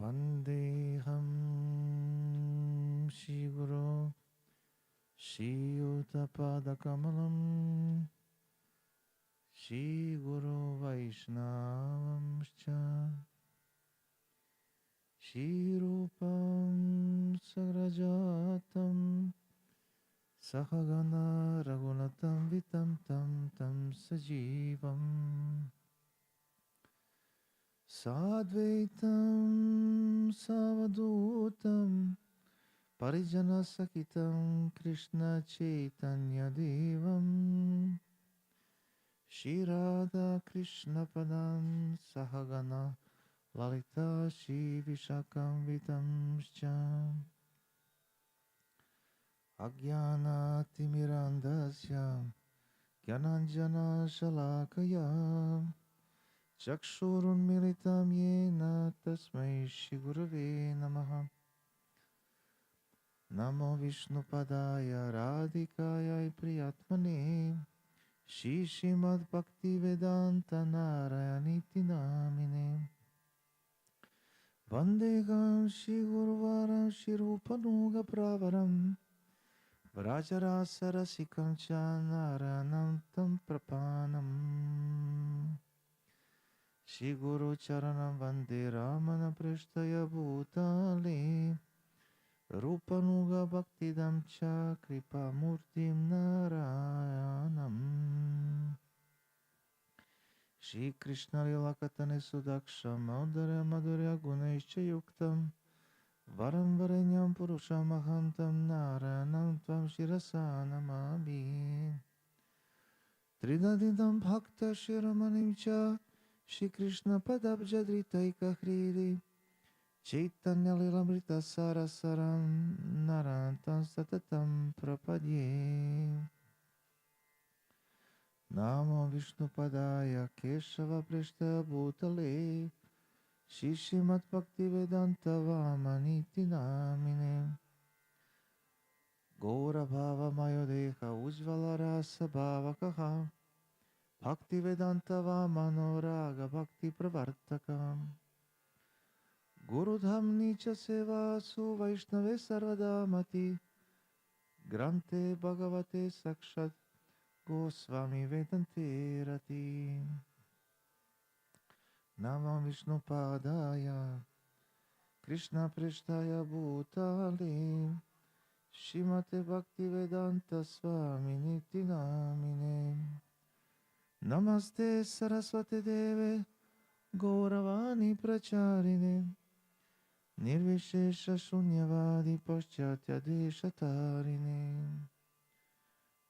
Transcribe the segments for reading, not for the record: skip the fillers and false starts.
Vandeham Shri Guru Shri Utpapadakamalam Shri Guru Vaishnavamscha Shri Rupam Sagrajatam Sahagana Raghunatam Vitam Tam Tam Sajivam Sadvaitam Savadutam Parijana Sakitam Krishna Chaitanya Devam Shri Radha Krishna Padam Sahagana Lalita Shri Vishakam Vitamscha Agyana Timirandasya Gyananjana Shalakaya Chakshurun Militam Yena Tasmai Shri Gurave Namaha Namo Vishnu Padaya Radhikaya Priyatmane Shri Srimad Bhakti Vedanta Narayaniti Namine Vandegam Shri Guruvaram Shri Rupanuga Pravaram Vrajarasa Rasikam Cha Narayanam Tam Prapanam Shri Guru Charanam Vande Ramana Prashtaya Bhutale Rupanuga Bhaktidam Cha Kripa Murtim Narayanam Shri Krishna Lila Katane Sudaksham Maudara Madhurya Gunaischa Yuktam Varam Varenyam Purusham Ahantam Narayanam Tvam Shirasa Namami Tridadidam Bhakta Shiramanim Cha Shri Krishna Padabjadritaika Hridi Chaitanya Lilamrita Sarasaram Narantam Satatam Prapadye Namo Vishnu Padaya Keshava Prishta Bhutale Shri Srimad Bhakti Vedanta Vamaniti Namine Gaura Bhava Mayodeha Ujvala Rasa Bhavakaha Bhakti Vedanta Vamano Raga Bhakti Pravartaka Guru Dhamni Cha Seva Su Vaishnave Sarvadamati Grante Bhagavate Sakshat Gosvami Vedante Rati Namo Vishnu Padaya Krishna Prishtaya Bhutale Shrimate Bhakti Vedanta Swami Niti Namine Namaste Saraswati Deve Gauravani Pracharine Nirvishesha Shunyavadi Paschatya Deshatarine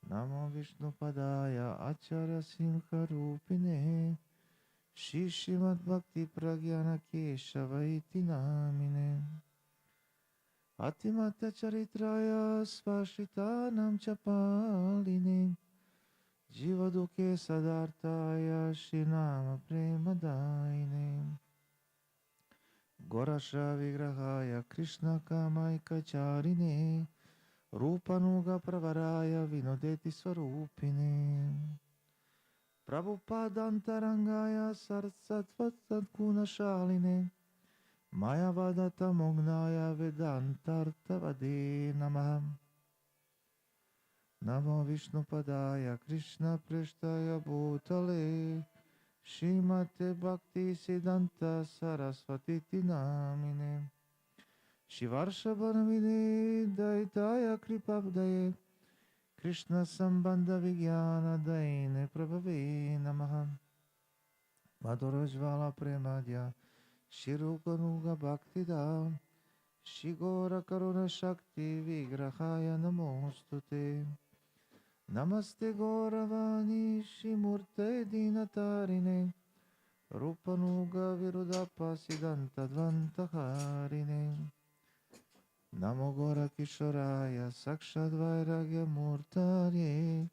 Namo Vishnu Padaya Acharya Simha Rupine Shri Srimad Bhakti Pragyana Keshavaiti Namine Atimata Charitraya Svashitanam Chapaline Jivaduke Sadartaya Shinama Premadaine Gorasha Vigrahaya Krishna Kamaika Charine Rupanuga Pravaraya Vinodeti Swarupine Prabhupadantarangaya Sarsatvatsatguna Shaline Mayavadata Mognaya Vedantartavade Namaha Namo Vishnu Padaya Krishna Prishtaya Bhutale Shrimate Bhakti Siddhanta Saraswati Namine Shivarshabhanavide Daitaya Kripabdaye Krishna Sambandha Vigyana Daine Prabhave Namaha Madhurajvala Premadya Shirukanuga Bhaktida Shigora Karuna Shakti Vigrahaya Namostute Namaste Gauravani Shimurte Dinatarine Rupanuga Virudapa Siddhanta Dvantaharine Namo Gora Kishoraya Sakshad Vairagya Murtarye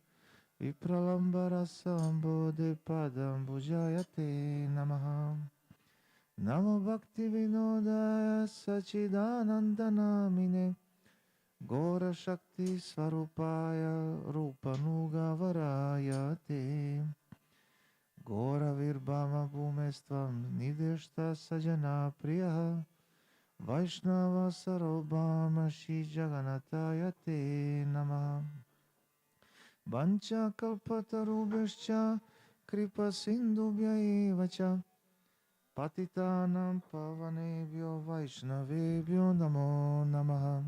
Vipralambara Sambodhe Padam Bhujayate Namaha Namo Bhakti Vinodaya Sachidananda Namine Gora Shakti Swarupaya Rupanuga Varayate Gora Virbhama Bhumestvam Nideshta Sajana Priya Vaishnava Sarobhama Shri Jaganataya Te Namah. Vancha Kalpatarubhascha Kripa Sindhubhya Eva Cha Patitanam Pavanebhyo Vaishnavebhyo Namo Namaha.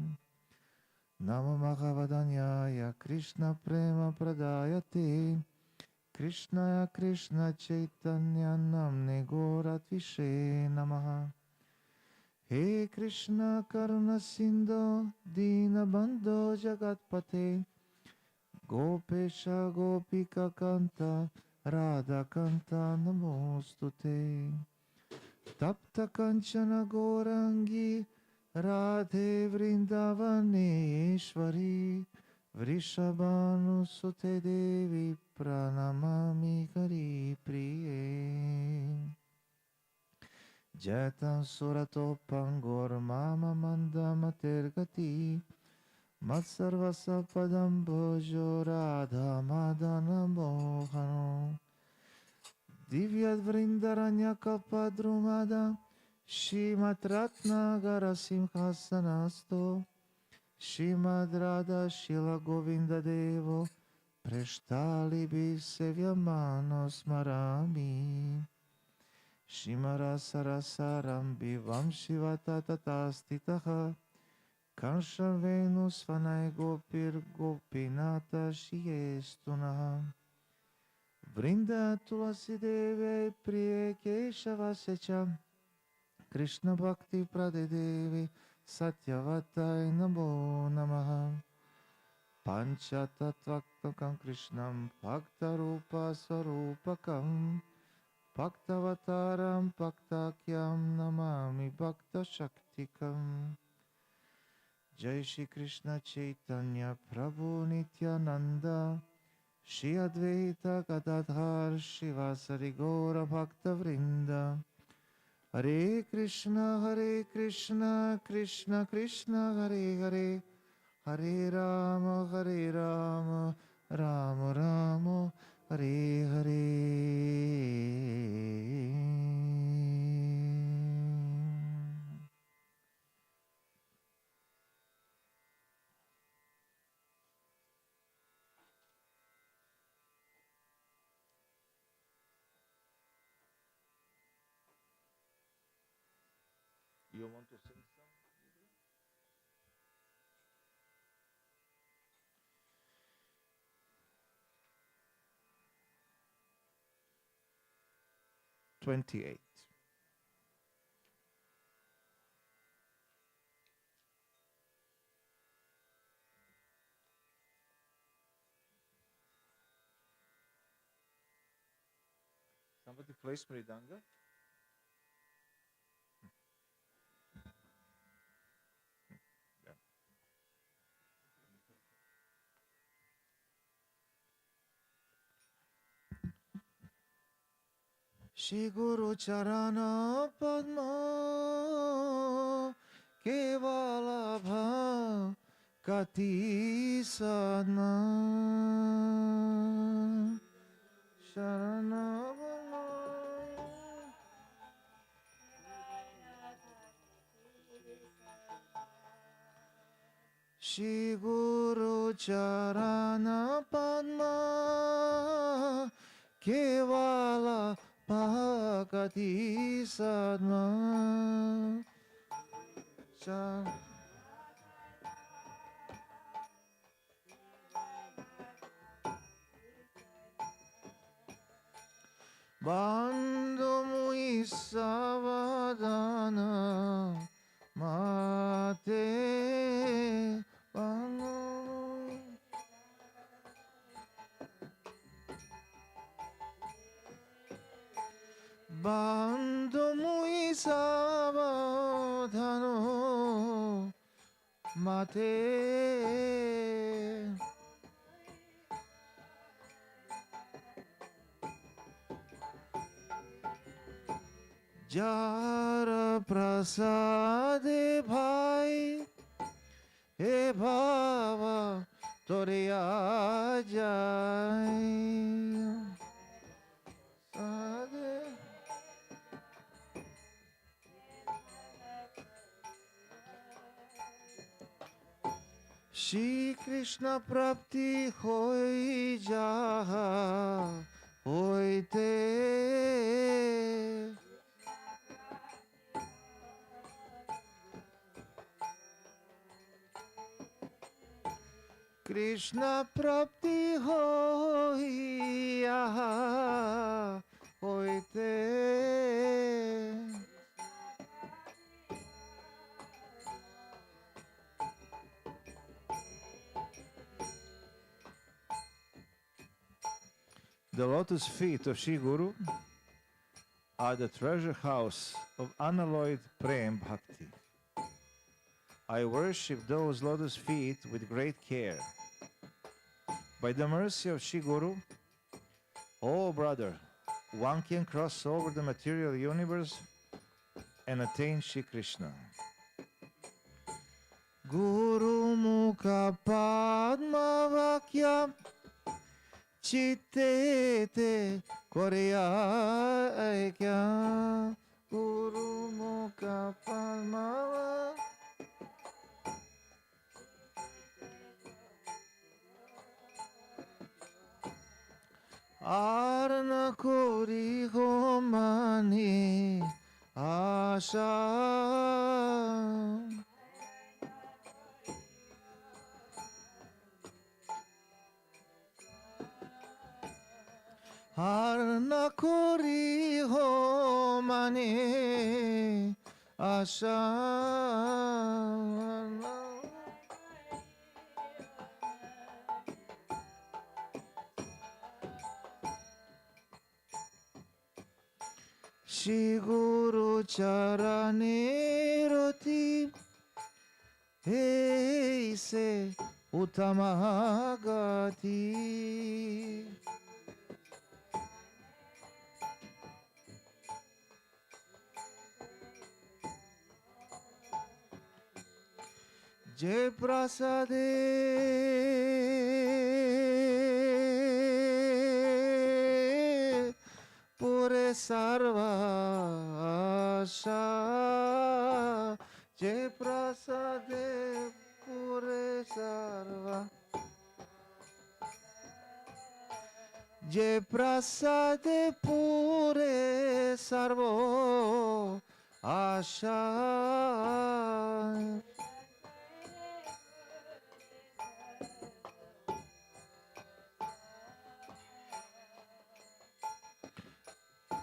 Namo Bhagavadanyaya Krishna Prema Pradayate Krishnaya Krishna Chaitanya Namne Goratvishe Namaha. He Krishna Karuna Sindho Dina Bandho Jagatpate Gopesha Gopika Kanta Radha Kanta Namostute Tapta Kanchana Gorangi Radhe Vrindavaneshwari Vrishabhanu Sute Devi Pranamami Hari Priye Jatan Surato Pangor Mama Manda Matergati Matsarvasa Padam Bhojo Radha Madana Mohano Divyad Vrindaranya Kapadrumada Shimad Ratna Garasimhasanasto Shimad Radha Shila Govinda Devo Preshtali Bisevyamano Smarami Shimara Sarasaram Bivam Shivatatastitaha Kansha Venus Vanai Gopir Gopinata Shiestunaha Vrinda Tulasi Deve Priye Keshavasya Krishna Bhakti Pradedevi Satyavatai Namo Namaha Pancha Tattvaktakam Krishnam Bhakta Rupa Sarupakam Bhaktavataram Bhaktakyam Namami Bhakta Shaktikam Jai Shri Krishna Chaitanya Prabhu Nityananda Shri Advaita Gadadhar Shivasari Gaura Bhakta Vrinda Hare Krishna Krishna Krishna Hare Hare Hare Rama Rama Rama Hare Hare. You want to sing some? 28. Somebody plays Mridanga? Shri Guru Charana Padma Kevala Bhakati Sadna Sharana Shri Guru Charana Padma Kevala Bhakati Sadma Bandhu Mui Savadana Mate Bandhu Mui Savadano Mate Jara Prasade Bhai He Bhava Toriya Jai Sade Shri Krishna Prapti Hoi Jaha Hoite. Krishna Prapti Hoi Jaha Hoite. The lotus feet of Shri Guru are the treasure house of unalloyed Prem Bhakti. I worship those lotus feet with great care. By the mercy of Shri Guru, oh brother, one can cross over the material universe and attain Shri Krishna. Guru Mukha Padma Vakya Chittete Koreya Kya Guru Mukha Padma Arna Kori Homani Asha Arna Kori Homani Asha Shri Guru Charane Roti Hey se Utamagati Jai Prasade Pure Sarva Asha Jai Prasade Pure Sarva Jai Prasade Pure Sarvo Asha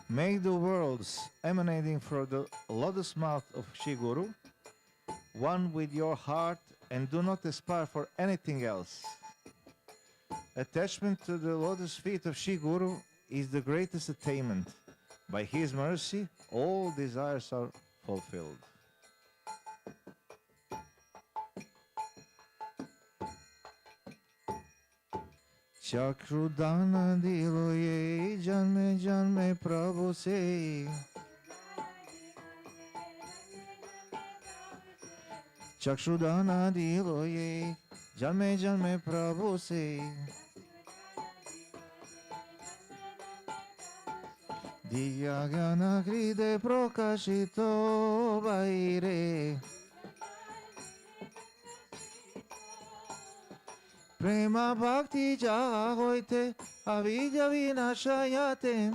Make the worlds emanating from the lotus mouth of Shri Guru one with your heart and do not aspire for anything else. Attachment to the lotus feet of Shri Guru is the greatest attainment. By his mercy, all desires are fulfilled. Chakrudana dilo ye janme janme Prabhu se Chakrudana dilo ye janme janme Prabhu se Diya Gyana Kride Prokashito Vaire Prema Bhakti Jaha Hoite Avidya Vinashayate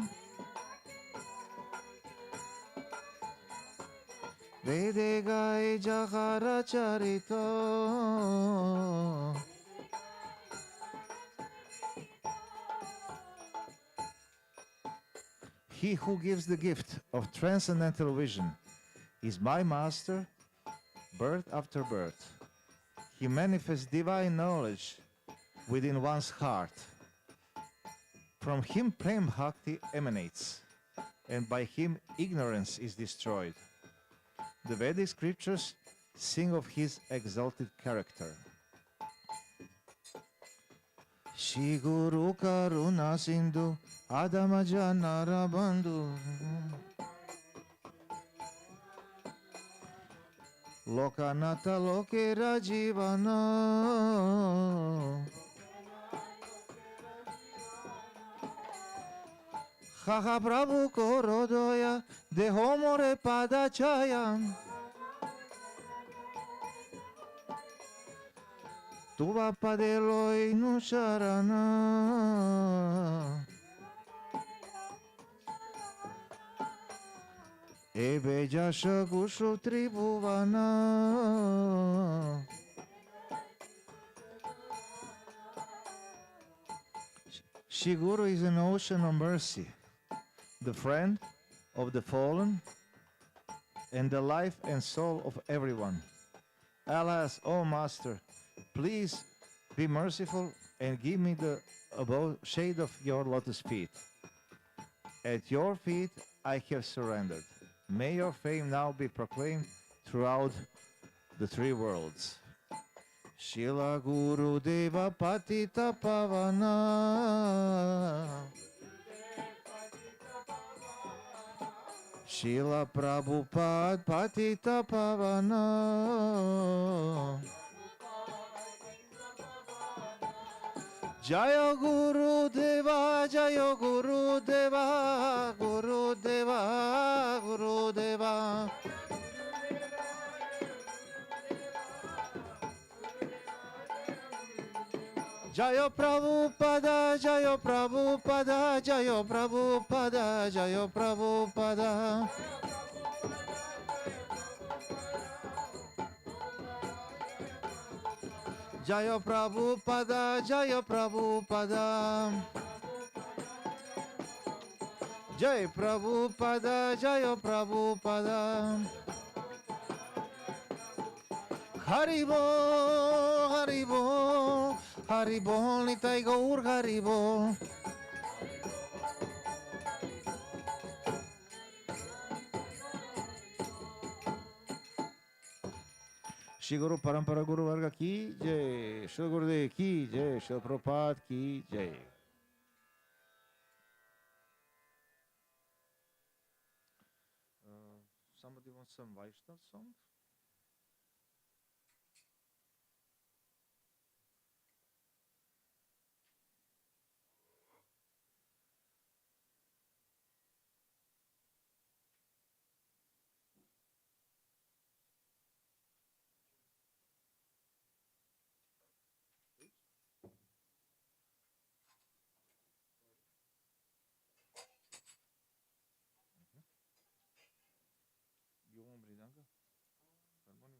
Vede Gai Jahara Charito He who gives the gift of transcendental vision is my master, birth after birth. He manifests divine knowledge within one's heart. From him Prem Bhakti emanates, and by him ignorance is destroyed. The Vedic scriptures sing of his exalted character. Shri Guru Karuna Sindhu Adama Janara Bandhu Lokanata Loke Rajivana Haha Prabhu Korodoya Dehomore Padachaya Tuva padeloi nu sharana. Ebe jasha gushu tribhuvana. Shri Guru is an ocean of mercy, the friend of the fallen, and the life and soul of everyone. Alas, O Master, please be merciful and give me the above shade of your lotus feet. At your feet I have surrendered. May your fame now be proclaimed throughout the three worlds. Shila Guru Deva Patita Pavana. Shila Prabhupada Patita Pavana. Jaya Guru Deva, Jaya Guru Deva, Guru Deva, Guru Deva. Jaya Prabhupada, Jaya Prabhupada, Jaya Prabhupada, Jaya Prabhupada. Jaya Prabhupada, Jaya Prabhupada. Jai Prabhupada, Jaya Prabhupada. Haribo, Haribo, Haribo, Nitai Gaur Haribo. Shri Guru Parampara Guru Varga ki jai, Shri Gurudev ki jai, Shri Prabhupada ki jai. Somebody wants some Vaishnava song? You want Mridanga? Harmonium?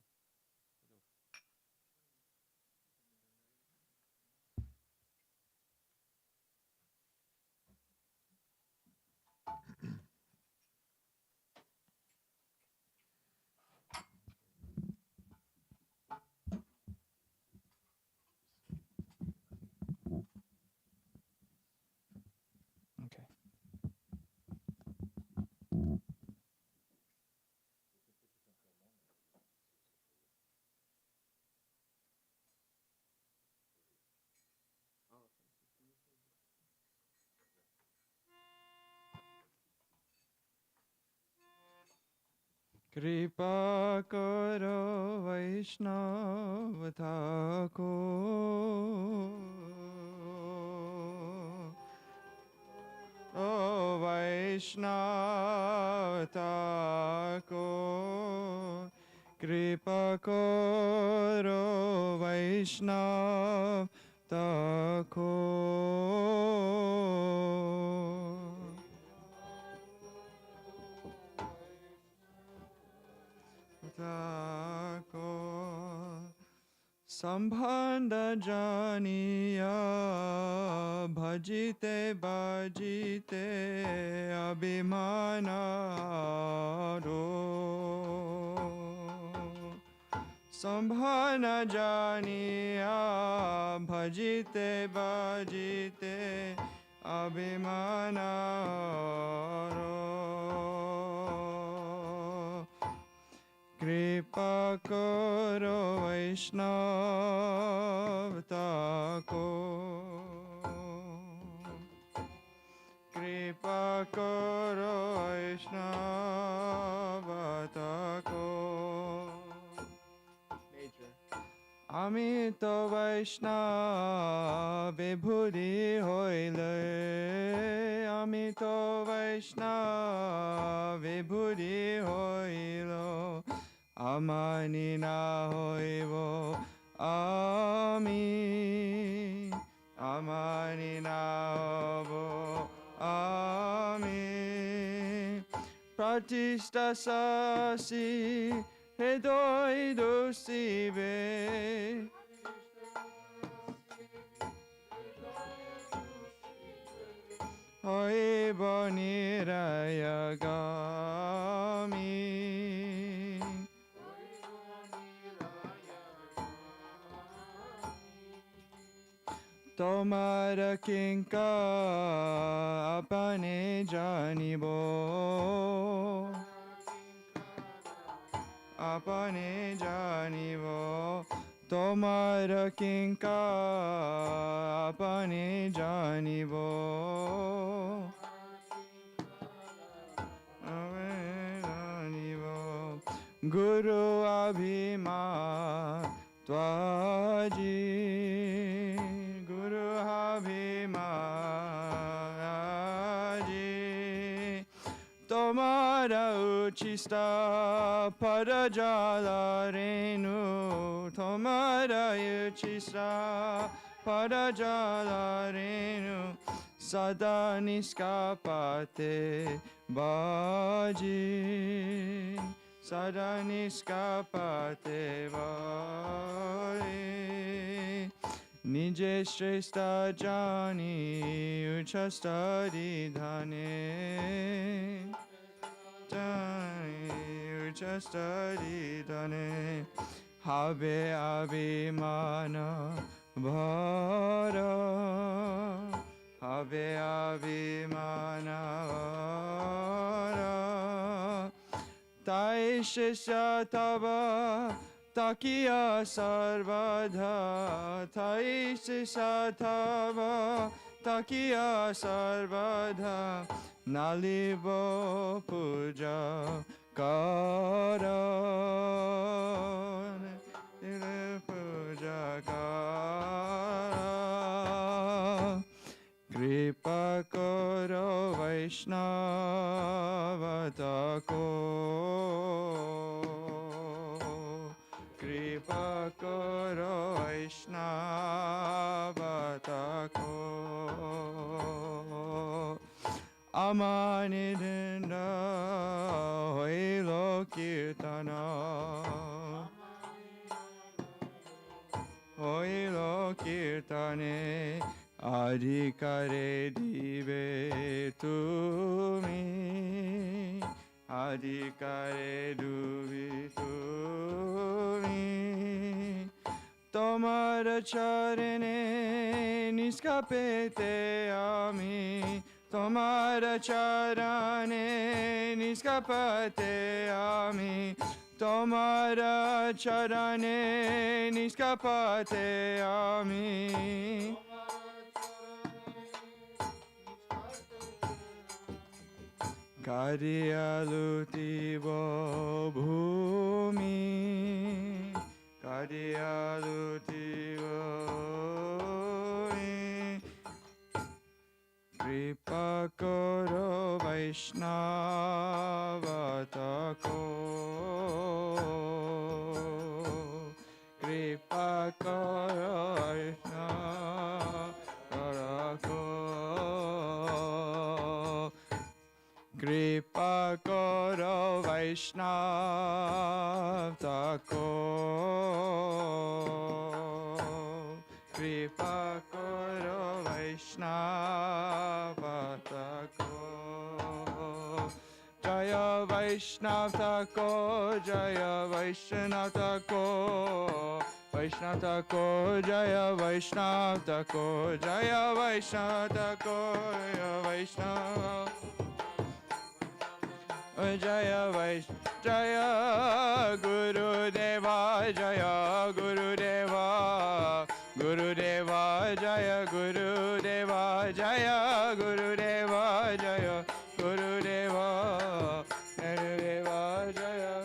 Okay. Kripa karo Vaishnava Thakur. O Vaishnava Thakur. Kripa karo Vaishnava Thakur. Sambhanda janiya bhajite bhajite abhimanaro. Sambhanda janiya bhajite bhajite abhimanaro. Kripa karo Vaishnava Thakur. Kripa karo Vaishnava Thakur. Ami to Vaishnava vibhuti hoile. Ami to Vaishnava vibhuti hoilo. Amani na hoivo, Ami Amani Navo Ami Pratista Sasi Hedoi Dusibe Hoi Bonirayagami Tomara kinka apane janibo Apane janibo Tomara kinka apane janibo Apane janibo Guru abhima twaji Guru abhimaji Tomara uchista parajala renu Tomara uchista parajala renu Sada niskapate baji Sada niskapate baji Nije shrestha jani uchastadi dhane Jani uchastadi dhane Habe abhimana bhara Habe abhimana bhara Tai shishya tava Takiya sarvadha Tai shishya tava Takiya sarvadha Nalibo puja kara Nalibo puja kara Kripa karo Vaishnava tako Kripa karo Vaishnava tako Amanidinda hoilo kirtana Hoilo kirtane Adhikare dive tumi Adhikare duvi tumi Tomara charane niskapete ami Tomara charane niskapate ami Tomara charane niskapate ami Karyalutivo bhumi Karyalutivo bhumi Kripa karo Vaishnava tako Kripa karo Vaishnava tako Kripa karo Vaishnava tako Kripa karo Vaishnava tako Jaya Vaishnava tako Jaya Vaishnava tako Vaishnava tako Jaya Vaishnava tako Jaya Vaishnava tako Jaya Vaishnava Jaya Vaishnava Jaya Guru Deva Jaya Guru Deva Guru Deva Jaya Guru Deva Jaya Guru Deva Jaya Guru Deva Guru Deva Jaya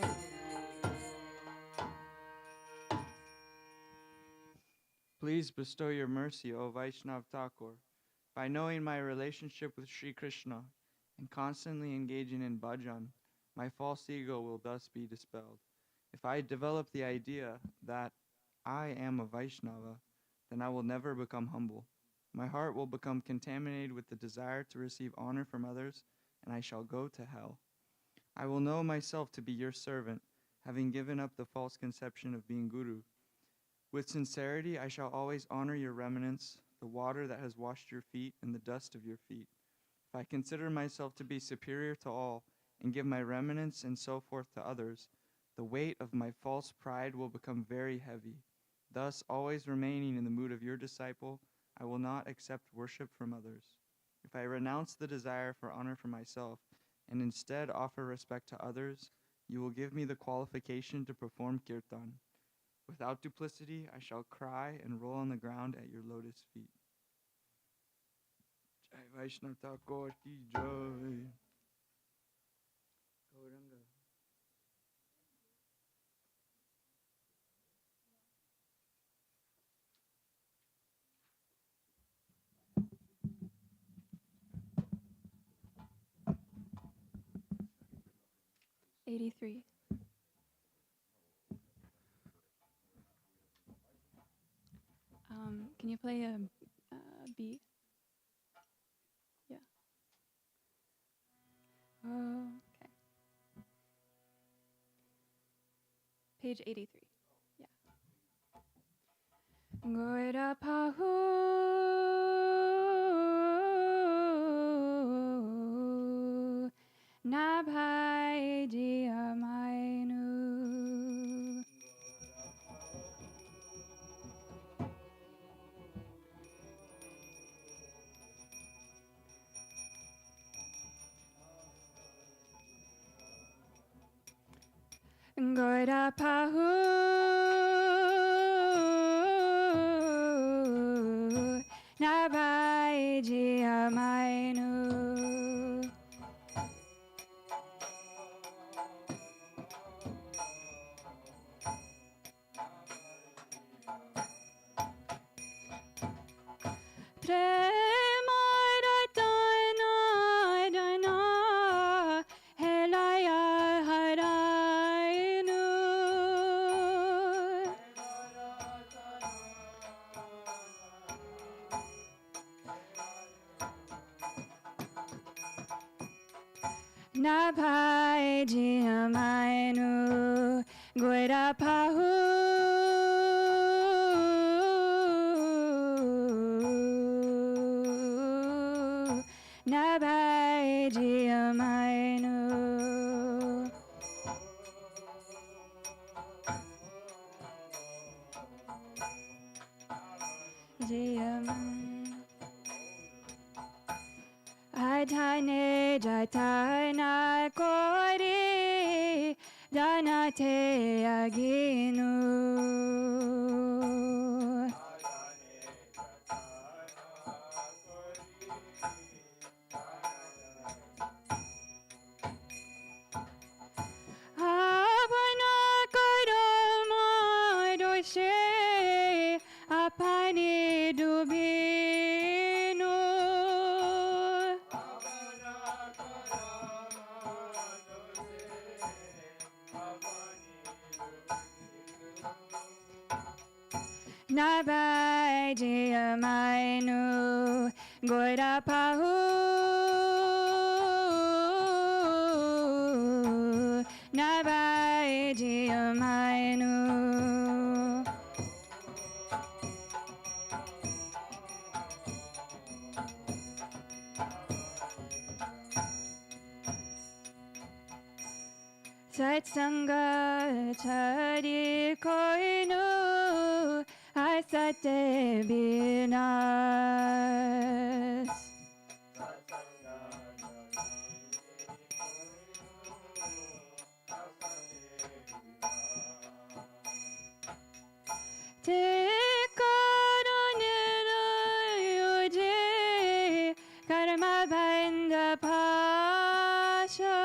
Please bestow your mercy, O Vaishnav Thakur, by knowing my relationship with Sri Krishna and constantly engaging in bhajan, my false ego will thus be dispelled. If I develop the idea that I am a Vaishnava, then I will never become humble. My heart will become contaminated with the desire to receive honor from others, and I shall go to hell. I will know myself to be your servant, having given up the false conception of being Guru. With sincerity, I shall always honor your remnants, the water that has washed your feet and the dust of your feet. If I consider myself to be superior to all, and give my remnants and so forth to others, the weight of my false pride will become very heavy. Thus, always remaining in the mood of your disciple, I will not accept worship from others. If I renounce the desire for honor for myself, and instead offer respect to others, you will give me the qualification to perform kirtan. Without duplicity, I shall cry and roll on the ground at your lotus feet. Jai Vaishnav Thakur ki jai. Gauranga. '83. Can you play a B? Yeah. Oh, okay. Page 83. Yeah. Goira pahu nabhai dia mainu. Goira pahu nabhai dia mainu. Nabhai dia mainu goira pahu nabhai dia mainu dia mainu Adhane jatana kori danate aginu Apana karama doshe apani dubinu Nabhai dia mainu goira pahu nabhai dia mainu Satsanga chari koinu asate binas te karanira yuje karma bandha pasha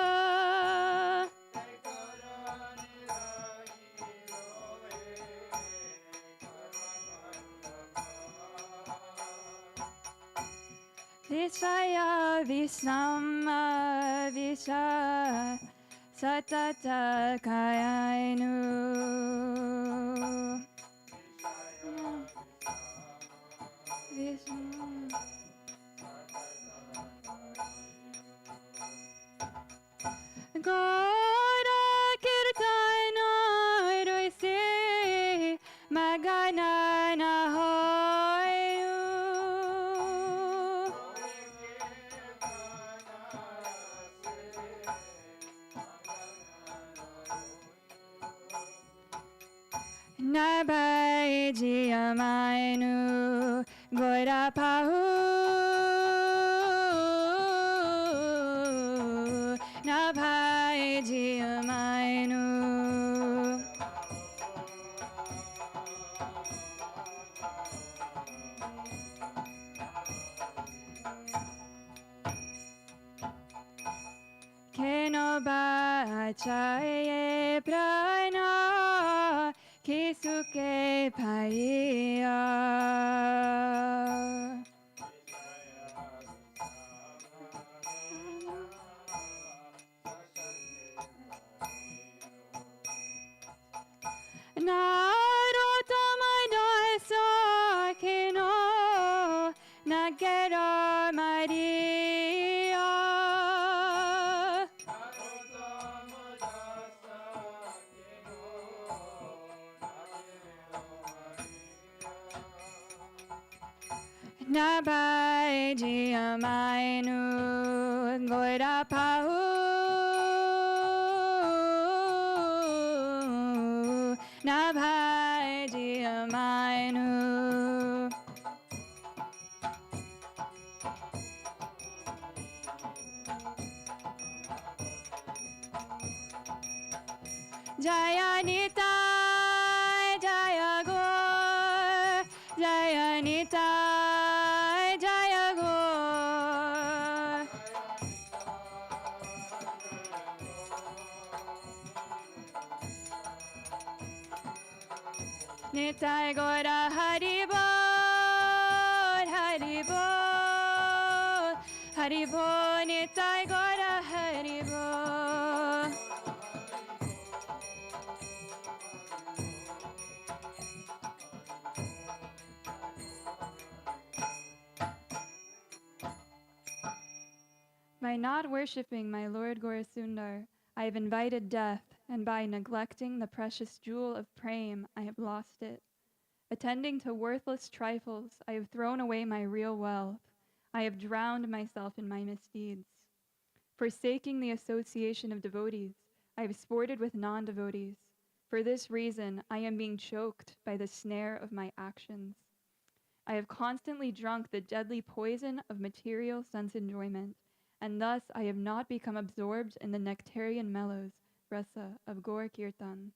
Vishaya Visama Visha Satata Kayainu Gora kirtana roise magana na hoyu. Nabai jiamainu gora pahu. Nabai jiamainu. Kenoba chaye prana kisuke paiya. Narotama dasa keno nagera Maria. Nabai jiamainu gora pahu. Nabai jiamainu. Jaya Nitai, Jaya Gaur, Jaya Nitai, Jaya Gaur. Nitai Gaura Hari Bol, Hari Bol, Hari Bol, Nitai Gaura Hari Bol. By not worshipping my Lord Gaurasundar, I have invited death, and by neglecting the precious jewel of Prem, I have lost it. Attending to worthless trifles, I have thrown away my real wealth. I have drowned myself in my misdeeds. Forsaking the association of devotees, I have sported with non-devotees. For this reason, I am being choked by the snare of my actions. I have constantly drunk the deadly poison of material sense enjoyment, and thus I have not become absorbed in the nectarian mellows, rasa, of Gaur Kirtan.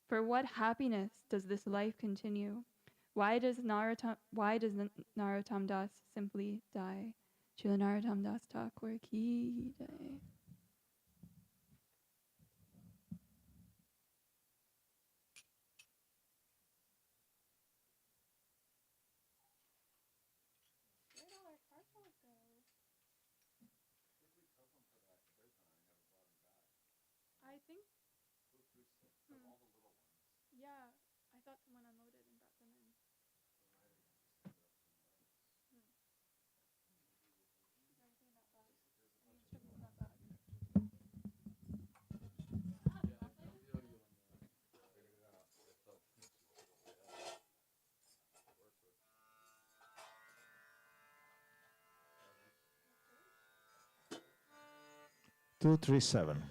For what happiness does this life continue? Why does Narottam Das simply die? Srila Narottam Das Thakur ki jai. I think. Yeah, I thought someone unloaded and brought them in. Everything in that bag. I mean, shouldn't in that bag. 237.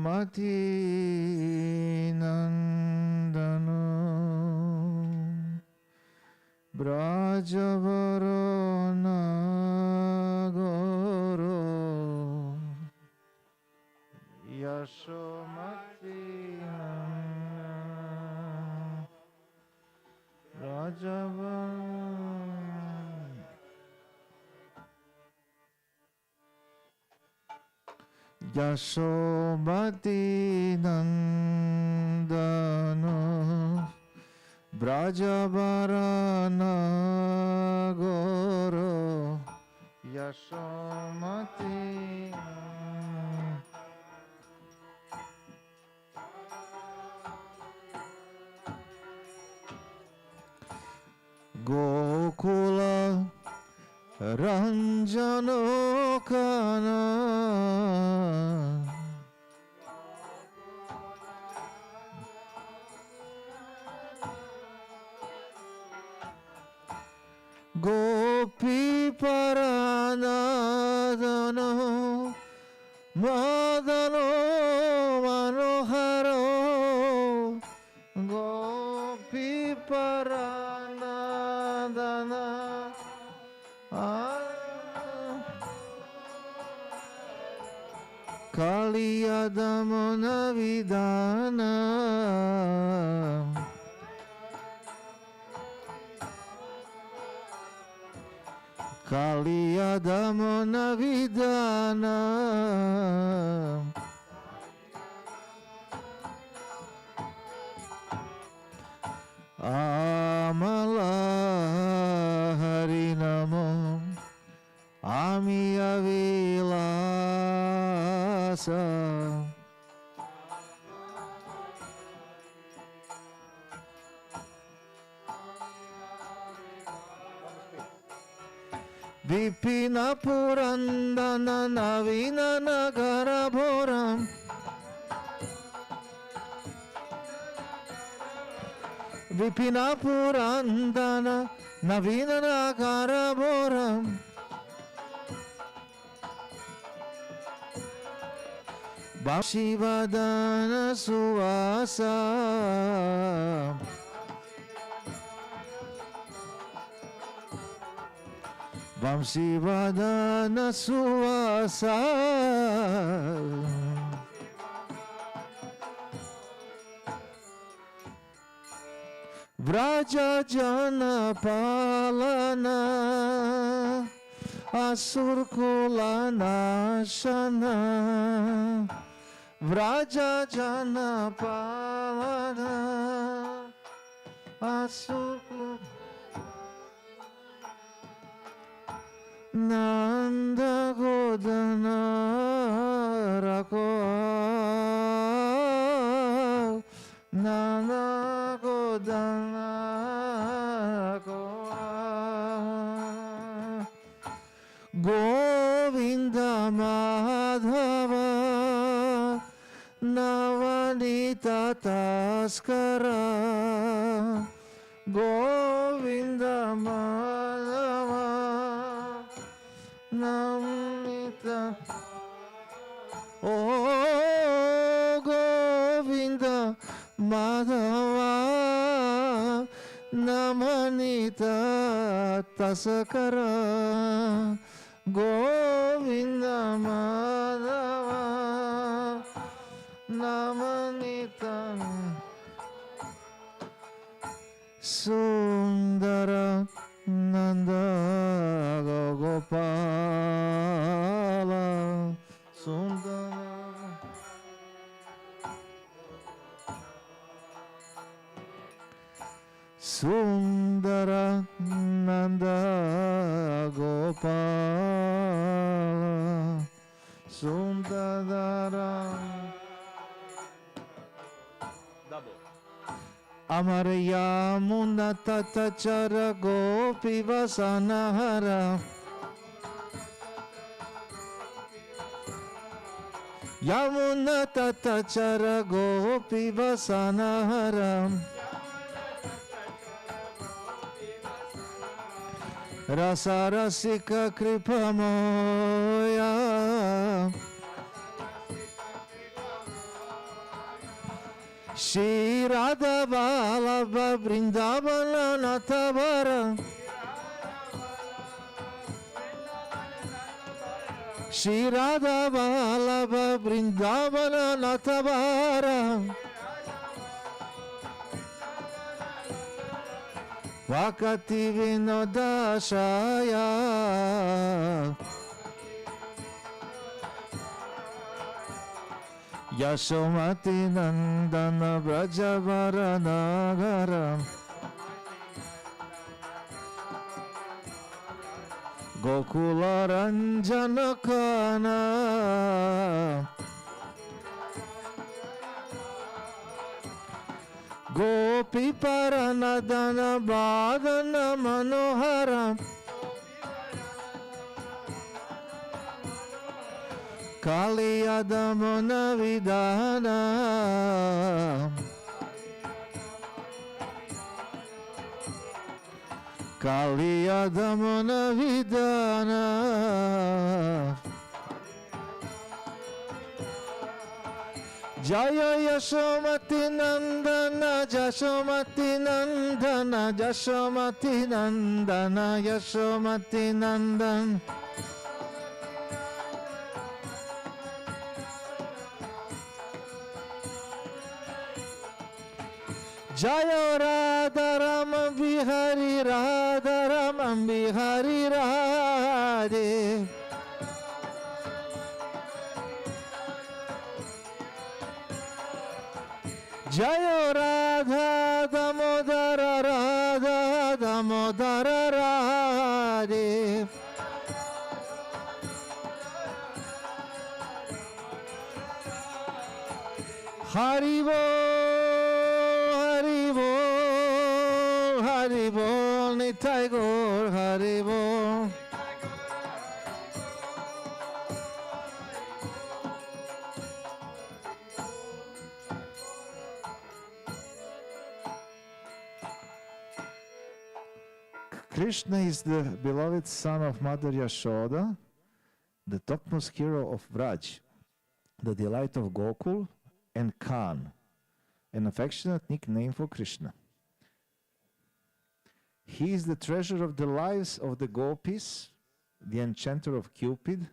Yashomati Nandano Brajavarana Goro Yashomati Nandano Brajavarana Yashomati Nandano Brajavarana Goro Yashomati Gokula Ranjano Kana Gopi Paranadano Madano Manoharo Gopi Paranadana Kaliyadamona Vidana Kaliyadamona Vidana Amala Harinamo Amiya Vilasa Vipina Purandana Navina Nagara Bhoram Vipina Purandana Navina Nagara Bhoram Shivadana Suvasa Shivadana Suvasa Vraja Jana Palana Asurkula Shana Vraja Jana Palana Asurkula Nanda Godana Rako Nanda Godana Rako Govinda Madhava Navanita Taskara Govinda Madhava Navanita Oh Govinda Madhava Namanita Taskara Govinda Madhava Namanita Sundara Nanda Gopala Sundara Sundara Nanda Gopala Sundara Amar Yamuna Tatachara Gopi Vasanahara Yamuna Tatachara Gopi Vasanahara Rasa Rasika Kripamoya Shri Radha Vallabha Vrindavana Natavara Shri Radha Vallabha Vrindavana Natavara Vakati Vinodashaya Yashomati Nandana Brajavara Nagara Gokula Ranjana Kana Gopi Paranadana Badana Manohara Kaliyadamona Vidana Kaliyadamona Vidana Jaya Yashomati Nandana Yashomati Nandana Yashomati Nandana Yashomati Nandana Jaya Radha Rama Bihari Radha Rama Bihari Radhe Jaya Radha Damodara Radha Damodara Radhe Haribo Haribo Nitai Gaur Haribo Krishna is the beloved son of Mother Yashoda, the topmost hero of Vraj, the delight of Gokul, and Khan, an affectionate nickname for Krishna. He is the treasure of the lives of the gopis, the enchanter of Cupid,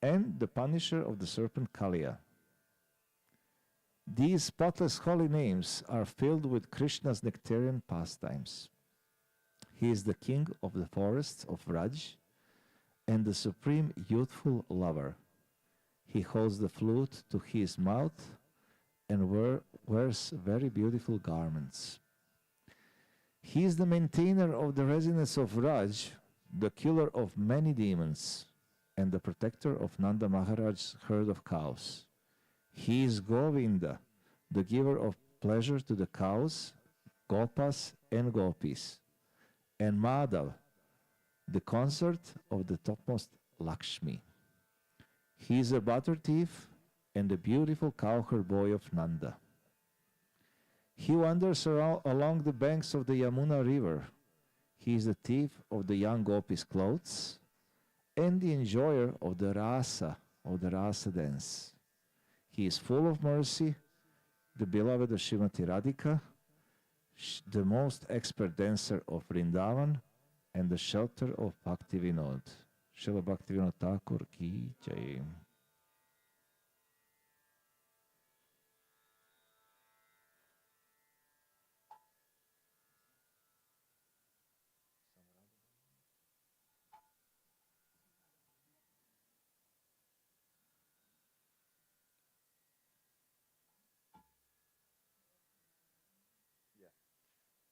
and the punisher of the serpent Kaliya. These spotless holy names are filled with Krishna's nectarian pastimes. He is the king of the forests of Vraj and the supreme youthful lover. He holds the flute to his mouth and wears very beautiful garments. He is the maintainer of the residence of Vraj, the killer of many demons, and the protector of Nanda Maharaj's herd of cows. He is Govinda, the giver of pleasure to the cows, Gopas and Gopis, and Madhav, the consort of the topmost Lakshmi. He is a butter thief and the beautiful cowherd boy of Nanda. He wanders along the banks of the Yamuna river. He is the thief of the young gopis' clothes and the enjoyer of the rasa dance. He is full of mercy, the beloved of Srimati Radhika, the most expert dancer of Vrindavan, and the shelter of Bhakti Vinod. Srila Bhakti Vinod Thakur ki jai.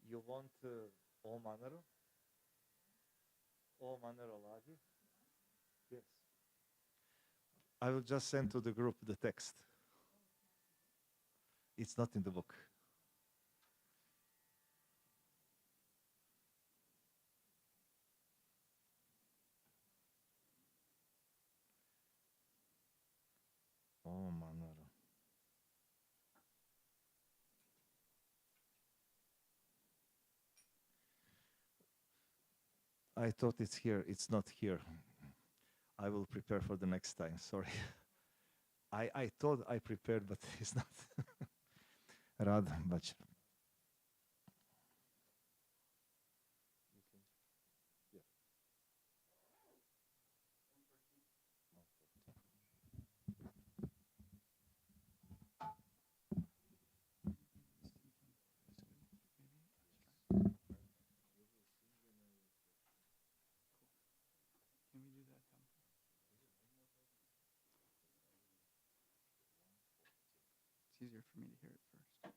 You want Om Manaro? Om Manaro Lagi? Yes. I will just send to the group the text. It's not in the book. Om Manaro. I thought it's here. It's not here. I will prepare for the next time. Sorry. I thought I prepared, but it's not. Rad, but Can we do that, Dhama? It's easier for me to hear it first.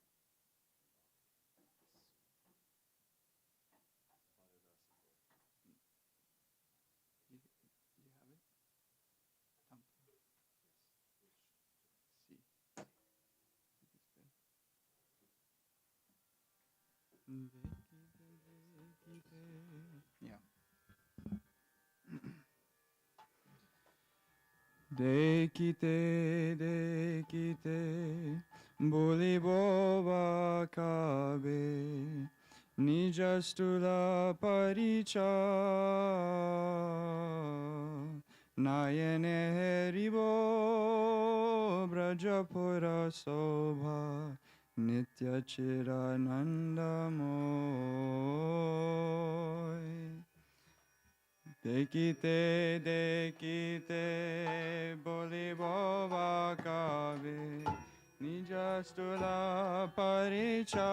Yeah. Dekite, boli bova kabe, nijastula paricha, nayane heribo, brajapura sobha, nitya chiranandamoy. Dekite, boli bova kave, nijastula paricha,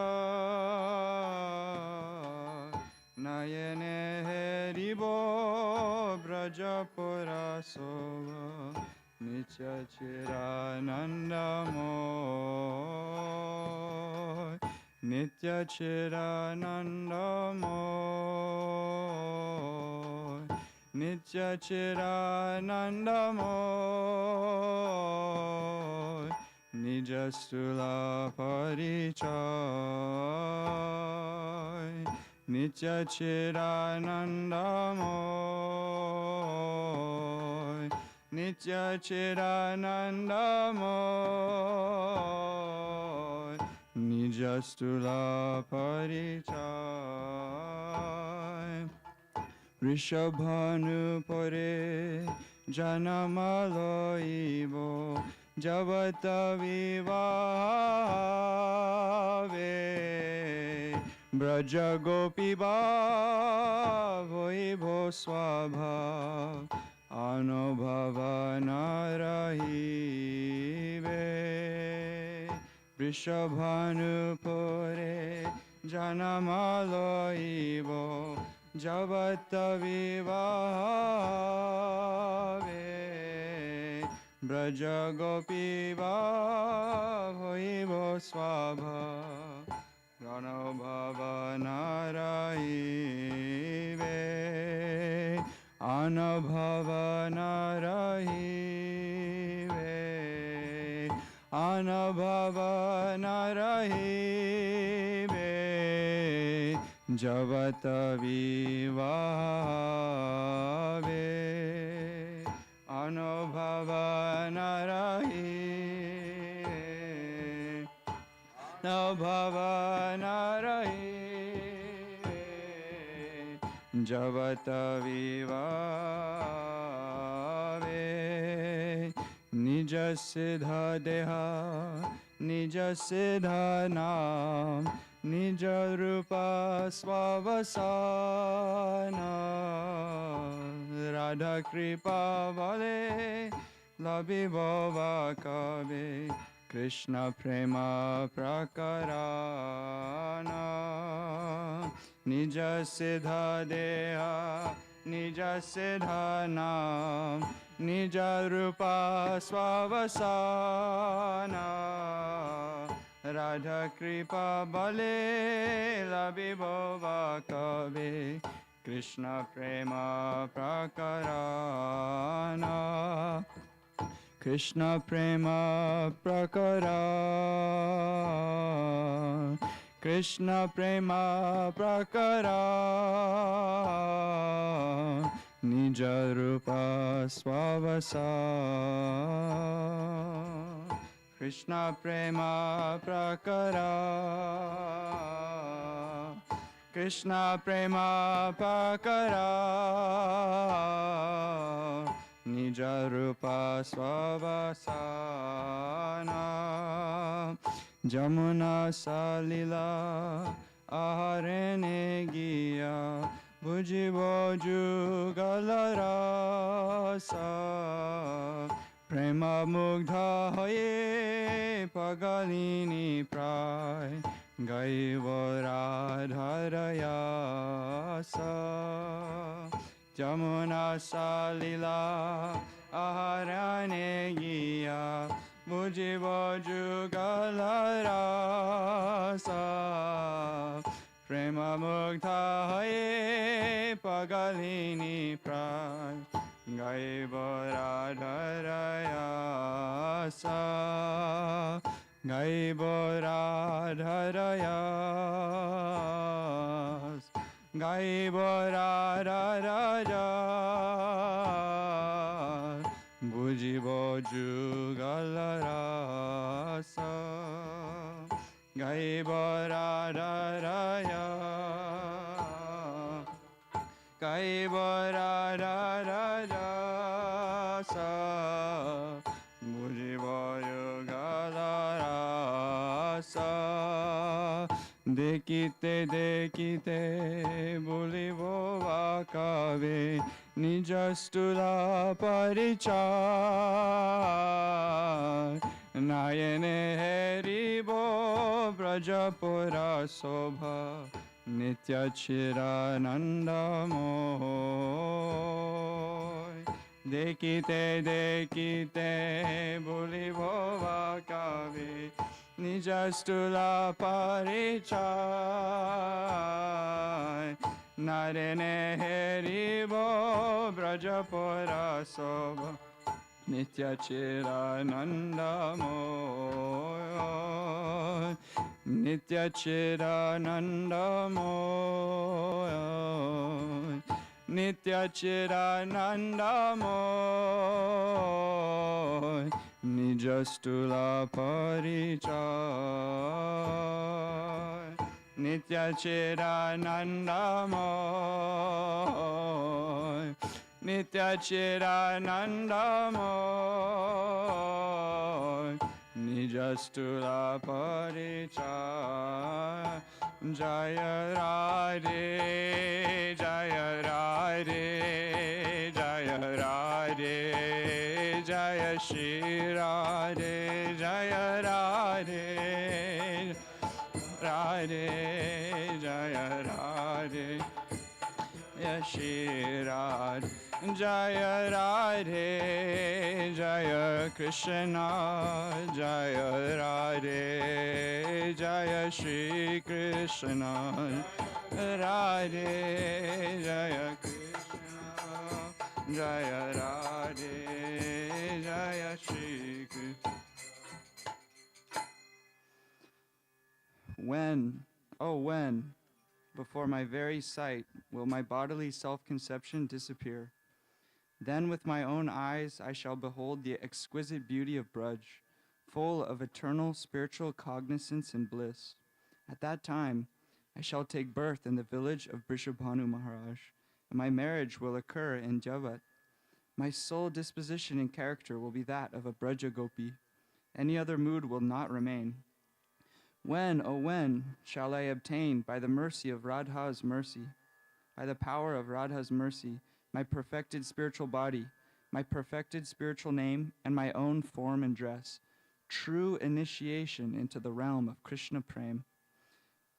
nayane heribo, brajapura sova, nitya chiranandamoy, nitya chiranandamoy. Nitya Chiranandamoy, Nijastula Parichay, Nitya Chiranandamoy, Nitya Chiranandamoy, Nijastula Parichay. Rishabhanu pore janamaloibo javata vivave braja gopi bhavo swabhav anubhava narahive. Rishabhanu pore janamaloibo javata vivave braja gopi bhavo swabha ranobhava narahive anubhava narahive anubhava narahive javata vivave anubhava narahive anubhava narahive javata vivave nija siddha deha nija siddha nam Nija rupa swavasana Radha kripa vale labhibhava kabe Krishna prema prakarana Nija siddha deha Nija siddha nam Nija rupa swavasana Radha kripa bale labhibhava kabe Krishna prema prakarana Krishna prema prakarana Krishna prema prakarana Nija rupa swavasana Krishna prema prakara Krishna prema prakara Nija rupa swavasana Jamuna salila aharene giya Bhujibo jugalarasa Prema mugdha hoye pagalini pray Gaiva radharayasa Jamuna salila aharane giya Bhujiva jugalarasa Prema mugdha hoye pagalini pray Gaiva radharayasa Gaibo Radharayas, Gaibo Radharayas, Bujibo Jugalarasa, Gaibo Radharayas, Gaibo Radharayasa, Bujibo Jugalarasa, Dekite dekite bulivo vakave nijastula parichar nayane heribo brajapura sobha nitya chiranandamoy dekite dekite bulivo vakave Nijastula parichai Narene heribo brajapura sobha Nitya chiranandamoy Nitya chiranandamoy Nitya chiranandamoy Nijastula parichai Nitya chiranandamoy Nitya chiranandamoy Nijastula parichai Jaya Radhe Jaya Radhe Jaya Radhe Jaya Shri Radhe Jaya Radhe Radhe Jaya Radhe Jaya Shri Radhe Jaya Radhe Jaya Krishna Jaya Radhe Jaya Shri Krishna Radhe Jaya Krishna Jaya Radhe Jaya Shri Krishna. When, oh when, before my very sight, will my bodily self-conception disappear? Then with my own eyes I shall behold the exquisite beauty of Braj, full of eternal spiritual cognizance and bliss. At that time, I shall take birth in the village of Brishabhanu Maharaj, and my marriage will occur in Javat. My sole disposition and character will be that of a Braja Gopi. Any other mood will not remain. When, oh when, shall I obtain, by the mercy of Radha's mercy, by the power of Radha's mercy, my perfected spiritual body, my perfected spiritual name, and my own form and dress, true initiation into the realm of Krishna Prem?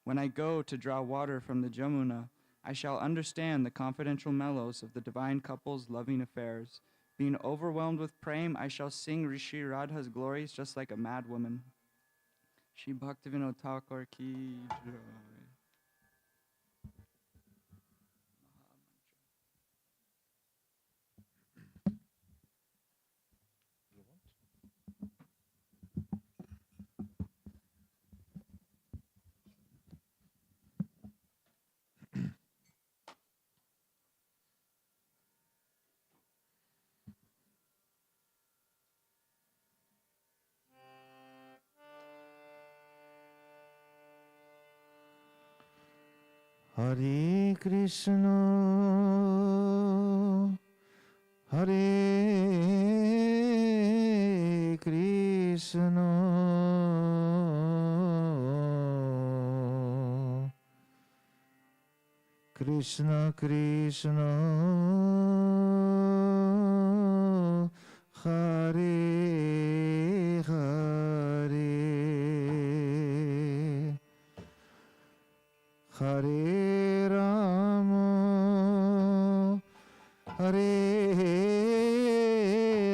When I go to draw water from the Jamuna, I shall understand the confidential mellows of the divine couple's loving affairs. Being overwhelmed with prem, I shall sing Rishi Radha's glories just like a mad woman. Shri Bhaktivinoda Thakur ki jai. Hare Krishna, Hare Krishna, Krishna Krishna, Hare Hare, Hare Rama, Hare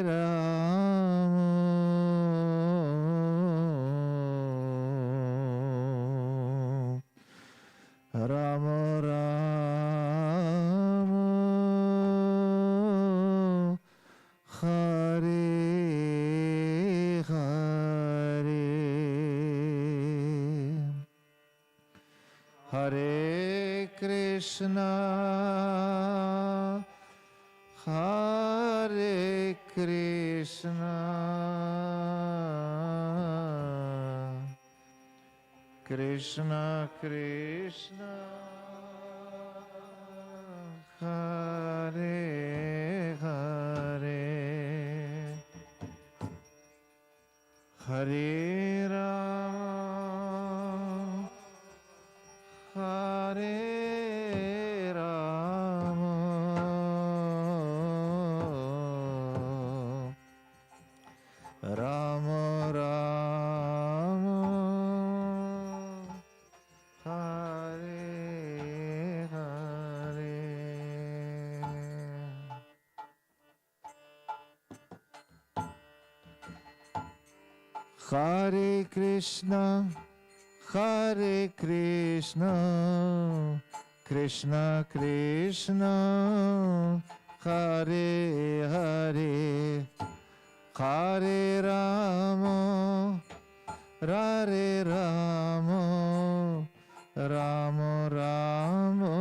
Rama, Rama Rama, Hare Hare. Krishna, Hare Krishna, Krishna Krishna, Hare Hare, Hare Rama, Hare Rama, Rama Rama, Hare Hare. Hare Krishna, Hare Krishna, Krishna Krishna, Hare Hare, Hare Rama, Hare Rama, Rama Rama,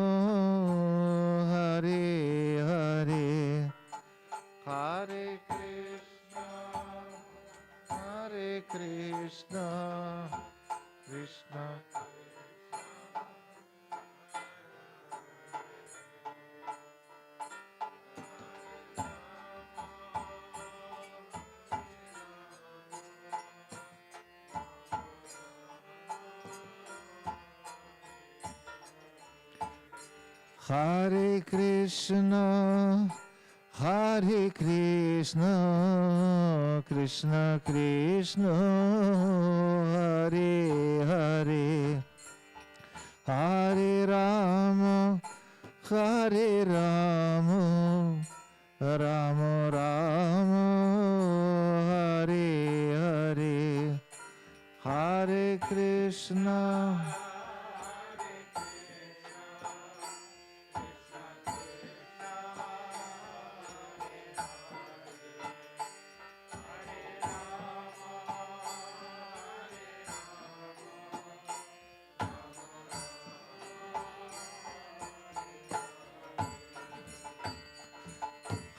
Hare Hare, Hare Krishna, Hare Krishna, Krishna Hare Krishna, Hare Krishna, Krishna Krishna, Hare Hare, Hare Rama, Hare Rama, Rama Rama, Hare Hare, Hare Krishna,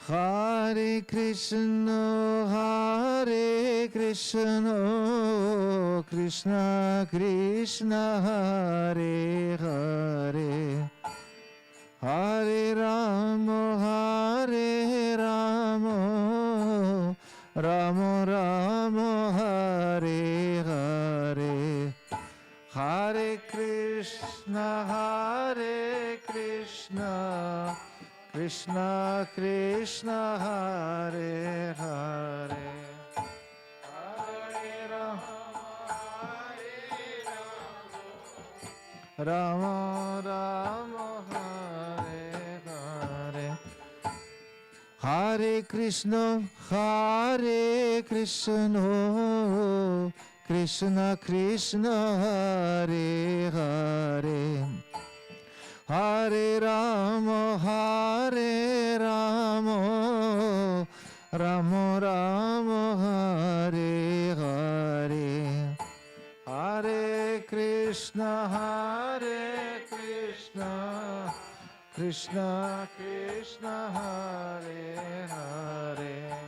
Hare Krishna, Hare Krishna, Krishna Krishna, Hare Hare, Hare Rama, Hare Rama, Rama Rama, Hare Hare, Hare Krishna, Hare Krishna, Krishna Krishna, Hare Hare, Hare Rama, Rama Hare Hare, Hare Krishna, Hare Krishna, Krishna Krishna, Hare Hare, Hare Rama, Hare Rama, Rama Rama, Hare Hare, Hare Krishna, Krishna Krishna, Hare Hare,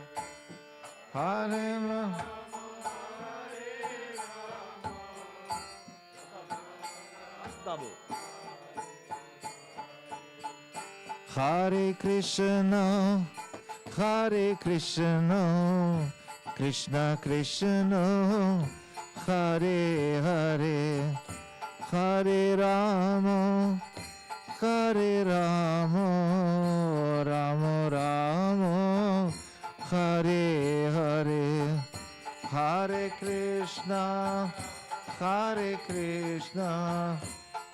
Hare Rama, Babu. Hare Krishna, Hare Krishna, Krishna Krishna, Hare Hare, Hare Rama, Hare Rama, Rama Rama, Hare Hare, Hare Krishna, Hare Krishna,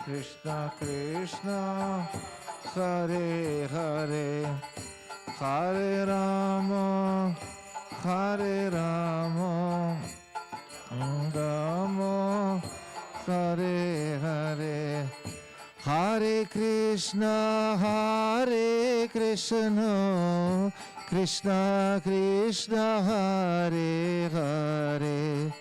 Krishna Krishna, Hare Hare, Hare Rama, Hare Rama, Rama, Hare Hare, Hare Krishna, Hare Krishna, Krishna Krishna, Hare Hare,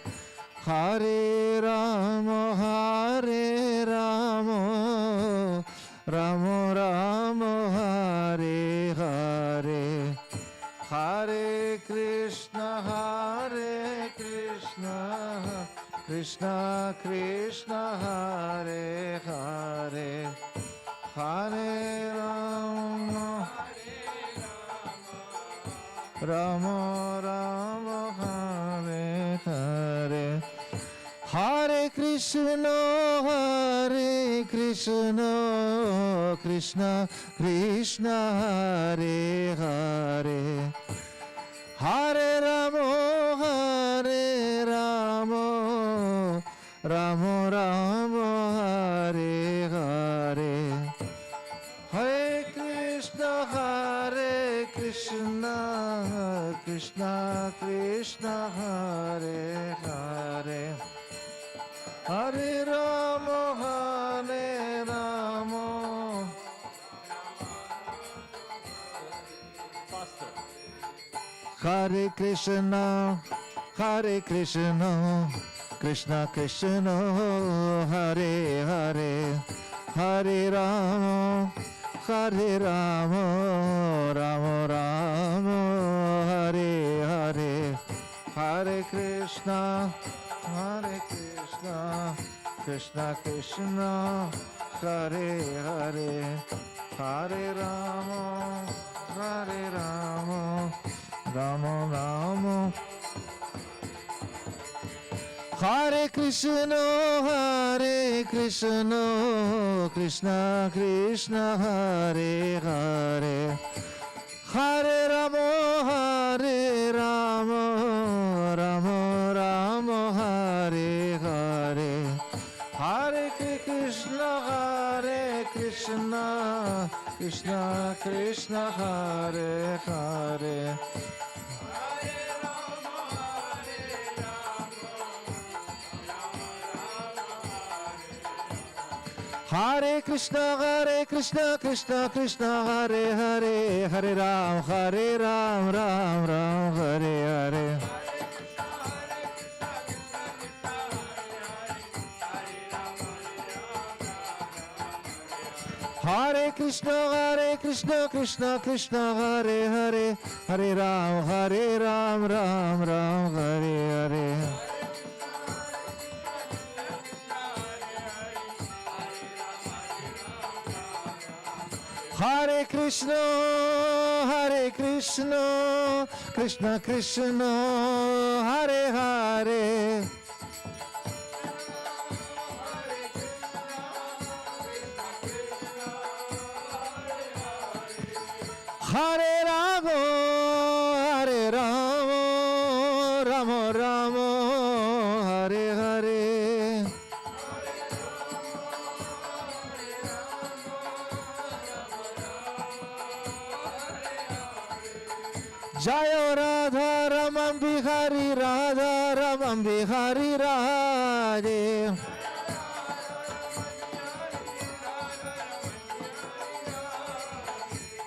Hare Rama, Hare Rama, Ramo Ramo Hare Hare Hare Krishna Krishna Krishna Hare Hare Hare Rama Rama Rama Hare Hare Hare Krishna Krishna Krishna Hare Hare Hare Rama Rama Rama Hare Hare Hare Krishna Krishna Krishna Hare Hare Hare Rama Hare Krishna Krishna Krishna Hare Hare Hare Rama Rama Rama Hare Hare Hare Krishna Krishna Krishna Hare Hare Hare Rama Rama Rama Hare Krishna Krishna Krishna Hare Hare Hare Rama Rama Rama Hare Hare Hare Krishna Krishna Krishna Hare Hare Hare Krishna Krishna Krishna Hare Hare Hare Ram Ram Ram Hare Hare Hare Krishna Krishna Krishna Hare Hare Hare Ram Ram Ram Hare Hare Hare Krishna Krishna Krishna Hare Hare Hare Rama Rama Rama Hare Hare Jayo Radha Ramam Bihari Radha Ramam Bihari Radhe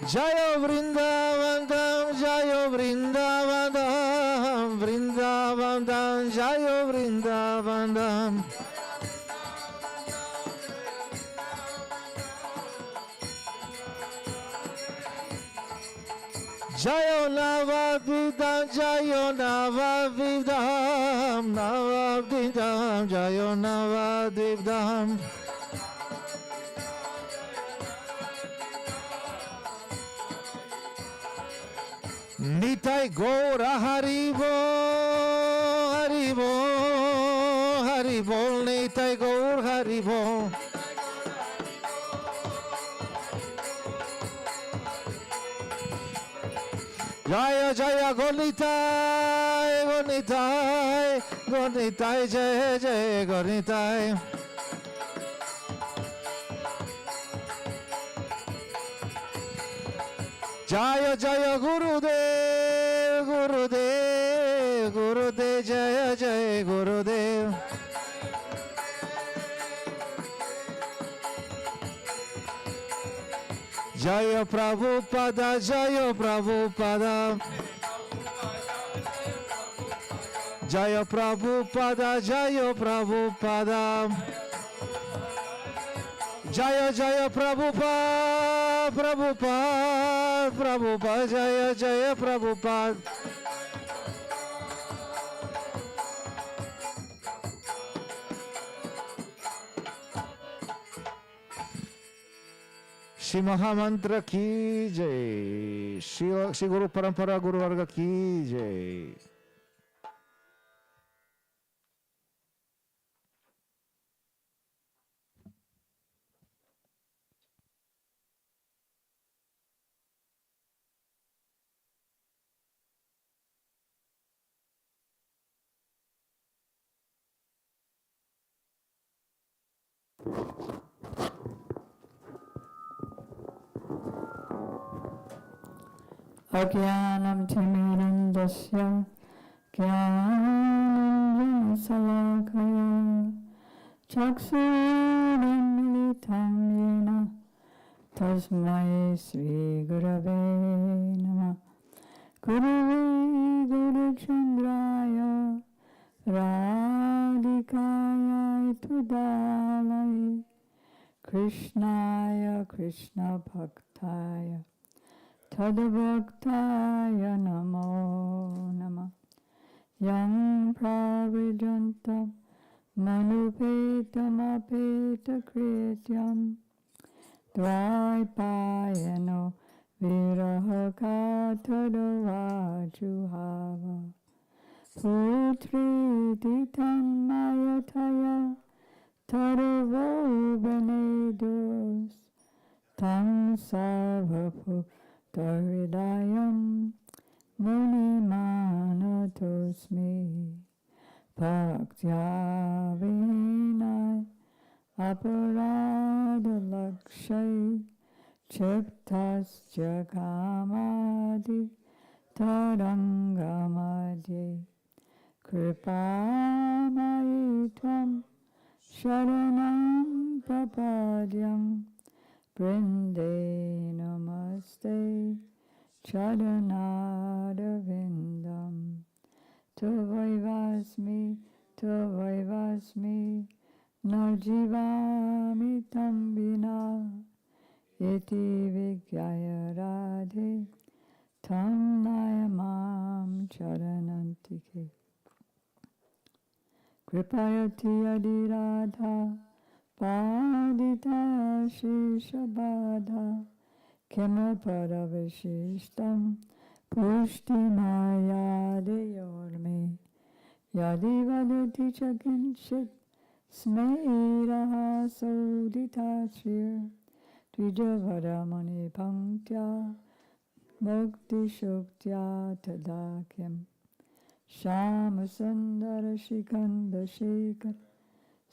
Jayo Vrindavan Jayo Vrindavan Vrindavan Jayo Vrindavan Jayo Navadvipa Jayo Navadvipa Navadvipa Jayo Navadvipa Nitai Gora Haribo Haribo Haribo Nitai Gaur Haribo Jaya Jaya Gonitai Gonitai Gonitai Jaya Jaya Gonitai Jaya Jaya Gurudev Gurudev Gurudev Jaya Jaya Gurudev Jaya Prabhupada Jaya Prabhupada Jaya Prabhupada Jaya Prabhupada Jaya Jaya Prabhupada, Prabhupada, Prabhupada, Jaya Jaya Prabhupada. Shri Mahamantra ki jai, Shri Guru Parampara Guru Varga ki jai. Ajnanam timirandasya Jnananjana salakaya Chaksuramilitam yena Tasmai Sri Gurave Namah Gurave Guru Chandraya Radhikaya Tudalai Krishnaya Krishna Bhaktaya Tadavaktaya Namo Namah Yam Pravijantam Manupetam Apeta Krityam Dvaipayano Viraha Katadavajuhava Putri Ditam Mayataya Taravo Benedus Tam Sarvapu Tahridayam Muni Manatosmi Bhaktya Vinay Aparada Lakshay Chiptasya Kamadi Tarangamadye Kripamayitam Sharanam Papadyam Brinde Namaste Charanadavindam Tavaivasmi Najivami Tambina Iti Vigyaya Radhe Tam Nayamam Charanantike Kripayati Adiradha Padita Shishabadha Kema Paravishishtam Pushti Maya Deyorme Yadi Vadati Chakinshit Smeiraha Sodita Shir Twijavaramani Panktya Mukti Shuktya Tadakim Shama Sundara Shikanda Shikar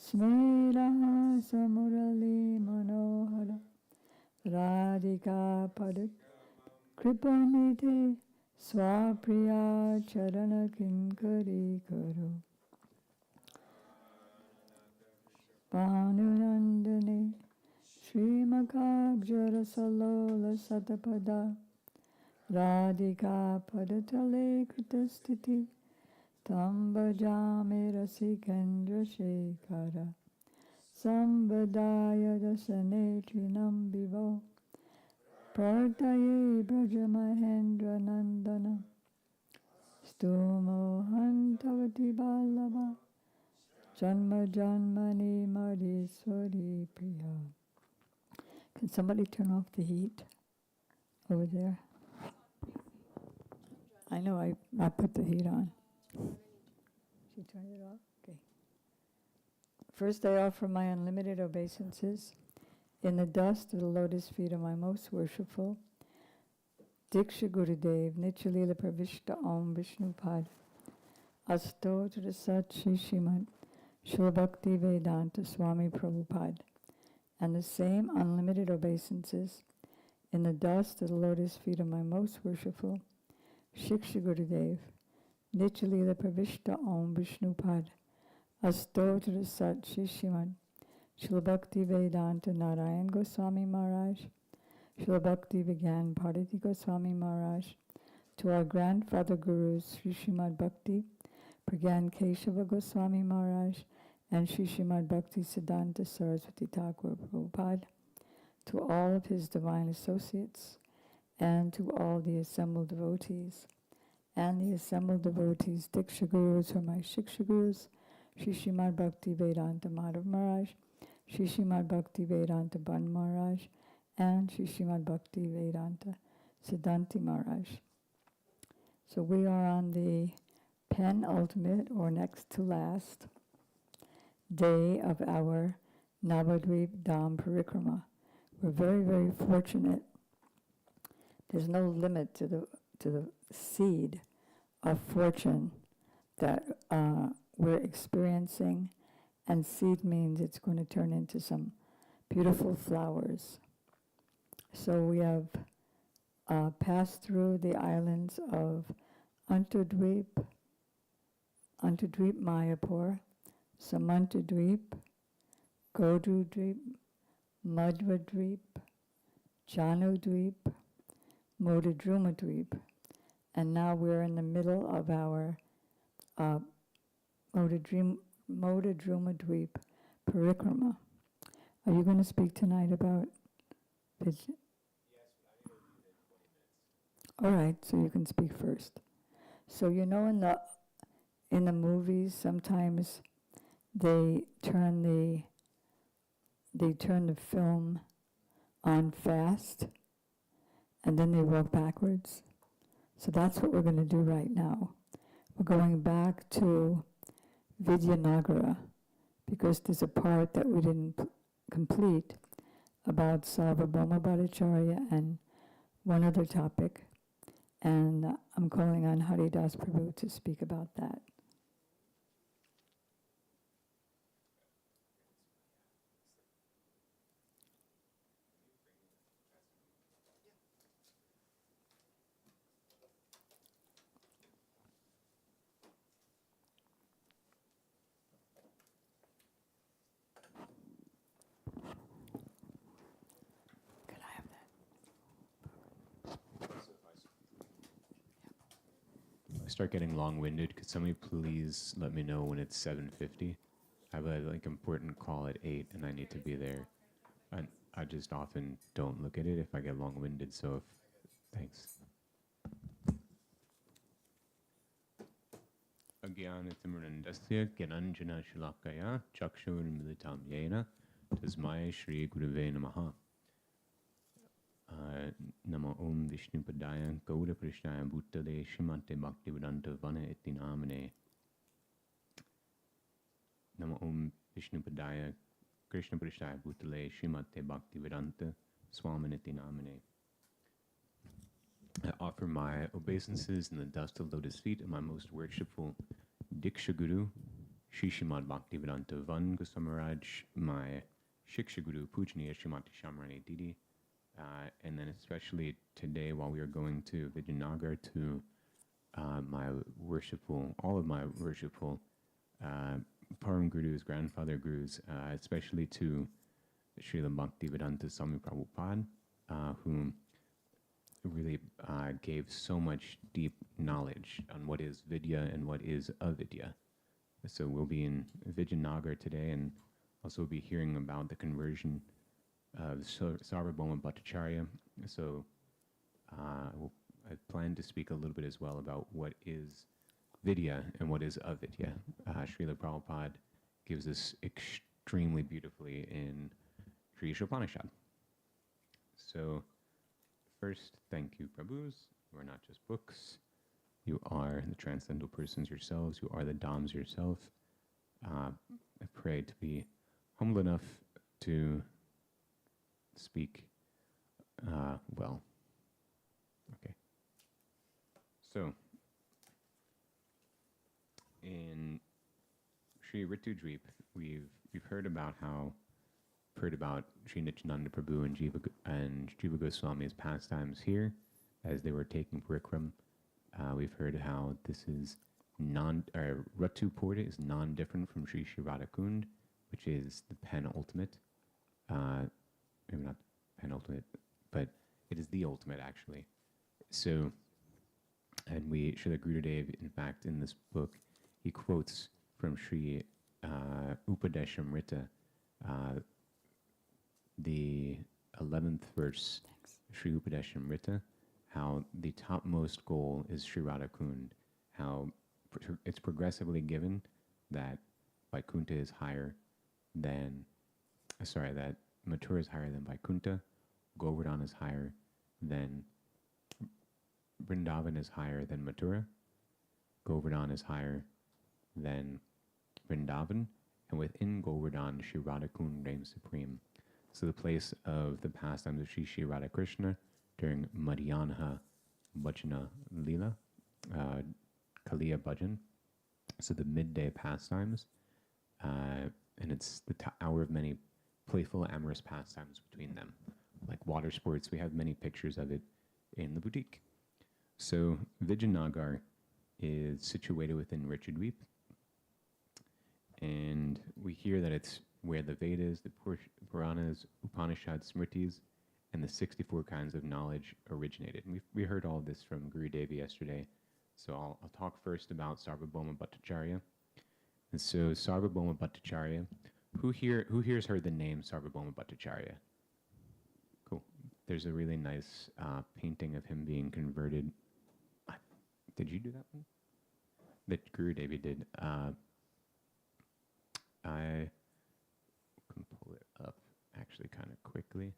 Smiraha Samurali Manohara Radhika Padak Kripanite Swapriya Charana Kinkari Karo Bhanunandane Srimakabjara Salola Satapada Radhika Padatale Kritastiti Tambajami Rasikendra Shekara Sambadaya Dasane Trinam Vivo Partaye Brajamahendra Nandana Stumo Hantavati Balava Janma Janmani Madhiswari Priya. Can somebody turn off the heat over there? I know I put the heat on. She turned it off? Okay. First, I offer my unlimited obeisances in the dust of the lotus feet of my most worshipful Diksha Gurudev, Nityalila Pravishta Om Vishnupad, Asto to the Sat Shri Srimad Srila Bhakti Vedanta Swami Prabhupada, and the same unlimited obeisances in the dust of the lotus feet of my most worshipful Shiksha Gurudev, Nityalila Pravishta Om Vishnupad, Asto to the Sat Shri Srimad Srila Bhakti Vedanta Narayan Goswami Maharaj, Srila Bhakti Vigyan Bharati Goswami Maharaj, to our grandfather gurus Sri Srimad Bhakti Pragyan Keshava Goswami Maharaj and Sri Srimad Bhakti Siddhanta Saraswati Thakur Prabhupada, to all of his divine associates, and to all the assembled devotees. And the assembled devotees, Diksha Gurus, who are my Shiksha Gurus, Shri Srimad Bhakti Vedanta Madhav Maharaj, Shri Srimad Bhakti Vedanta Ban Maharaj, and Shri Srimad Bhakti Vedanta Siddhanti Maharaj. So we are on the penultimate, or next to last, day of our Navadvipa Dham Parikrama. We're very, very fortunate. There's no limit to the seed of fortune that we're experiencing, and seed means it's going to turn into some beautiful flowers. So we have passed through the islands of Antardvip, Mayapur, Samantadvip, Godudvip, Madhvadvip, Janudvip, Modadrumadvip, and now we're in the middle of our Modadrumadvip Parikrama. Are you going to speak tonight about Yes, all right, so you can speak first. So you know, in the movies, sometimes they turn the film on fast, and then they walk backwards. So that's what we're going to do right now. We're going back to Vidyanagara, because there's a part that we didn't complete about Sarvabhauma Bhattacharya and one other topic, and I'm calling on Haridas Prabhu to speak about that. I start getting long-winded, could somebody please let me know when it's 7:50? I have a important call at 8 and I need to be there. And I just often don't look at it if I get long-winded, so thanks. Agyanatimirandasya Gyananjana Shalakaya Chakshurmilitam Yena Tasmaya Shri Gurave Namaha. Namo Om Vishnupadaya Gaura Prishnaya Bhuttale Shrimate Bhaktivedanta Vana Iti Namane. Namo Om Vishnupadaya Krishna Prishnaya Bhuttale Shrimate Bhaktivedanta Swaminiti Namane. I offer my obeisances in the dust of lotus feet of my most worshipful Diksha Guru, Shri Srimad Bhaktivedanta Van Gosamaraj, my Shiksha Guru, Pujaniya Srimati Shamarani Didi, and then especially today while we are going to Vijayanagar to my worshipful, all of my worshipful Param Gurus, grandfather Gurus, especially to Srila Bhaktivedanta Swami Prabhupada, whom really gave so much deep knowledge on what is Vidya and what is avidya. So we'll be in Vijayanagar today, and also be hearing about the conversion of Sarvabhauma Bhattacharya. So I plan to speak a little bit as well about what is Vidya and what is avidya. Srila Prabhupada gives us extremely beautifully in Sri Ishopanishad. So first, thank you, Prabhus. You are not just books. You are the transcendental persons yourselves. You are the Dhams yourself. I pray to be humble enough to speak well. Okay. So, in Sri Ritudvip, we've heard about Sri Nityananda Prabhu and Jiva Goswami's pastimes here as they were taking Parikrama. We've heard how this is Ratu Porta is non-different from Sri Shirada Kund, which is the penultimate. Maybe not penultimate, but it is the ultimate actually. So, and Srila Gurudev, in fact, in this book, he quotes from Sri Upadeshamrita, the 11th verse, Sri Upadeshamrita, how the topmost goal is Sri Radhakund, how it's progressively given that Vaikuntha is higher than, that Mathura is higher than Vaikuntha, Govardhan is higher than, Vrindavan is higher than Mathura, Govardhan is higher than Vrindavan, and within Govardhan, Sri Radhakund reigns supreme. So the place of the pastimes of Sri Radhakrishna during Madhyanha Bhajana Leela, Kaliya Bhajan, so the midday pastimes, and it's the hour of many playful, amorous pastimes between them, like water sports. We have many pictures of it in the boutique. So Vijayanagar is situated within Richardweep, and we hear that it's where the Vedas, the Puranas, Upanishads, Smritis, and the 64 kinds of knowledge originated. And we heard all this from Guru Devi yesterday, so I'll talk first about Sarvabhauma Bhattacharya. And so Sarvabhauma Bhattacharya, who here's heard the name Sarvabhauma Bhattacharya? Cool. There's a really nice painting of him being converted. Did you do that one? That Guru Devi did. I can pull it up actually kind of quickly.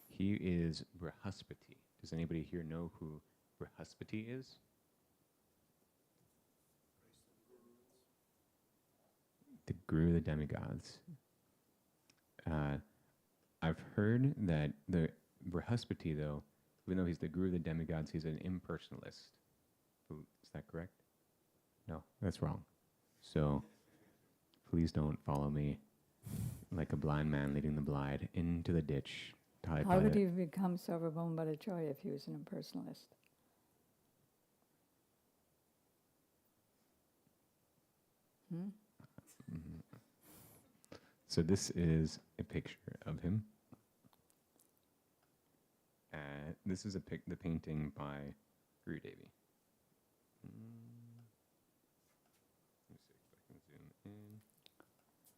He is Brihaspati. Does anybody here know who Brihaspati is? The guru of the demigods. I've heard that the Brihaspati, though, even though he's the guru of the demigods, he's an impersonalist. Is that correct? No, that's wrong. So please don't follow me like a blind man leading the blind into the ditch. How would he become Sarvabhauma Bhattacharya if he was an impersonalist? So this is a picture of him. This is the painting by Guru Devi. Let me see if I can zoom in.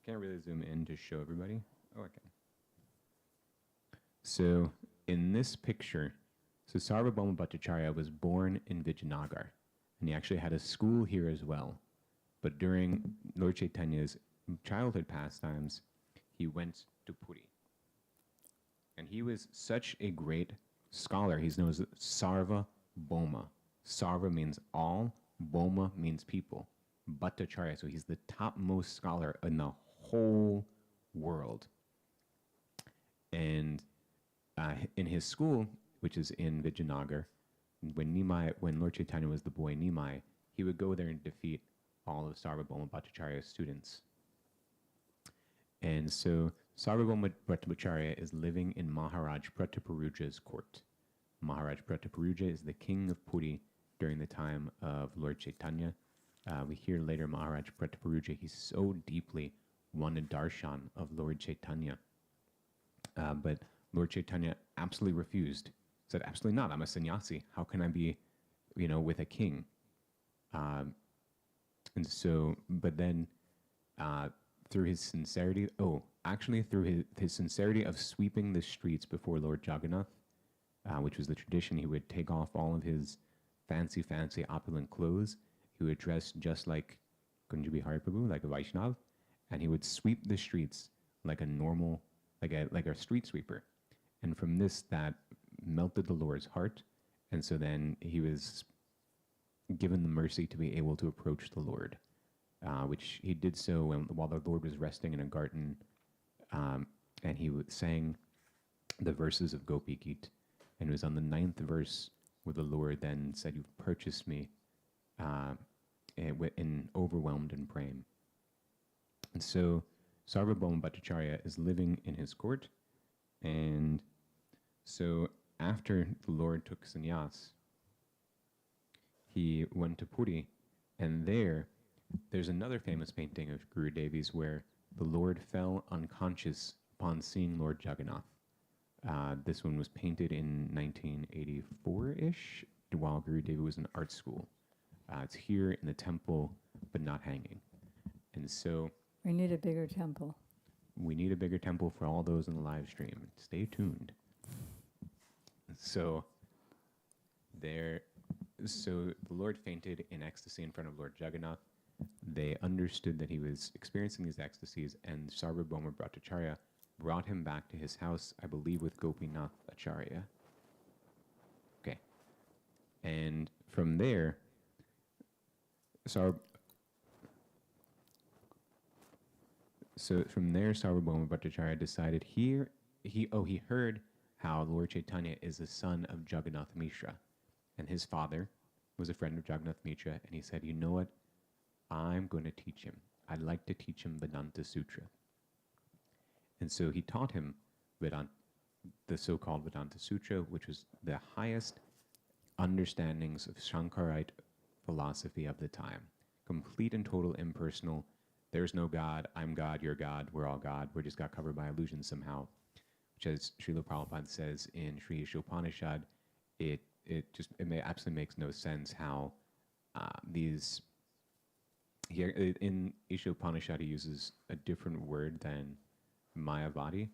Can't really zoom in to show everybody. Oh, I can. So in this picture, so Sarvabhauma Bhattacharya was born in Vijayanagar, and he actually had a school here as well. But during Lord Chaitanya's childhood pastimes, he went to Puri. And he was such a great scholar. He's known as Sarva Bhauma. Sarva means all, Bhauma means people. Bhattacharya, so he's the topmost scholar in the whole world. And in his school, which is in Vijayanagar, when Lord Chaitanya was the boy Nimai, he would go there and defeat all of Sarvabhauma Bhattacharya's students. And so Sarvabhauma Bhattacharya is living in Maharaj Prataparuja's court. Maharaj Prataparuja is the king of Puri during the time of Lord Chaitanya. We hear later Maharaj Prataparuja, he so deeply wanted darshan of Lord Chaitanya. But Lord Chaitanya absolutely refused. Said, absolutely not, I'm a sannyasi. How can I be, with a king? And so, but then through his sincerity, through his sincerity of sweeping the streets before Lord Jagannath, which was the tradition, he would take off all of his fancy opulent clothes. He would dress just like Kunja Bihari Prabhu, like a Vaishnav, and he would sweep the streets like a normal, like a street sweeper. And from this, that melted the Lord's heart. And so then he was given the mercy to be able to approach the Lord, which he did so while the Lord was resting in a garden, and he sang the verses of Gopi Geet. And it was on the 9th verse where the Lord then said, "You've purchased me," in overwhelmed in praying. And so Sarvabhauma Bhattacharya is living in his court, and so after the Lord took sannyas, he went to Puri, and there's another famous painting of Guru Devi's where the Lord fell unconscious upon seeing Lord Jagannath. This one was painted in 1984-ish, while Guru Devi was in art school. It's here in the temple, but not hanging. And so... We need a bigger temple. we need a bigger temple for all those in the live stream. Stay tuned. So the Lord fainted in ecstasy in front of Lord Jagannath. They understood that he was experiencing these ecstasies, and Sarvabhauma Bhattacharya brought him back to his house, I believe, with Gopinath Acharya. Okay. And from there, Sarvabhauma Bhattacharya decided he heard how Lord Chaitanya is the son of Jagannath Mishra, and his father was a friend of Jagannath Mishra, and he said, you know what, I'm going to teach him. I'd like to teach him Vedanta Sutra. And so he taught him the so-called Vedanta Sutra, which was the highest understandings of Shankarite philosophy of the time. Complete and total impersonal. There's no God, I'm God, you're God, we're all God. We just got covered by illusion somehow. Which, as Srila Prabhupada says in Sri Ishopanishad, it absolutely makes no sense how here in Ishopanishad he uses a different word than Mayavadi,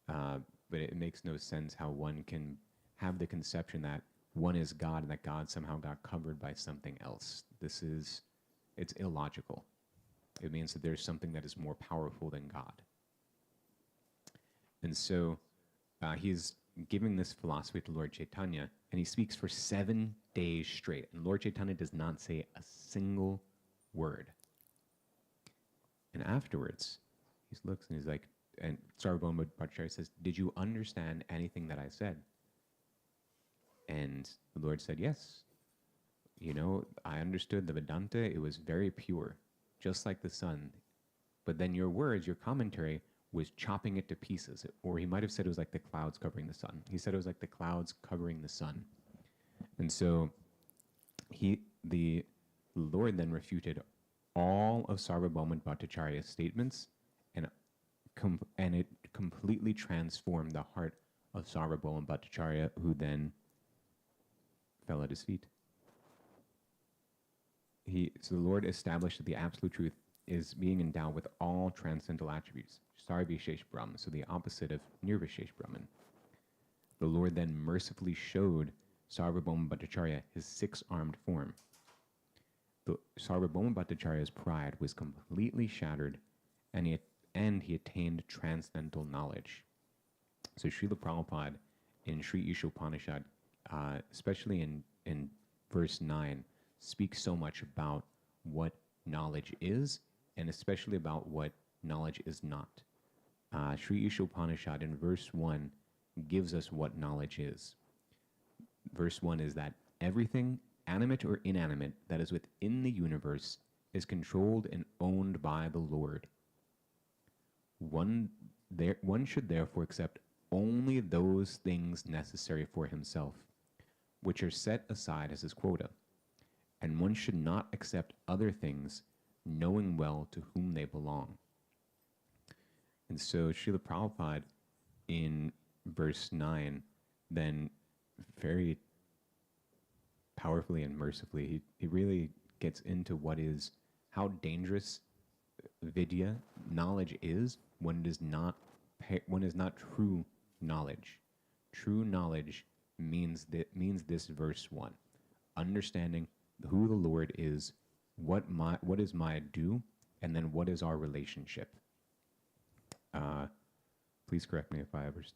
but it makes no sense how one can have the conception that one is God and that God somehow got covered by something else. It's illogical. It means that there's something that is more powerful than God. And so he's giving this philosophy to Lord Chaitanya, and he speaks for 7 days straight. And Lord Chaitanya does not say a single word. And afterwards, he looks and he's like, and Sarvabhauma Bhattacharya says, did you understand anything that I said? And the Lord said, yes. You know, I understood the Vedanta. It was very pure, just like the sun. But then your words, your commentary, was chopping it to pieces. Or he might have said it was like the clouds covering the sun. He said it was like the clouds covering the sun. And so the Lord then refuted all of Sarvabhauma Bhattacharya's statements, and it completely transformed the heart of Sarvabhauma Bhattacharya, who then fell at his feet. So the Lord established that the absolute truth is being endowed with all transcendental attributes, Sarvishesh Brahman, so the opposite of Nirvishesh Brahman. The Lord then mercifully showed Sarvabhauma Bhattacharya his 6-armed form. Sarvabhauma Bhattacharya's pride was completely shattered, and he attained transcendental knowledge. So Srila Prabhupada in Sri Ishopanishad, especially in verse 9, speaks so much about what knowledge is, and especially about what knowledge is not. Sri Ishopanishad in verse 1 gives us what knowledge is. Verse 1 is that everything, animate or inanimate, that is within the universe is controlled and owned by the Lord. One should therefore accept only those things necessary for himself, which are set aside as his quota, and one should not accept other things, knowing well to whom they belong. And so Srila Prabhupada in verse 9 then very powerfully and mercifully, he really gets into how dangerous vidya, knowledge is when it is not true knowledge. True knowledge means this verse 1, understanding who the Lord is, what is my due, and then what is our relationship. Please correct me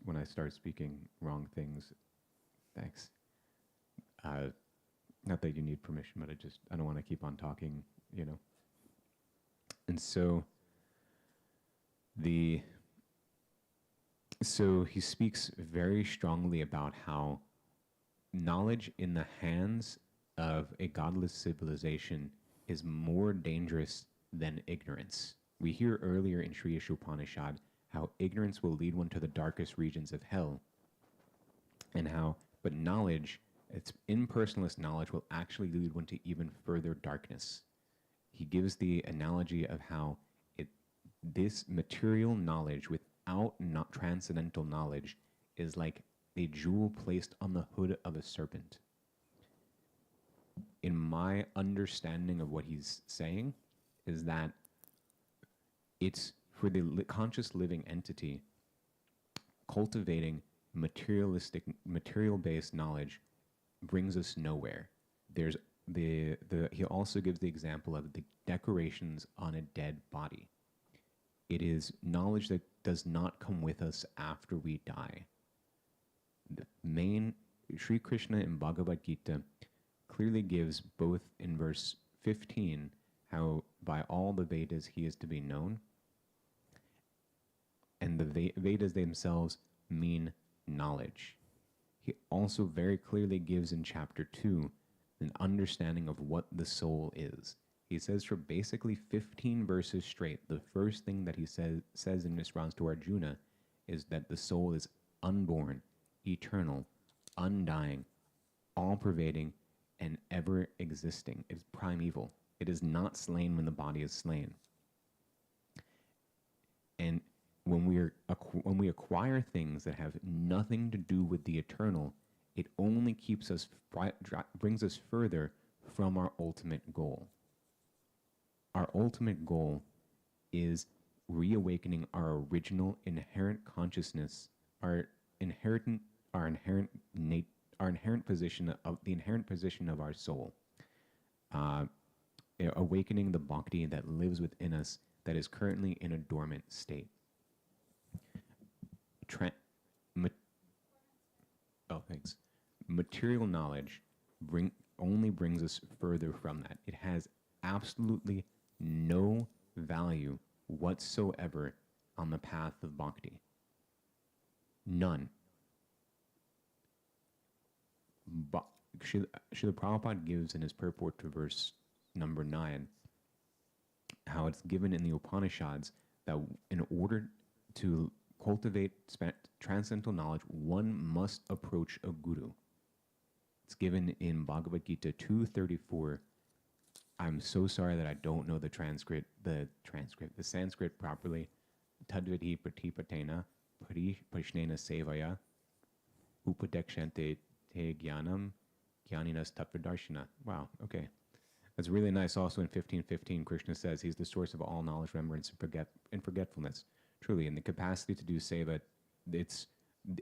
when I start speaking wrong things. Thanks. Not that you need permission, but I don't want to keep on talking, you know. And so he speaks very strongly about how knowledge in the hands of a godless civilization is more dangerous than ignorance. We hear earlier in Sri Ishopanishad how ignorance will lead one to the darkest regions of hell, but knowledge, its impersonalist knowledge, will actually lead one to even further darkness. He gives the analogy of how this material knowledge without not transcendental knowledge is like a jewel placed on the hood of a serpent. In my understanding of what he's saying is that it's for the conscious living entity, cultivating material-based knowledge brings us nowhere. There's he also gives the example of the decorations on a dead body. It is knowledge that does not come with us after we die. The main Sri Krishna in Bhagavad Gita clearly gives both in verse 15 how by all the Vedas he is to be known, and the Vedas themselves mean knowledge. He also very clearly gives in chapter 2 an understanding of what the soul is. He says for basically 15 verses straight, the first thing that he says in response to Arjuna is that the soul is unborn, eternal, undying, all-pervading, and ever-existing. It is primeval. It is not slain when the body is slain. And when we acquire things that have nothing to do with the eternal, it only keeps us, brings us further from our ultimate goal. Our ultimate goal is reawakening our original inherent consciousness, our inherent position of our soul, awakening the bhakti that lives within us that is currently in a dormant state. Thanks. Material knowledge only brings us further from that. It has absolutely no value whatsoever on the path of bhakti. None. Srila Prabhupada gives in his purport to verse number 9 how it's given in the Upanishads that in order to cultivate transcendental knowledge, one must approach a guru. It's given in Bhagavad Gita 2:34. I'm so sorry that I don't know the Sanskrit properly. Tadviti pratipatena parishnena sevaya upadekshante te jnanam jnaninas tattvadarshina. Wow, okay. That's really nice. Also in 15:15, Krishna says he's the source of all knowledge, remembrance, and forgetfulness. Truly, in the capacity to do seva, it's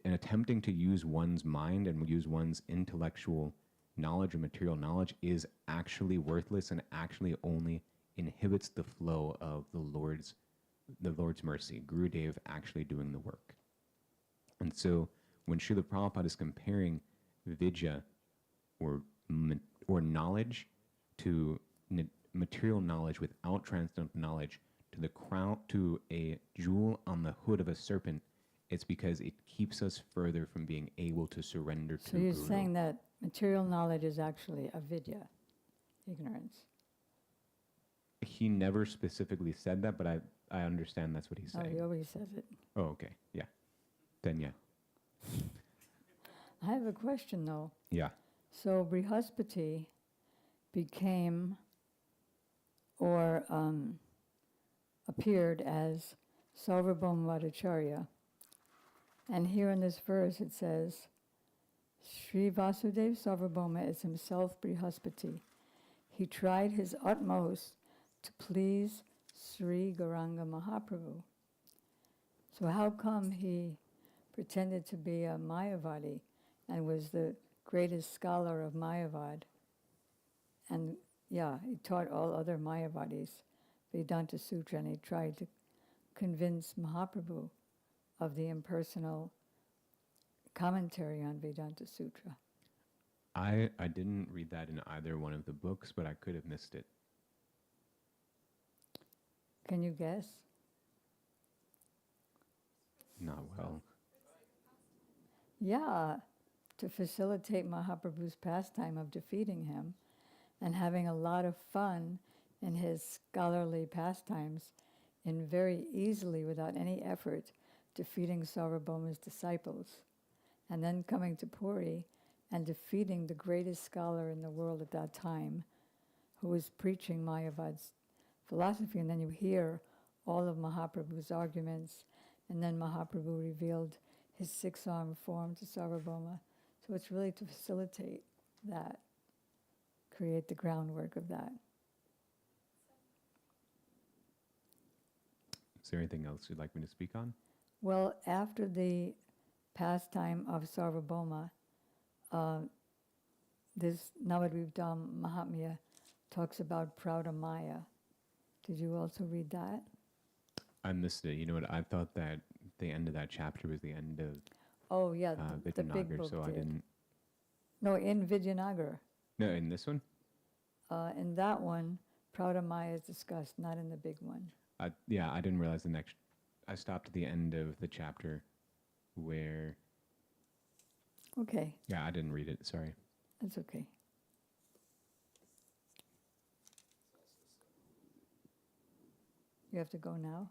in attempting to use one's mind and use one's intellectual knowledge or material knowledge is actually worthless and actually only inhibits the flow of the Lord's mercy. Gurudev actually doing the work. And so when Srila Prabhupada is comparing vidya or knowledge to material knowledge without transcendental knowledge to the crown, to a jewel on the hood of a serpent, it's because it keeps us further from being able to surrender to Guru. So you're saying that material knowledge is actually avidya, ignorance. He never specifically said that, but I understand that's what he's saying. Oh, he always says it. Oh, okay. Yeah. Then, yeah. I have a question, though. Yeah. So Brihaspati became or appeared as Sarvabhauma Bhattacharya. And here in this verse it says, Sri Vasudeva Sarvabhauma is himself Brihaspati. He tried his utmost to please Sri Gauranga Mahaprabhu. So how come he pretended to be a Mayavadi and was the greatest scholar of Mayavad? And yeah, he taught all other Mayavadis Vedanta Sutra, and he tried to convince Mahaprabhu of the impersonal commentary on Vedanta Sutra. I didn't read that in either one of the books, but I could have missed it. Can you guess? Not well. Yeah, to facilitate Mahaprabhu's pastime of defeating him and having a lot of fun in his scholarly pastimes in very easily, without any effort, defeating Sarvabhauma's disciples, and then coming to Puri and defeating the greatest scholar in the world at that time, who was preaching Mayavad's philosophy. And then you hear all of Mahaprabhu's arguments, and then Mahaprabhu revealed his six-armed form to Sarvabhauma. So it's really to facilitate that, create the groundwork of that. there anything else you'd like me to speak on? Well, after the pastime of Sarvabhauma, this Navadvipa Mahatmya talks about Praudamaya. Did you also read that? I missed it. You know what? I thought that the end of that chapter was the end of Oh, yeah, the big Vidyanagar, book so I did. didn't. No, in Vidyanagar. No, in this one? In that one, Praudamaya is discussed, not in the big one. Yeah, I didn't realize the next. I stopped at the end of the chapter where. Okay, Yeah, I didn't read it. Sorry. that's okay. You have to go now?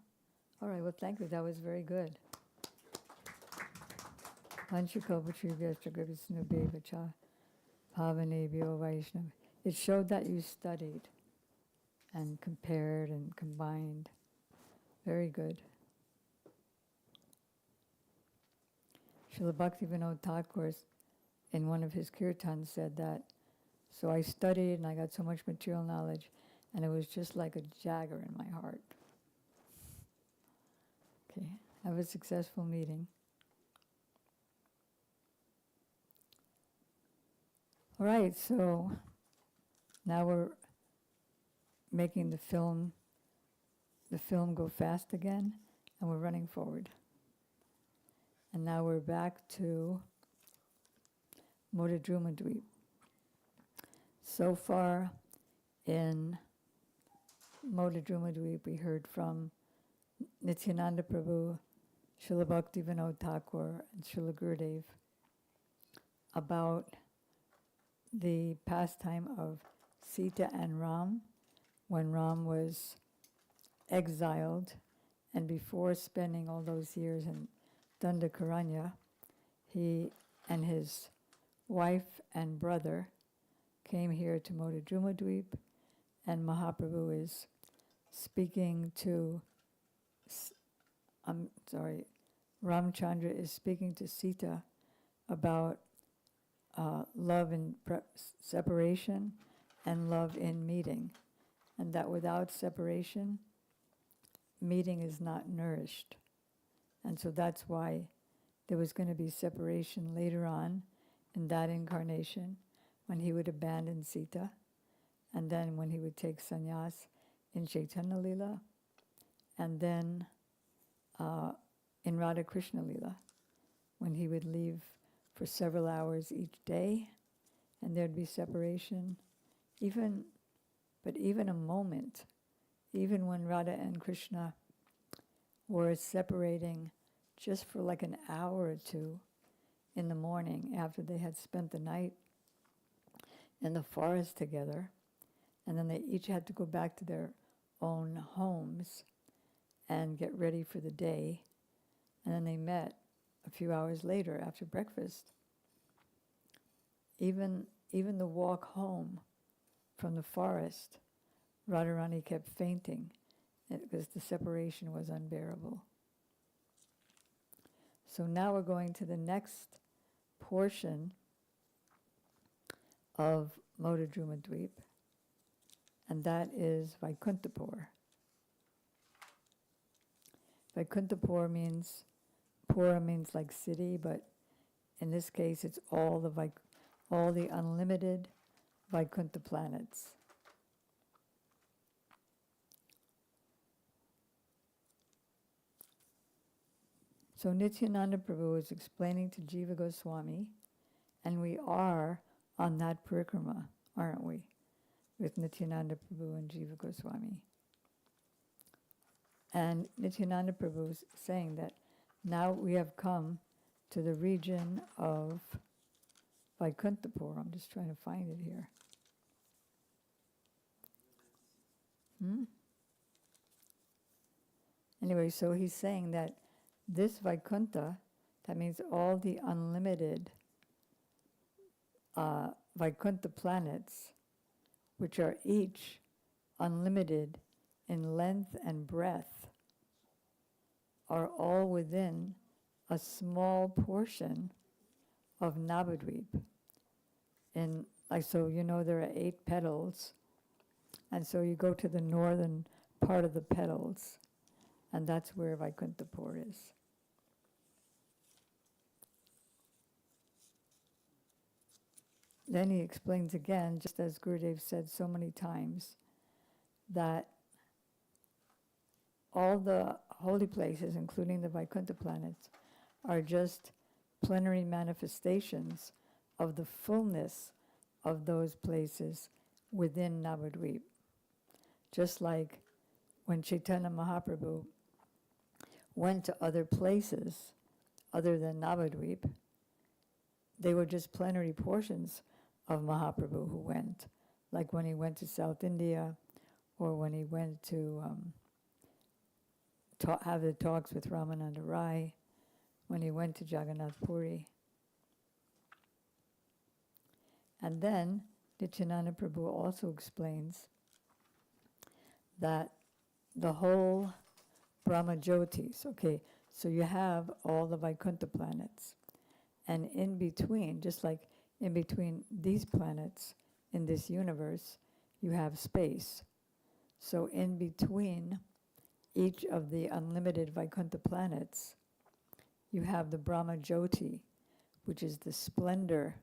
All right, well, thank you. That was very good. It showed that you studied and compared and combined. Very good. Srila Bhaktivinoda Thakur, in one of his kirtans, said that, so I studied and I got so much material knowledge, and it was just like a jagger in my heart. Okay, have a successful meeting. All right, so now we're making the film go fast again, and we're running forward. And now we're back to Modadrumadweep. So far in Modadrumadweep, we heard from Nityananda Prabhu, Srila Bhaktivinoda Thakur, and Srila Gurudev about the pastime of Sita and Ram, when Ram was exiled, and before spending all those years in Dandakaranya, he and his wife and brother came here to Modadrumadweep, and Mahaprabhu is speaking to, Ramchandra is speaking to Sita about love in separation and love in meeting, and that without separation, meeting is not nourished. And so that's why there was going to be separation later on in that incarnation, when he would abandon Sita, and then when he would take sannyas in Chaitanya Lila, and then in Radha Krishna Lila, when he would leave for several hours each day, and there'd be separation, even a moment, even when Radha and Krishna were separating just for like an hour or two in the morning after they had spent the night in the forest together, and then they each had to go back to their own homes and get ready for the day, and then they met a few hours later after breakfast. Even the walk home from the forest, Radharani kept fainting because the separation was unbearable. So now we're going to the next portion of Modadrumadweep, and that is Vaikuntapur. Vaikuntapur means, Pura means like city, but in this case it's all the unlimited Vaikuntha planets. So Nityananda Prabhu is explaining to Jiva Goswami, and we are on that Parikrama, aren't we? With Nityananda Prabhu and Jiva Goswami. And Nityananda Prabhu is saying that now we have come to the region of Vaikuntapur. I'm just trying to find it here. Anyway, so he's saying that this Vaikuntha, that means all the unlimited Vaikuntha planets, which are each unlimited in length and breadth, are all within a small portion of Navadvipa. So there are 8 petals, and so you go to the northern part of the petals, And that's where Vaikuntapur is. Then he explains again, just as Gurudev said so many times, that all the holy places, including the Vaikuntha planets, are just plenary manifestations of the fullness of those places within Navadvipa. Just like when Chaitanya Mahaprabhu went to other places other than Navadvipa, they were just plenary portions of Mahaprabhu who went. Like when he went to South India, or when he went to have the talks with Ramananda Rai, when he went to Jagannath Puri. And then Nityananda Prabhu also explains that the whole Brahma Jyotis, okay, so you have all the Vaikuntha planets, and in between, just like in between these planets in this universe, you have space. So in between each of the unlimited Vaikuntha planets, you have the Brahma Jyoti, which is the splendor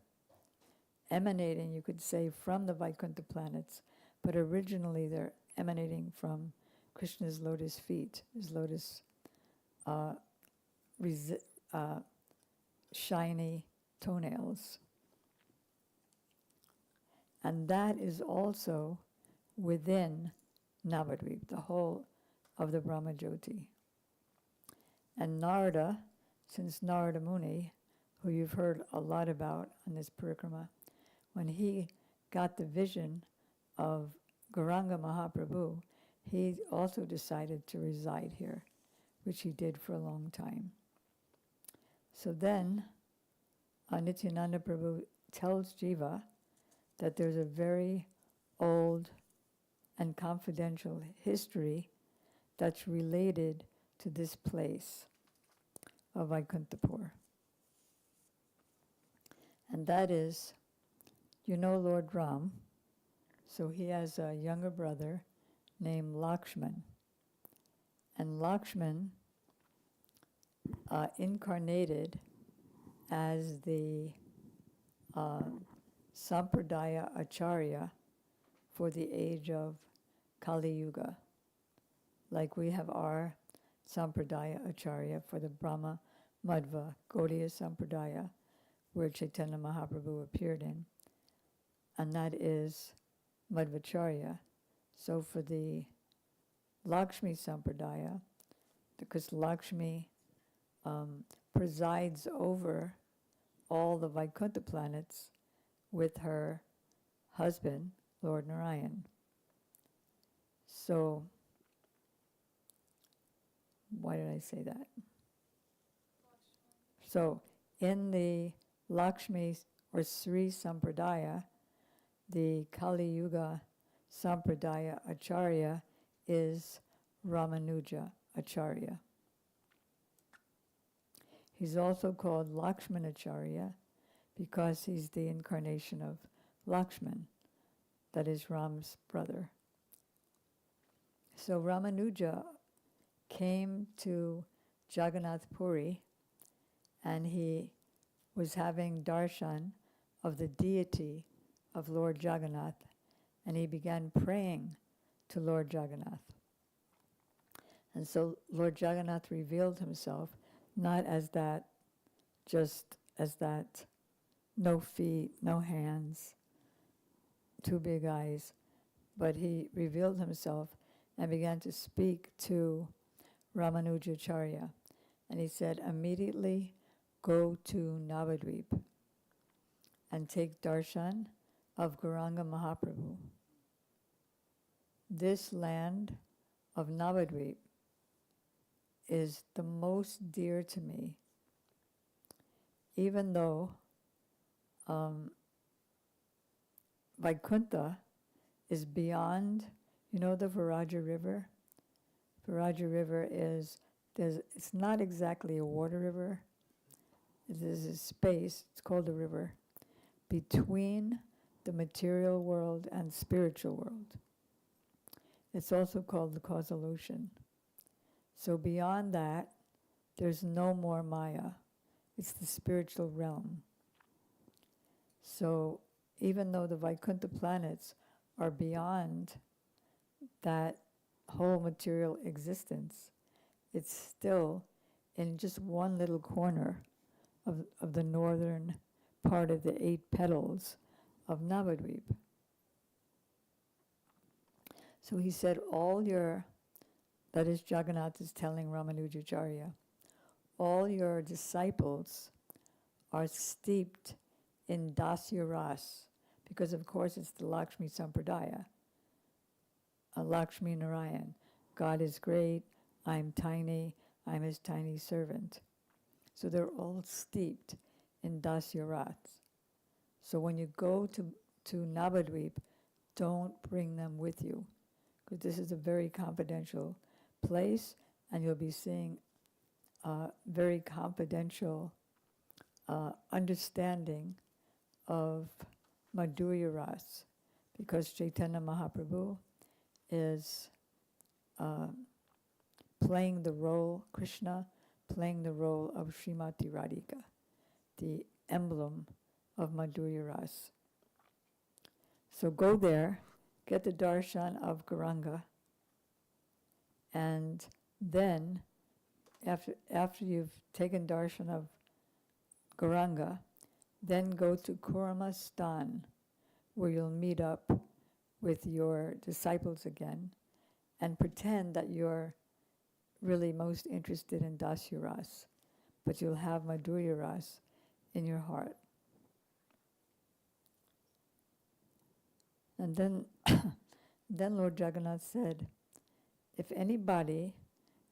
emanating, you could say, from the Vaikuntha planets, but originally they're emanating from Krishna's lotus feet, his lotus shiny toenails. And that is also within Navadvipa, the whole of the Brahma Jyoti. And Narada, since Narada Muni, who you've heard a lot about on this Parikrama, when he got the vision of Gauranga Mahaprabhu, he also decided to reside here, which he did for a long time. So then, Nityananda Prabhu tells Jiva that there's a very old and confidential history that's related to this place of Vaikuntapur. And that is, you know Lord Ram, so he has a younger brother named Lakshman. And Lakshman incarnated as the Sampradaya Acharya for the age of Kali Yuga. Like we have our Sampradaya Acharya for the Brahma Madhva Gaudiya Sampradaya, where Chaitanya Mahaprabhu appeared in. And that is Madhvacharya. So for the Lakshmi Sampradaya, because Lakshmi presides over all the Vaikuntha planets with her husband, Lord Narayan. So, why did I say that? So, in the Lakshmi or Sri Sampradaya, the Kali Yuga Sampradaya Acharya is Ramanuja Acharya. He's also called Lakshmanacharya because he's the incarnation of Lakshman, that is Ram's brother. So Ramanuja came to Jagannath Puri and he was having darshan of the deity of Lord Jagannath, and he began praying to Lord Jagannath. And so Lord Jagannath revealed himself not as that, just as that, no feet, no hands, two big eyes, but he revealed himself and began to speak to Ramanujacharya. And he said, immediately go to Navadvipa and take darshan of Gauranga Mahaprabhu. This land of Navadvipa is the most dear to me, even though Vaikuntha is beyond, you know the Viraja River? Viraja River is, it's not exactly a water river. It is a space, it's called a river, between the material world and spiritual world. It's also called the causal ocean. So beyond that, there's no more Maya. It's the spiritual realm. So even though the Vaikuntha planets are beyond that whole material existence, it's still in just one little corner of the northern part of the 8 petals of Navadvipa. So he said, that is Jagannath is telling Ramanujacharya, all your disciples are steeped in dasya ras, because of course it's the Lakshmi Sampradaya, Lakshmi Narayan. God is great, I'm tiny, I'm his tiny servant. So they're all steeped in dasya ras. So when you go to Navadvip, don't bring them with you, because this is a very confidential place, and you'll be seeing very confidential understanding of Madhurya Ras, because Chaitanya Mahaprabhu is playing the role, Krishna playing the role of Srimati Radhika, the emblem of Madhurya Ras. So go there, get the darshan of Gauranga, and then after you've taken darshan of Gauranga, then go to Kurama Stan, where you'll meet up with your disciples again and pretend that you're really most interested in Dasya Ras, but you'll have Madhurya Ras in your heart. And then, then Lord Jagannath said, if anybody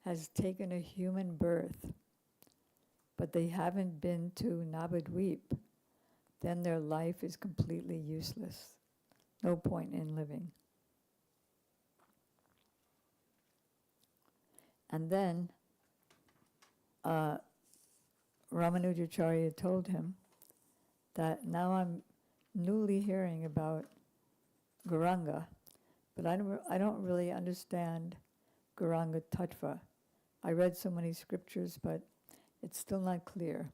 has taken a human birth, but they haven't been to Navadvip, then their life is completely useless. No point in living. And then Ramanujacharya told him that now I'm newly hearing about Gauranga, but I don't really understand Gauranga Tattva. I read so many scriptures, but it's still not clear.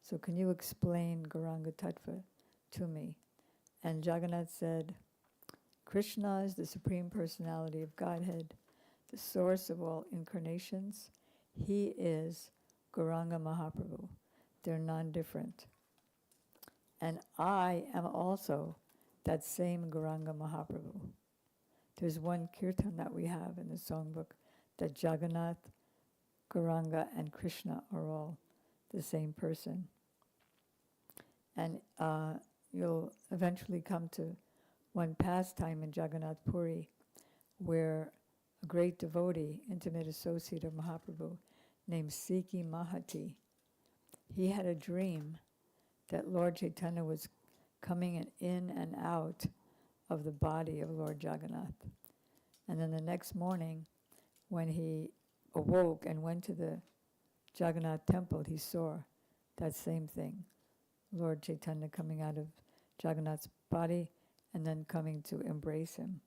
So can you explain Gauranga Tattva to me? And Jagannath said, Krishna is the Supreme Personality of Godhead, the source of all incarnations. He is Gauranga Mahaprabhu. They're non-different. And I am also that same Gauranga Mahaprabhu. There's one kirtan that we have in the songbook that Jagannath, Gauranga, and Krishna are all the same person. And you'll eventually come to one pastime in Jagannath Puri where a great devotee, intimate associate of Mahaprabhu, named Sikhi Mahati, he had a dream that Lord Chaitanya was coming in and out of the body of Lord Jagannath. And then the next morning, when he awoke and went to the Jagannath temple, he saw that same thing. Lord Chaitanya coming out of Jagannath's body and then coming to embrace him.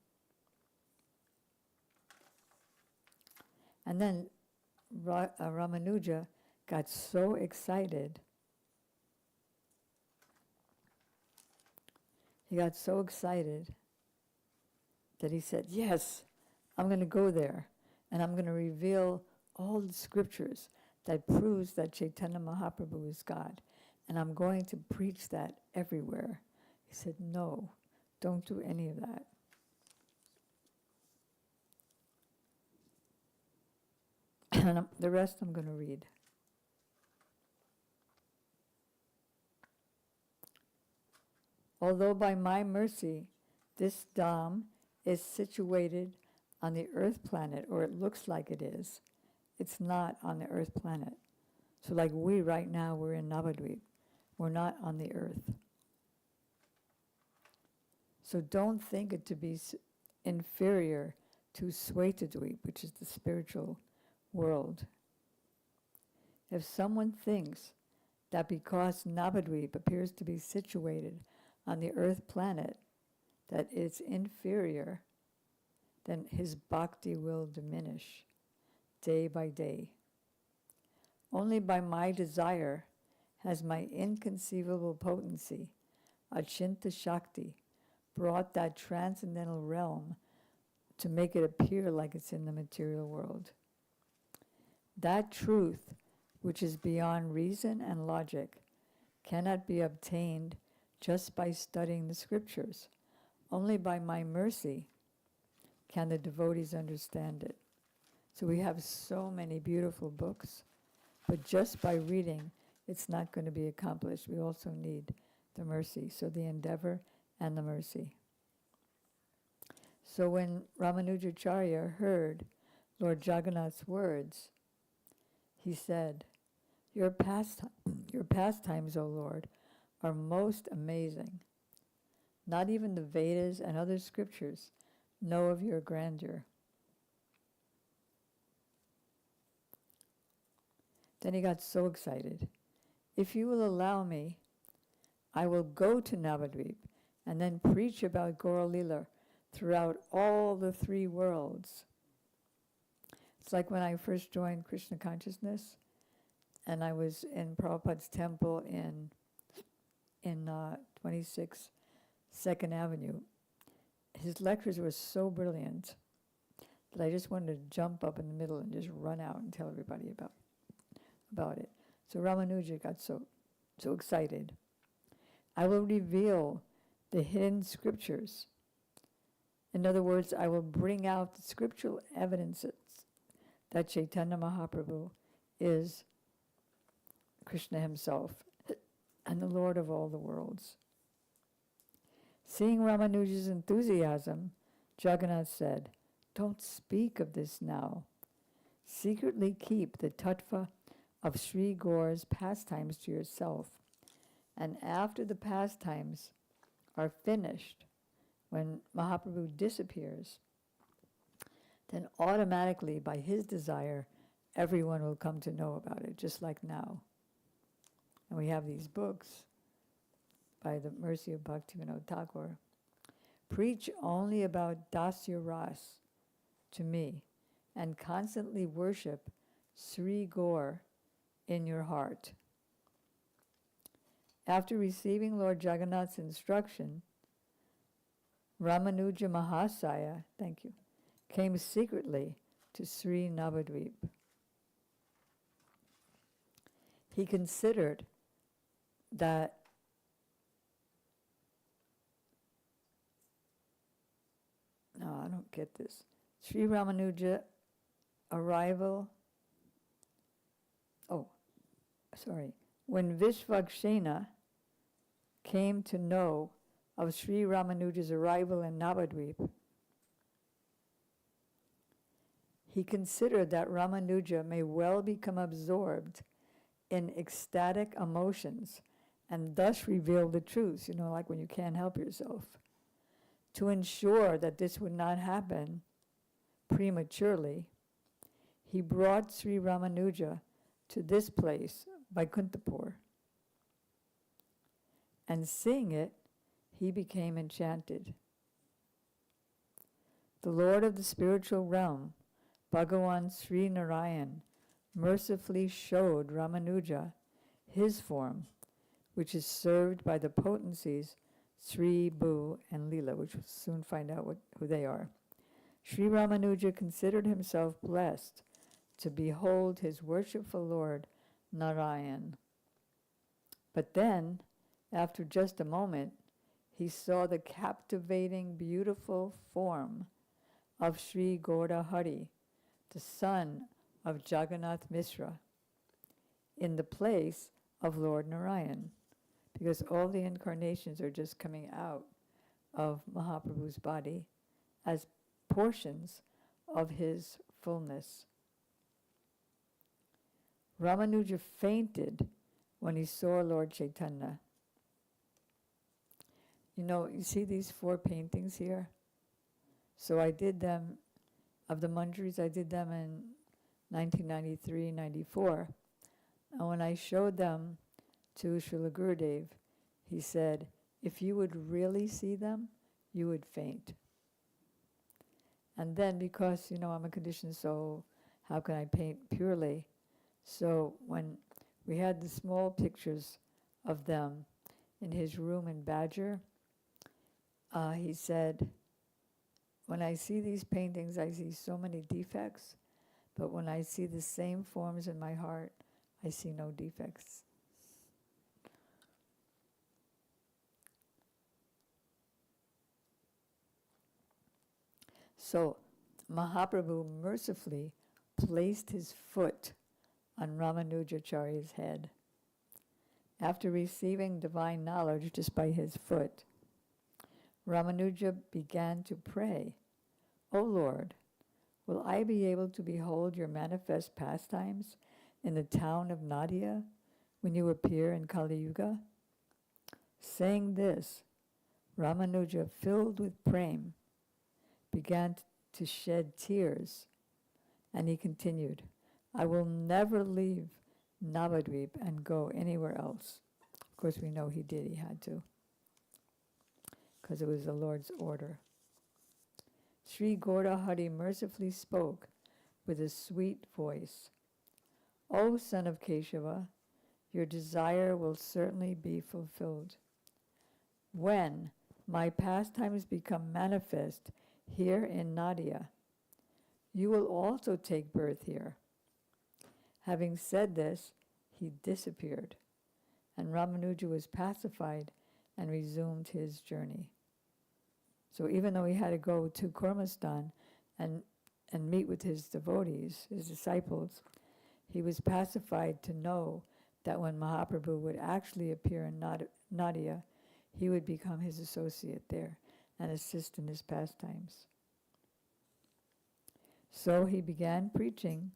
And then Ramanuja got so excited. He got so excited that he said, yes, I'm going to go there and I'm going to reveal all the scriptures that proves that Chaitanya Mahaprabhu is God. And I'm going to preach that everywhere. He said, no, don't do any of that. And the rest I'm going to read. Although by my mercy, this Dham is situated on the earth planet, or it looks like it is, it's not on the earth planet. So like we right now, we're in Navadvip. We're not on the earth. So don't think it to be inferior to Svetadvip, which is the spiritual world. If someone thinks that because Navadvip appears to be situated on the earth planet, that it's inferior, then his bhakti will diminish. day by day. Only by my desire has my inconceivable potency, Achinta Shakti, brought that transcendental realm to make it appear like it's in the material world. That truth, which is beyond reason and logic, cannot be obtained just by studying the scriptures. Only by my mercy can the devotees understand it. So we have so many beautiful books, but just by reading, it's not going to be accomplished. We also need the mercy, so the endeavor and the mercy. So when Ramanujacharya heard Lord Jagannath's words, he said, your pastimes, O Lord, are most amazing. Not even the Vedas and other scriptures know of your grandeur. Then he got so excited. If you will allow me, I will go to Navadvipa and then preach about Gaura Lila throughout all the 3 worlds. It's like when I first joined Krishna consciousness, and I was in Prabhupada's temple in 26 2nd Avenue. His lectures were so brilliant that I just wanted to jump up in the middle and just run out and tell everybody about it. So Ramanuja got so excited. I will reveal the hidden scriptures. In other words, I will bring out the scriptural evidences that Chaitanya Mahaprabhu is Krishna himself and the Lord of all the worlds. Seeing Ramanuja's enthusiasm, Jagannath said, don't speak of this now. Secretly keep the tattva of Sri Gaura's pastimes to yourself. And after the pastimes are finished, when Mahaprabhu disappears, then automatically, by his desire, everyone will come to know about it, just like now. And we have these books by the mercy of Bhaktivinoda Thakur. Preach only about Dasya Ras to me, and constantly worship Sri Gaur in your heart. After receiving Lord Jagannath's instruction, Ramanuja Mahasaya, thank you, came secretly to Sri Navadvipa. He considered that no, I don't get this. Sri Ramanuja arrival, when Vishvakshena came to know of Sri Ramanuja's arrival in Navadvipa, he considered that Ramanuja may well become absorbed in ecstatic emotions and thus reveal the truth, like when you can't help yourself. To ensure that this would not happen prematurely, he brought Sri Ramanuja to this place, Vaikuntapur. And seeing it, he became enchanted. The Lord of the spiritual realm, Bhagavan Sri Narayan, mercifully showed Ramanuja his form, which is served by the potencies Sri, Bhu, and Leela, which we'll soon find out who they are. Sri Ramanuja considered himself blessed to behold his worshipful Lord Narayan. But then, after just a moment, he saw the captivating, beautiful form of Sri Gaura Hari, the son of Jagannath Mishra, in the place of Lord Narayan, because all the incarnations are just coming out of Mahaprabhu's body as portions of his fullness. Ramanuja fainted when he saw Lord Chaitanya. You see these 4 paintings here? So I did them, of the Manjaris, I did them in 1993, 94. And when I showed them to Srila Gurudev, he said, if you would really see them, you would faint. And then because, I'm a conditioned soul, How can I paint purely? So when we had the small pictures of them in his room in Badger, he said, when I see these paintings, I see so many defects, but when I see the same forms in my heart, I see no defects. So Mahaprabhu mercifully placed his foot on Ramanujacharya's head. After receiving divine knowledge just by his foot, Ramanuja began to pray, O Lord, will I be able to behold your manifest pastimes in the town of Nadia when you appear in Kali Yuga? Saying this, Ramanuja, filled with prema, began to shed tears, and he continued, I will never leave Navadvipa and go anywhere else. Of course, we know he did, he had to, because it was the Lord's order. Sri Gaura Hari mercifully spoke with a sweet voice, O son of Keshava, your desire will certainly be fulfilled. When my pastimes become manifest here in Nadia, you will also take birth here. Having said this, he disappeared, and Ramanuja was pacified and resumed his journey. So even though he had to go to Kurmastan and meet with his devotees, his disciples, he was pacified to know that when Mahaprabhu would actually appear in Nadia, he would become his associate there and assist in his pastimes. So he began preaching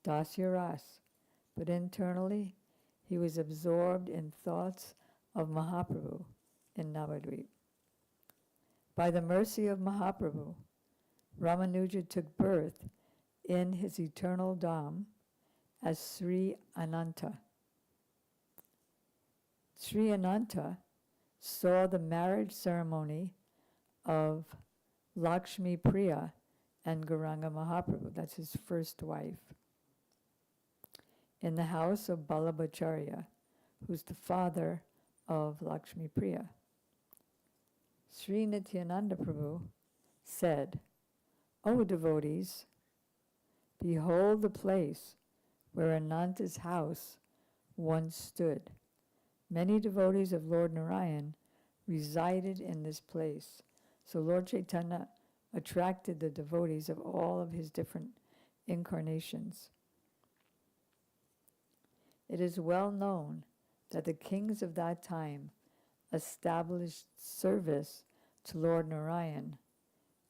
Dasya Ras, but internally he was absorbed in thoughts of Mahaprabhu in Navadvipa. By the mercy of Mahaprabhu, Ramanuja took birth in his eternal Dham as Sri Ananta. Sri Ananta saw the marriage ceremony of Lakshmi Priya and Gauranga Mahaprabhu, that's his first wife, in the house of Ballabhacharya, who's the father of Lakshmi Priya. Sri Nityananda Prabhu said, O devotees, behold the place where Ananta's house once stood. Many devotees of Lord Narayan resided in this place. So Lord Chaitanya attracted the devotees of all of his different incarnations. It is well known that the kings of that time established service to Lord Narayan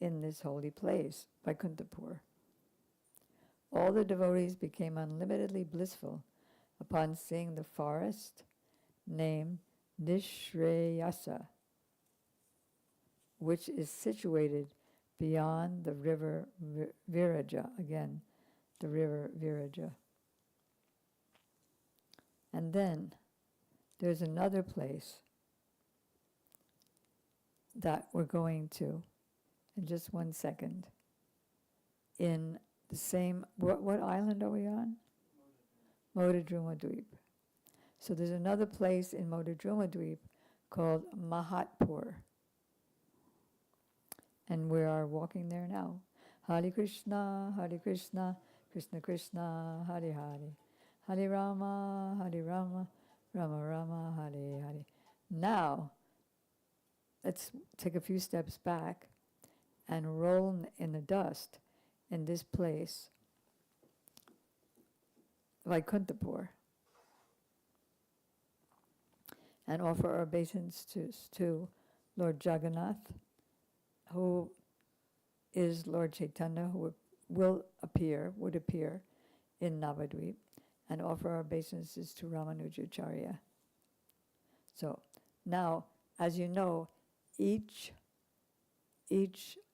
in this holy place, Vaikuntapur. All the devotees became unlimitedly blissful upon seeing the forest named Nishreyasa, which is situated beyond the river Viraja, again, the river Viraja. And then there's another place that we're going to in just 1 second. In the same, what island are we on? Modadrumadweep. So there's another place in Modadrumadweep called Mahatpur. And we are walking there now. Hare Krishna, Krishna Krishna, Hare Hare. Hare Rama, Rama Rama, Hare Hare. Now, let's take a few steps back and roll in the dust in this place, Vaikuntapur, and offer our obeisance to Lord Jagannath, who is Lord Chaitanya, who would appear in Navadvipa, and offer our obeisances to Ramanujacharya. So now, as you know, each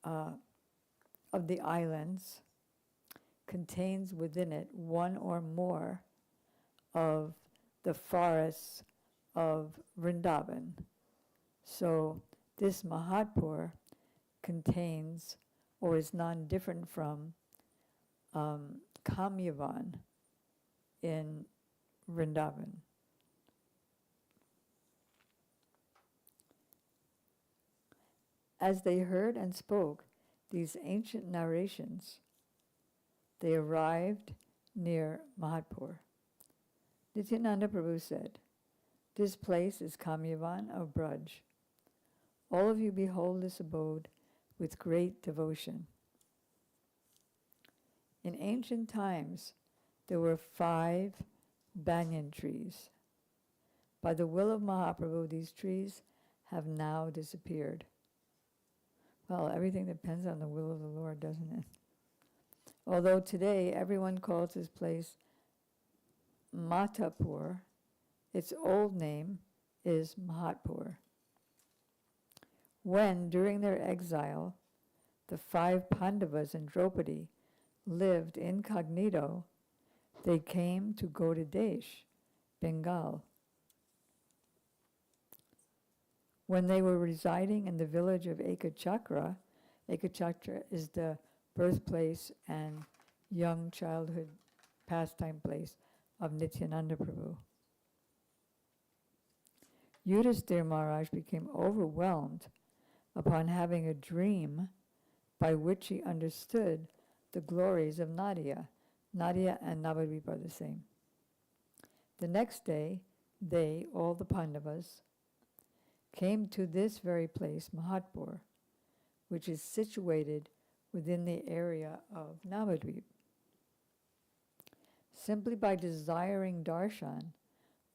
of the islands contains within it one or more of the forests of Vrindavan. So this Mahatpur contains, or is non-different from, Kamyavan in Vrindavan. As they heard and spoke these ancient narrations, they arrived near Mahatpur. Nityananda Prabhu said, "This place is Kamyavan of Braj. All of you behold this abode with great devotion." In ancient times, there were 5 banyan trees. By the will of Mahaprabhu, these trees have now disappeared. Well, everything depends on the will of the Lord, doesn't it? Although today everyone calls this place Matapur, its old name is Mahatpur. When, during their exile, the 5 Pandavas and Draupadi lived incognito, they came to Gaudadesh, Bengal. When they were residing in the village of Ekachakra is the birthplace and young childhood pastime place of Nityananda Prabhu. Yudhisthira Maharaj became overwhelmed upon having a dream by which he understood the glories of Nadia. Nadia and Navadvipa are the same. The next day, they, all the Pandavas, came to this very place, Mahatpur, which is situated within the area of Navadvip. Simply by desiring darshan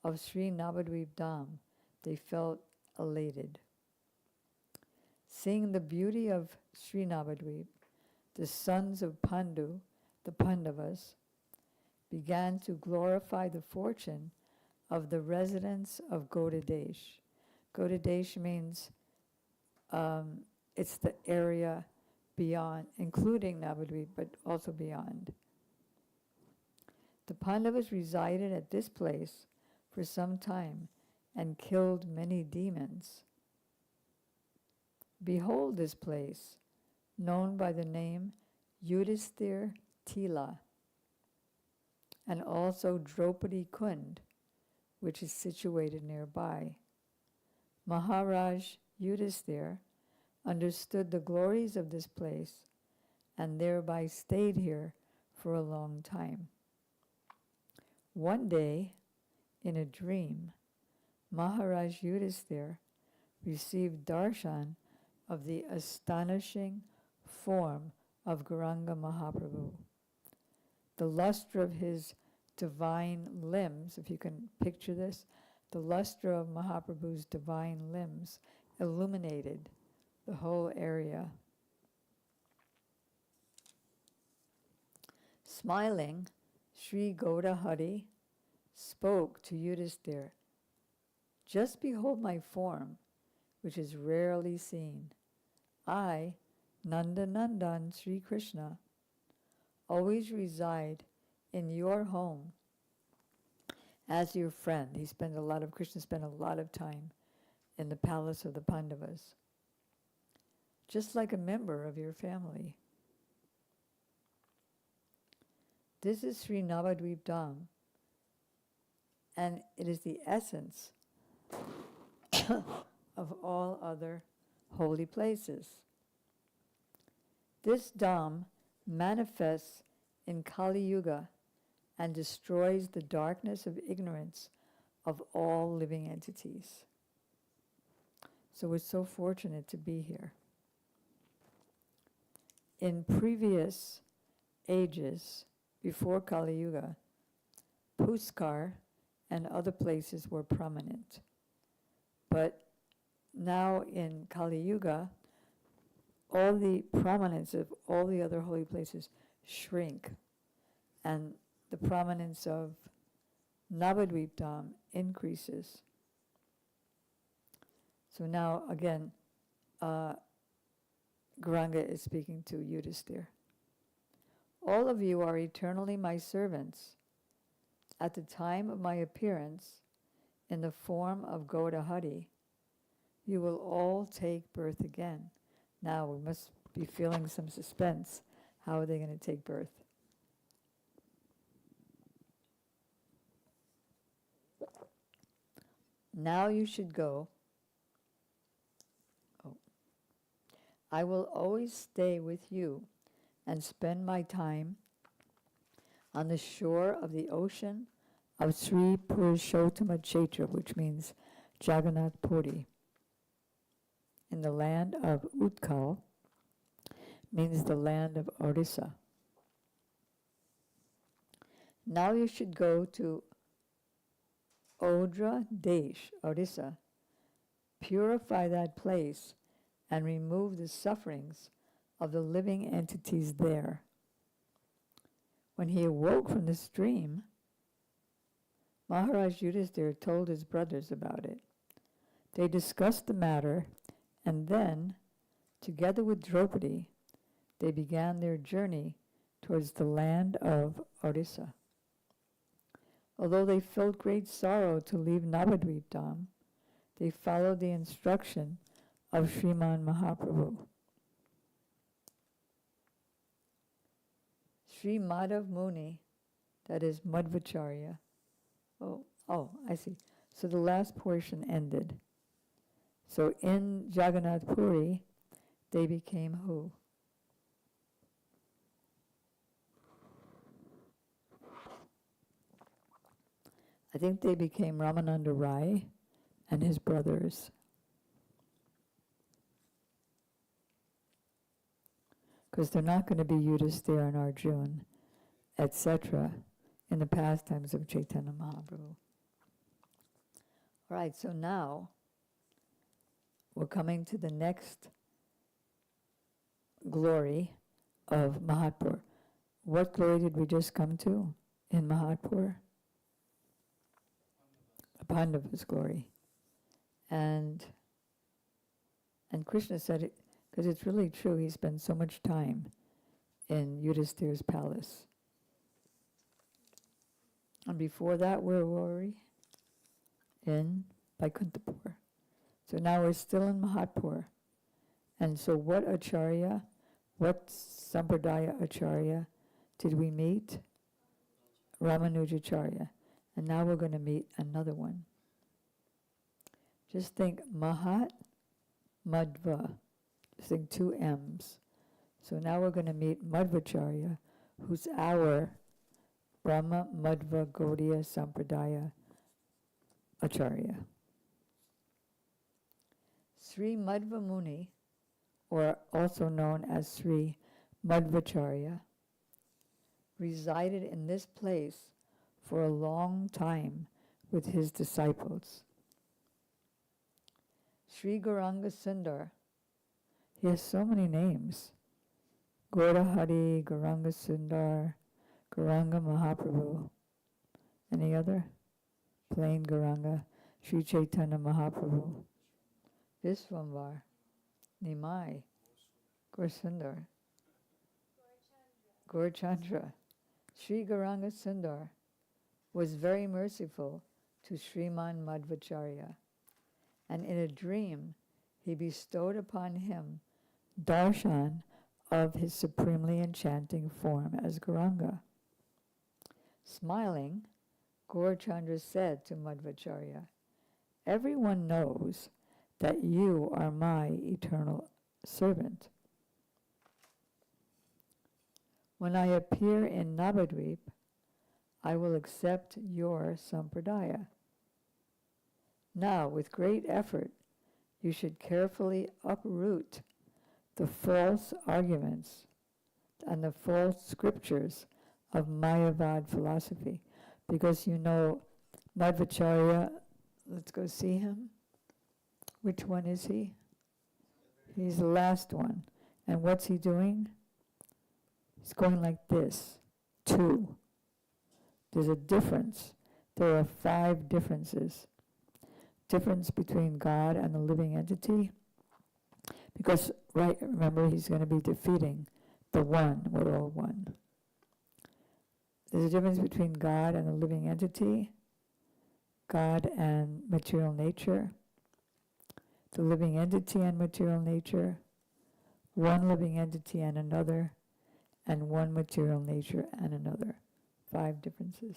of Sri Navadvip Dham, they felt elated. Seeing the beauty of Sri Navadvip, the sons of Pandu, the Pandavas, began to glorify the fortune of the residents of Gaudadesh. Gaudadesh means it's the area beyond, including Navadvip, but also beyond. The Pandavas resided at this place for some time and killed many demons. Behold this place, known by the name Yudhisthira Tila, and also Draupadi Kund, which is situated nearby. Maharaj Yudhisthira understood the glories of this place and thereby stayed here for a long time. One day, in a dream, Maharaj Yudhisthira received darshan of the astonishing form of Gauranga Mahaprabhu. The luster of his divine limbs, if you can picture this, the luster of Mahaprabhu's divine limbs illuminated the whole area. Smiling, Sri Gaudahari spoke to Yudhisthira, "Just behold my form, which is rarely seen. I, Nanda Nandan Sri Krishna, always reside in your home as your friend." Krishna spent a lot of time in the palace of the Pandavas, just like a member of your family. This is Sri Navadvip Dham, and it is the essence of all other holy places. This Dham manifests in Kali Yuga and destroys the darkness of ignorance of all living entities. So we're so fortunate to be here. In previous ages, before Kali Yuga, Puskar and other places were prominent. But now in Kali Yuga, all the prominence of all the other holy places shrink, and the prominence of Navadvip Dham increases. So now again, Gauranga is speaking to Yudhisthira. "All of you are eternally my servants. At the time of my appearance in the form of Gaudahari, you will all take birth again." Now we must be feeling some suspense. How are they going to take birth? Now you should go. Oh. I will always stay with you and spend my time on the shore of the ocean of Sri Purushottama Kshetra, which means Jagannath Puri, in the land of Utkal, means the land of Orissa. Now you should go to Odra Desh, Orissa, purify that place and remove the sufferings of the living entities there. When he awoke from this dream, Maharaj Yudhisthira told his brothers about it. They discussed the matter, and then, together with Draupadi, they began their journey towards the land of Orissa. Although they felt great sorrow to leave Navadvipa, they followed the instruction of Sriman Mahaprabhu. Sri Madhav Muni, that is Madhvacharya. Oh, I see. So the last portion ended. So in Jagannath Puri, they became who? I think they became Ramananda Rai and his brothers. Because they're not going to be Yudhisthira and Arjuna, etc., in the pastimes of Chaitanya Mahaprabhu. All right, so now we're coming to the next glory of Mahatpur. What glory did we just come to in Mahatpur? Pandava's glory. And Krishna said it, because it's really true, he spent so much time in Yudhisthira's palace. And before that, where were we? In Vaikuntapur. So now we're still in Mahatpur. And so what acharya, what sampradaya acharya did we meet? Ramanujacharya. And now we're going to meet another one. Just think Mahat, Madhva. Just think 2 M's. So now we're going to meet Madhvacharya, who's our Brahma Madhva Gaudiya Sampradaya Acharya. Sri Madhva Muni, or also known as Sri Madhvacharya, resided in this place for a long time with his disciples. Sri Gauranga Sundar, he has so many names. Gaurahari, Gauranga Sundar, Gauranga Mahaprabhu. Any other? Plain Gauranga, Sri Chaitanya Mahaprabhu. Visvambar, Nimai, Gaurasundar, Gaurachandra. Sri Gauranga Sundar was very merciful to Sriman Madhvacharya, and in a dream he bestowed upon him darshan of his supremely enchanting form as Gauranga. Smiling, Gaurachandra said to Madhvacharya, "Everyone knows that you are my eternal servant. When I appear in Navadvipa, I will accept your sampradaya. Now, with great effort, you should carefully uproot the false arguments and the false scriptures of Mayavad philosophy, because you know Madhvacharya, let's go see him. Which one is he? He's the last one. And what's he doing? He's going like this. 2. There's a difference. There are 5 differences. Difference between God and the living entity. Because, right, remember, he's going to be defeating the one. We're all one. There's a difference between God and the living entity, God and material nature, the living entity and material nature, one living entity and another, and one material nature and another. 5 differences.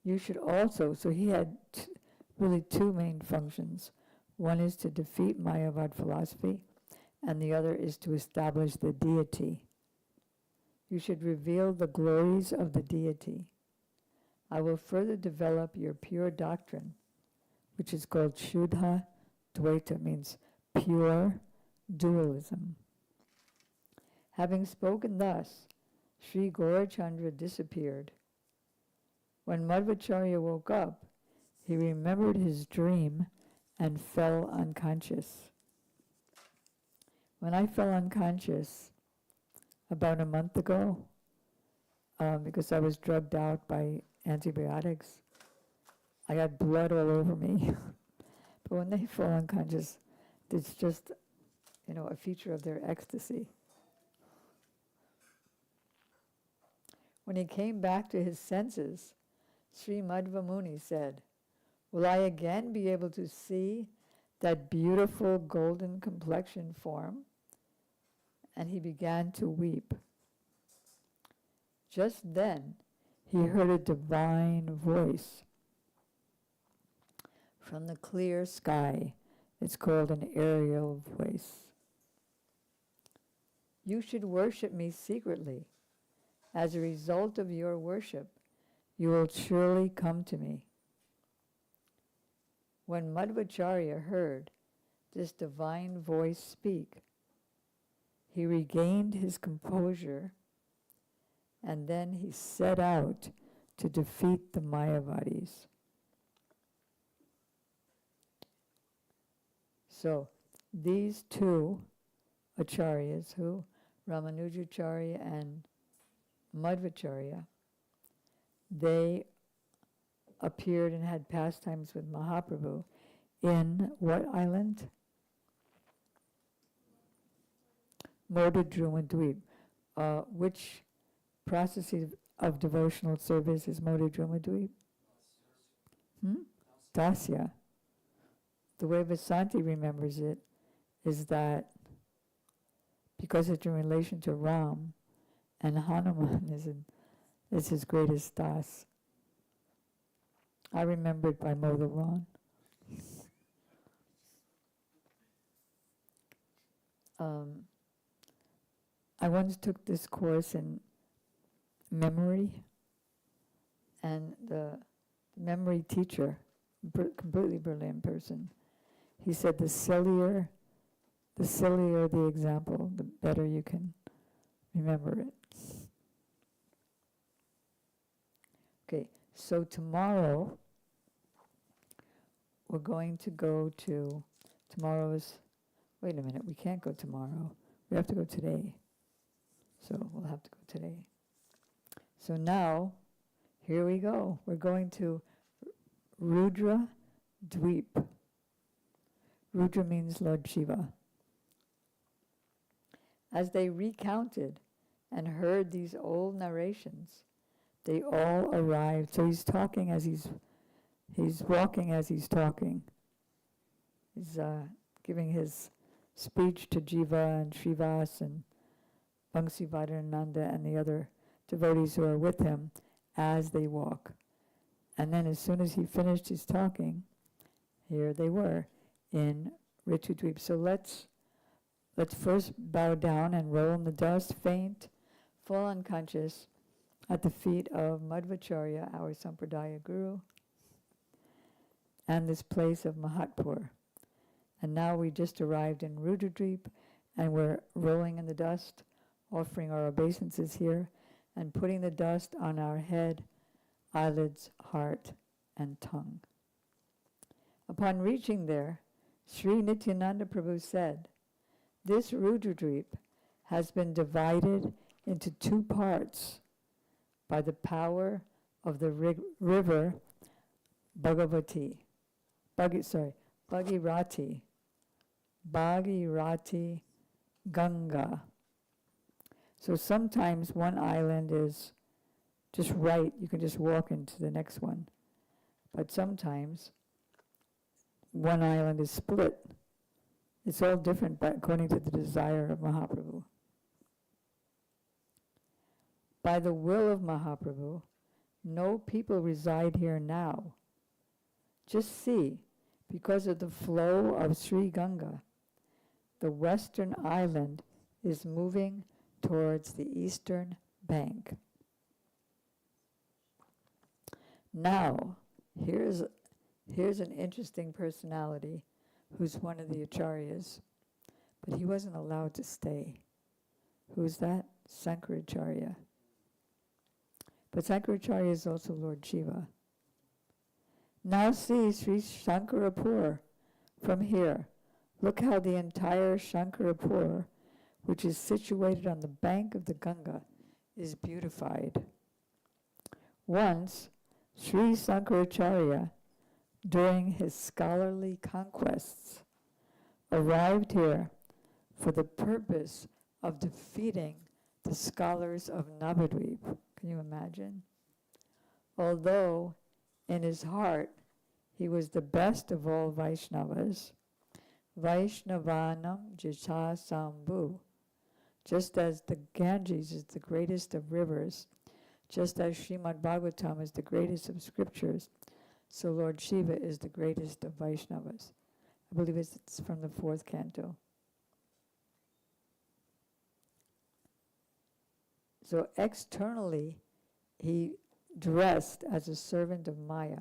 You should also, so he had really two main functions. One is to defeat Mayavad philosophy, and the other is to establish the deity. You should reveal the glories of the deity. I will further develop your pure doctrine, which is called Shuddha Dvaita, means pure dualism. Having spoken thus, Sri Gaurachandra disappeared. When Madhvacharya woke up, he remembered his dream and fell unconscious. When I fell unconscious about a month ago, because I was drugged out by antibiotics, I got blood all over me. But when they fall unconscious, it's just, a feature of their ecstasy. When he came back to his senses, Sri Madhva Muni said, "Will I again be able to see that beautiful golden complexion form?" And he began to weep. Just then, he heard a divine voice from the clear sky. It's called an aerial voice. "You should worship me secretly. As a result of your worship, you will surely come to me." When Madhvacharya heard this divine voice speak, he regained his composure, and then he set out to defeat the Mayavadis. So these two acharyas, Ramanujacharya and Madhvacharya, they appeared and had pastimes with Mahaprabhu in what island? Modadrumadvip. Which processes of devotional service is Modadrumadvip? Dasya. The way Vasanti remembers it is that because it's in relation to Ram, and Hanuman is his greatest das. I remember it by mow the lawn. I once took this course in memory, and the memory teacher, completely brilliant person, he said the sillier the example, the better you can remember it. Okay, so tomorrow we're going to go to, wait a minute, we can't go tomorrow. We have to go today. So we'll have to go today. So now, here we go. We're going to Rudra Dweep. Rudra means Lord Shiva. As they recounted and heard these old narrations, they all arrived. So he's talking as he's walking as he's talking. He's giving his speech to Jiva and Srivas and Bhangsivadhananda and the other devotees who are with him as they walk. And then as soon as he finished his talking, here they were in Ritudweep. So let's first bow down and roll in the dust, faint, fall unconscious at the feet of Madhvacharya, our Sampradaya Guru, and this place of Mahatpur. And now we just arrived in Rudradweep, and we're rolling in the dust, offering our obeisances here, and putting the dust on our head, eyelids, heart, and tongue. Upon reaching there, Sri Nityananda Prabhu said, "This Rudradweep has been divided into two parts by the power of the river Bhagirati, Ganga." So sometimes one island is just right, you can just walk into the next one. But sometimes one island is split. It's all different but according to the desire of Mahaprabhu. By the will of Mahaprabhu, No people reside here now. Just see, because of the flow of Sri Ganga, the western island is moving towards the eastern bank. Now, here's an interesting personality who's one of the acharyas, but he wasn't allowed to stay. Who's that? Sankaracharya. But Sankaracharya is also Lord Shiva. Now see Sri Shankarapur from here. Look how the entire Shankarapur, which is situated on the bank of the Ganga, is beautified. Once, Sri Sankaracharya, during his scholarly conquests, arrived here for the purpose of defeating the scholars of Navadvipa. Can you imagine? Although in his heart he was the best of all Vaishnavas, Vaishnavanam Jita Sambhu, just as the Ganges is the greatest of rivers, just as Srimad Bhagavatam is the greatest of scriptures, so Lord Shiva is the greatest of Vaishnavas. I believe it's from the 4th canto. So externally, he dressed as a servant of Maya,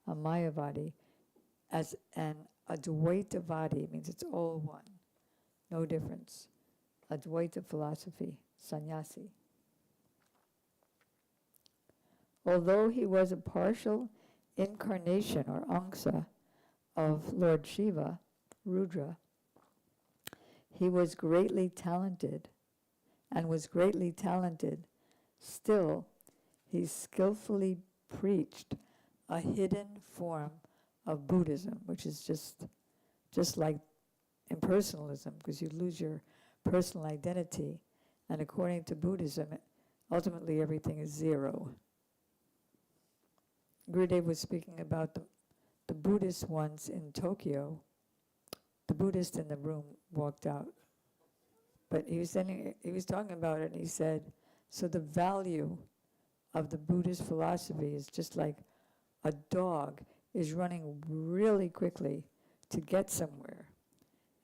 a Mayavadi, as an Advaitavadi, means it's all one, no difference. Advaita philosophy, sannyasi. Although he was a partial incarnation or angsa of Lord Shiva, Rudra, he was greatly talented, still he skillfully preached a hidden form of Buddhism, which is just like impersonalism, because you lose your personal identity, and according to Buddhism, ultimately everything is zero. Gurudev was speaking about the Buddhists once in Tokyo. The Buddhist in the room walked out. But he was talking about it, and he said, so the value of the Buddhist philosophy is just like a dog is running really quickly to get somewhere.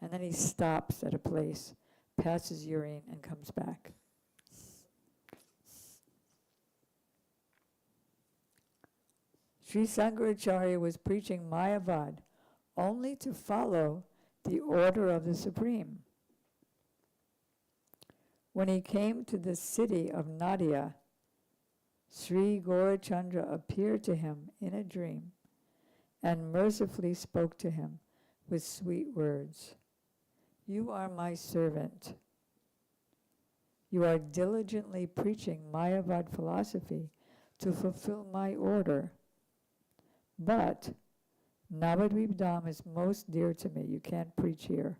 And then he stops at a place, passes urine, and comes back. Sri Sankaracharya was preaching Mayavad only to follow the order of the Supreme. When he came to the city of Nadia, Sri Gaurachandra appeared to him in a dream and mercifully spoke to him with sweet words. You are my servant. You are diligently preaching Mayavad philosophy to fulfill my order. But Navadvipa Dham is most dear to me. You can't preach here,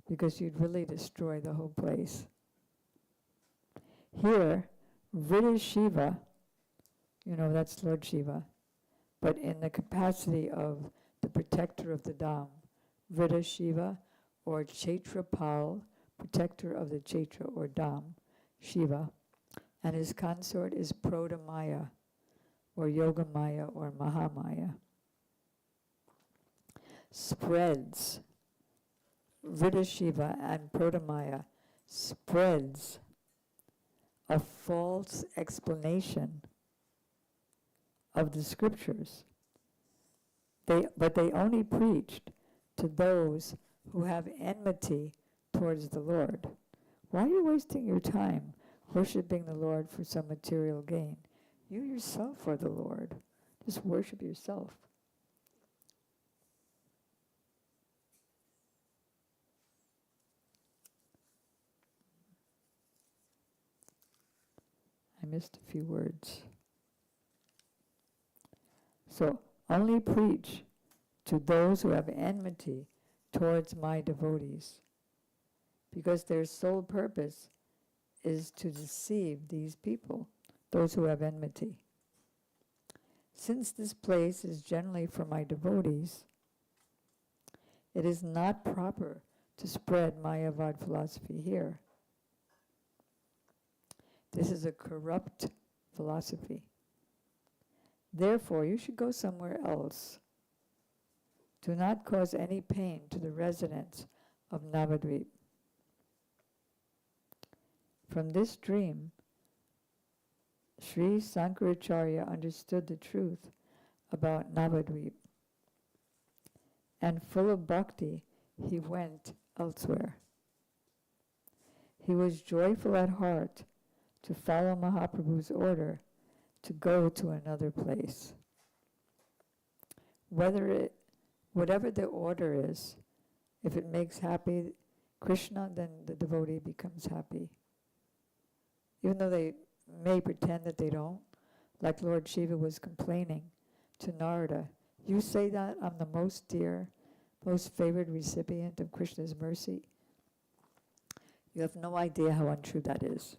because you'd really destroy the whole place. Here, Vriddha Shiva, that's Lord Shiva, but in the capacity of the protector of the Dham, Vriddha Shiva, or Chaitrapal, protector of the Chaitra or Dham, Shiva, and his consort is Prodamaya, or Yogamaya, or Mahamaya. Spreads, Vriddha Shiva and Prodamaya spreads a false explanation of the scriptures. But they only preached to those who have enmity towards the Lord. Why are you wasting your time worshiping the Lord for some material gain? You yourself are the Lord. Just worship yourself. I missed a few words. So, only preach to those who have enmity towards my devotees, because their sole purpose is to deceive these people, those who have enmity. Since this place is generally for my devotees, it is not proper to spread Mayavad philosophy here. This is a corrupt philosophy. Therefore, you should go somewhere else. Do not cause any pain to the residents of Navadvipa. From this dream, Sri Sankaracharya understood the truth about Navadvipa, and full of bhakti, he went elsewhere. He was joyful at heart to follow Mahaprabhu's order to go to another place. Whatever the order is, if it makes happy Krishna, then the devotee becomes happy. Even though they may pretend that they don't, like Lord Shiva was complaining to Narada, you say that I'm the most dear, most favored recipient of Krishna's mercy. You have no idea how untrue that is.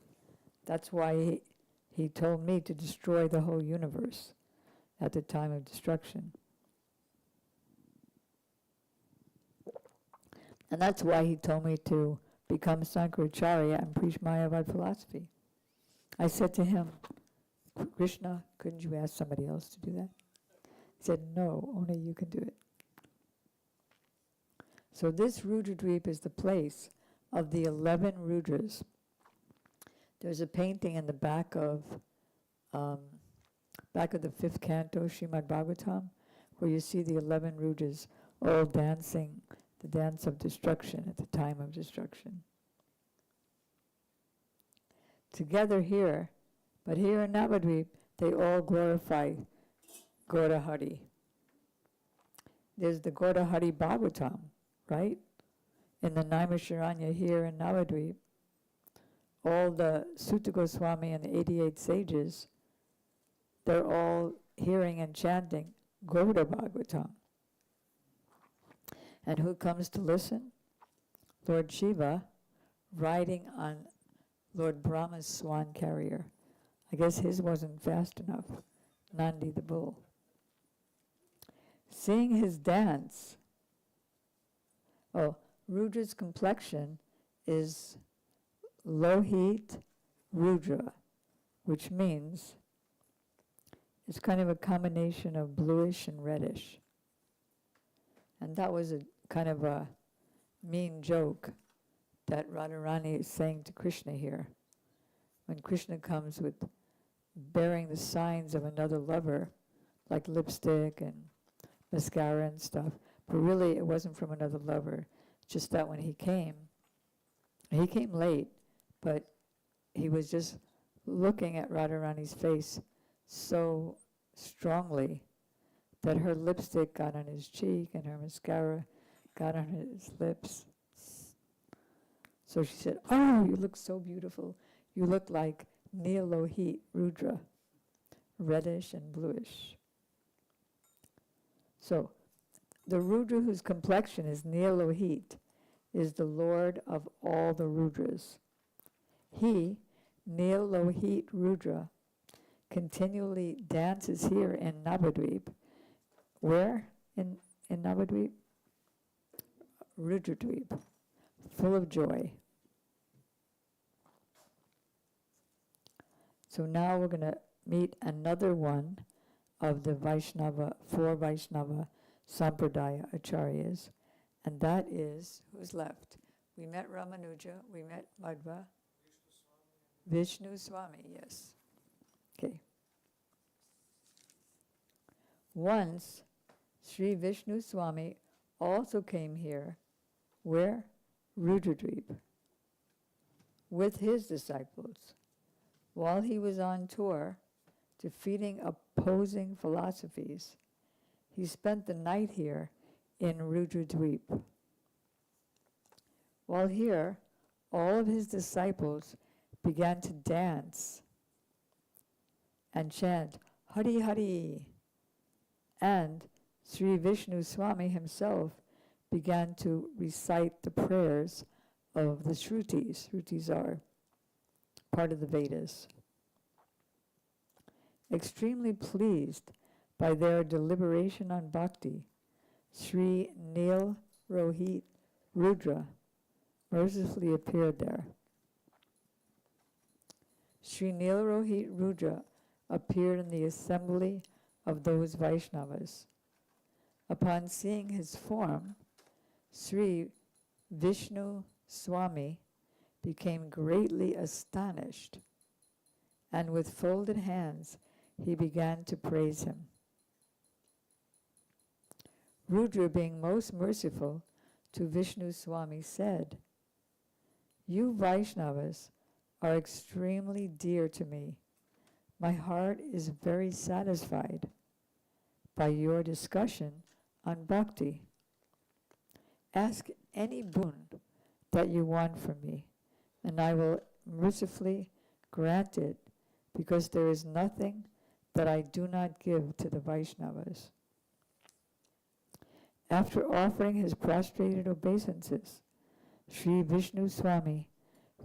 That's why he told me to destroy the whole universe at the time of destruction. And that's why he told me to become Sankaracharya and preach Mayavad philosophy. I said to him, Krishna, couldn't you ask somebody else to do that? He said, no, only you can do it. So this Rudradweep is the place of the 11 Rudras. There's a painting in the back of the 5th canto, Srimad Bhagavatam, where you see the 11 Rudras all dancing the dance of destruction at the time of destruction. Together here, but here in Navadvipa, they all glorify Gaura Hari. There's the Gaura Hari Bhagavatam, right? In the Naimisharanya here in Navadvipa, all the Sutta Goswami and the 88 sages, they're all hearing and chanting Gaura Bhagavatam. And who comes to listen? Lord Shiva riding on Lord Brahma's swan carrier. I guess his wasn't fast enough. Nandi the bull. Seeing his dance, Rudra's complexion is Lohit Rudra, which means it's kind of a combination of bluish and reddish. And that was a kind of a mean joke that Radharani is saying to Krishna here. When Krishna comes with bearing the signs of another lover, like lipstick and mascara and stuff, but really it wasn't from another lover. Just that when he came late, but he was just looking at Radharani's face so strongly that her lipstick got on his cheek and her mascara got on his lips. So she said, oh, you look so beautiful. You look like Neelohit Rudra, reddish and bluish. So the Rudra whose complexion is Neelohit is the Lord of all the Rudras. He, Neelohit Rudra, continually dances here in Navadvipa. Where in Navadvipa? Rudradvipa, full of joy. So now we're going to meet another one of the four Vaishnava Sampradaya Acharyas, and that is, who's left? We met Ramanuja, we met Madhva. Vishnu Swami, yes. Okay. Once, Sri Vishnu Swami also came here. Where? Rudradvipa. With his disciples. While he was on tour, defeating opposing philosophies, he spent the night here in Rudradvipa. While here, all of his disciples began to dance and chant Hari Hari, and Sri Vishnu Swami himself began to recite the prayers of the Shrutis. Shrutis are part of the Vedas. Extremely pleased by their deliberation on bhakti, Sri Neel Rohit Rudra mercifully appeared there. Sri Nilarohit Rudra appeared in the assembly of those Vaishnavas. Upon seeing his form, Sri Vishnu Swami became greatly astonished, and with folded hands he began to praise him. Rudra, being most merciful to Vishnu Swami, said, "You Vaishnavas are extremely dear to me. My heart is very satisfied by your discussion on bhakti. Ask any boon that you want from me, and I will mercifully grant it, because there is nothing that I do not give to the Vaishnavas." After offering his prostrated obeisances, Sri Vishnu Swami,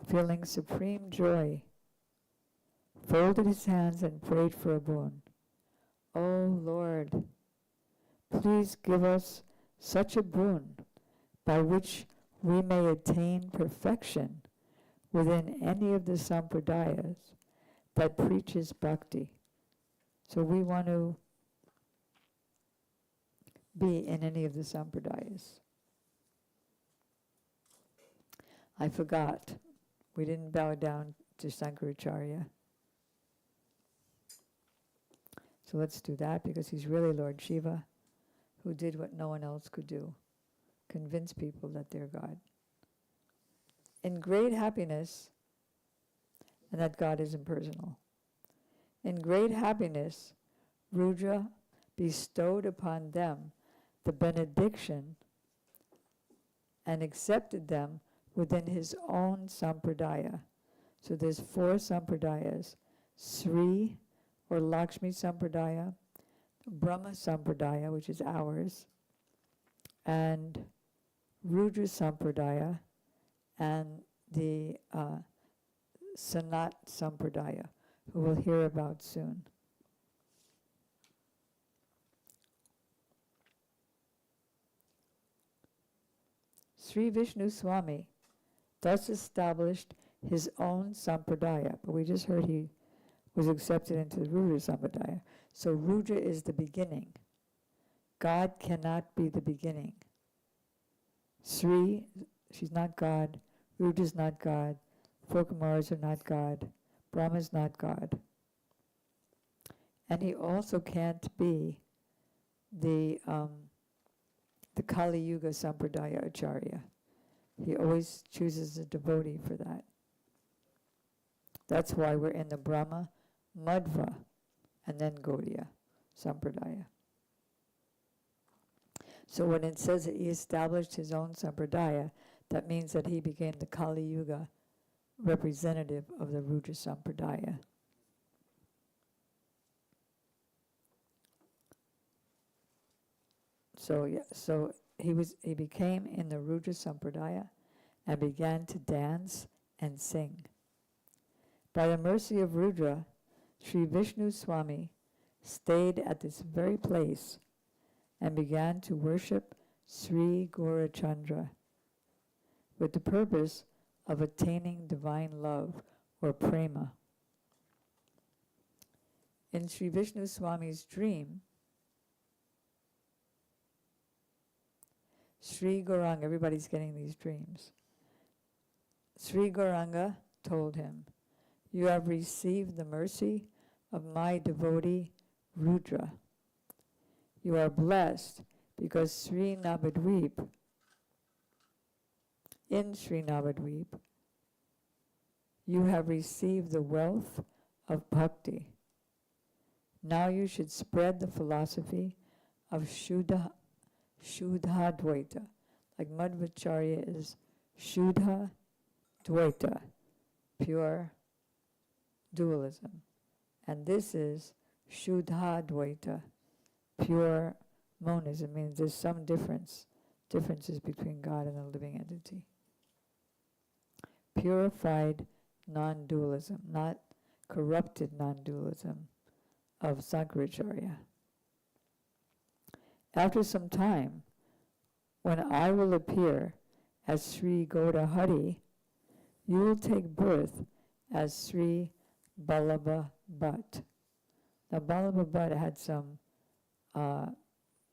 feeling supreme joy, folded his hands and prayed for a boon. "O Lord, please give us such a boon by which we may attain perfection within any of the sampradayas that preaches bhakti." So we want to be in any of the sampradayas. I forgot, we didn't bow down to Sankaracharya. So let's do that, because he's really Lord Shiva, who did what no one else could do, convince people that they're God. In great happiness, and that God is impersonal. In great happiness, Rudra bestowed upon them the benediction and accepted them within his own sampradaya. So there's 4 sampradayas: Sri or Lakshmi sampradaya, Brahma sampradaya, which is ours, and Rudra sampradaya, and the Sanat sampradaya, who we'll hear about soon. Sri Vishnu Swami thus established his own sampradaya, but we just heard he was accepted into the Rudra sampradaya. So Rudra is the beginning. God cannot be the beginning. Sri, she's not God. Rudra is not God. 4 Kumaras are not God. Brahma is not God. And he also can't be the Kali Yuga Sampradaya Acharya. He always chooses a devotee for that. That's why we're in the Brahma, Madhva, and then Gaudiya Sampradaya. So when it says that he established his own Sampradaya, that means that he became the Kali Yuga representative of the Rudra Sampradaya. So he became in the Rudra Sampradaya and began to dance and sing. By the mercy of Rudra, Sri Vishnu Swami stayed at this very place and began to worship Sri Gaurachandra with the purpose of attaining divine love or prema. In Sri Vishnu Swami's dream, Sri Gauranga, everybody's getting these dreams. Sri Gauranga told him, "You have received the mercy of my devotee Rudra. You are blessed because Sri Navadvipa, in Sri Navadvipa, you have received the wealth of bhakti. Now you should spread the philosophy of Shuddha Dvaita. Like Madhvacharya is Shuddha Dvaita, pure dualism. And this is Shuddha Dvaita, pure monism. Means there's some differences between God and a living entity. Purified non-dualism, not corrupted non-dualism of Sankaracharya. After some time, when I will appear as Sri Gaura Hari, you will take birth as Sri Balaba Bhatt. Now, Balaba Bhatt had some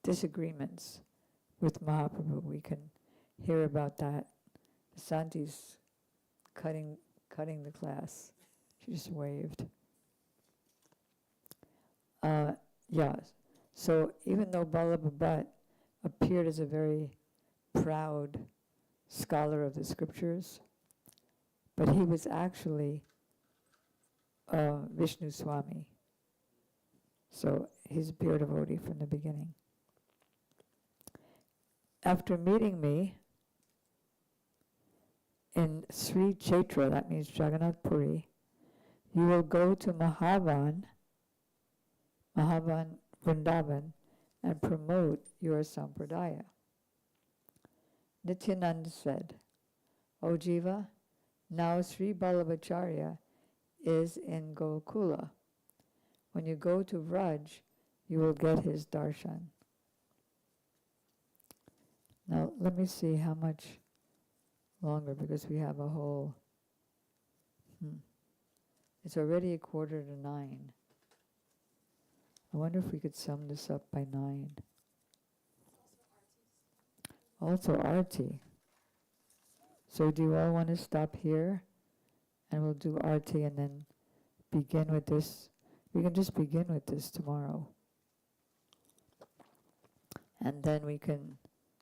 disagreements with Mahaprabhu. We can hear about that. Santi's cutting the class. She just waved. Yeah. So even though Balaba Bhatt appeared as a very proud scholar of the scriptures, but he was actually Vishnu Swami. So he's a pure devotee from the beginning. After meeting me in Sri Chaitra, that means Jagannath Puri, you will go to Mahavan Vrindavan, and promote your sampradaya. Nityananda said, O Jiva, now Sri Balabhacharya is in Gokula. When you go to Vraj, you will get his darshan. Now, let me see how much longer, because we have a whole... It's already 8:45. I wonder if we could sum this up by 9. Also Arti. So do you all want to stop here? And we'll do Arti and then begin with this. We can just begin with this tomorrow. And then we can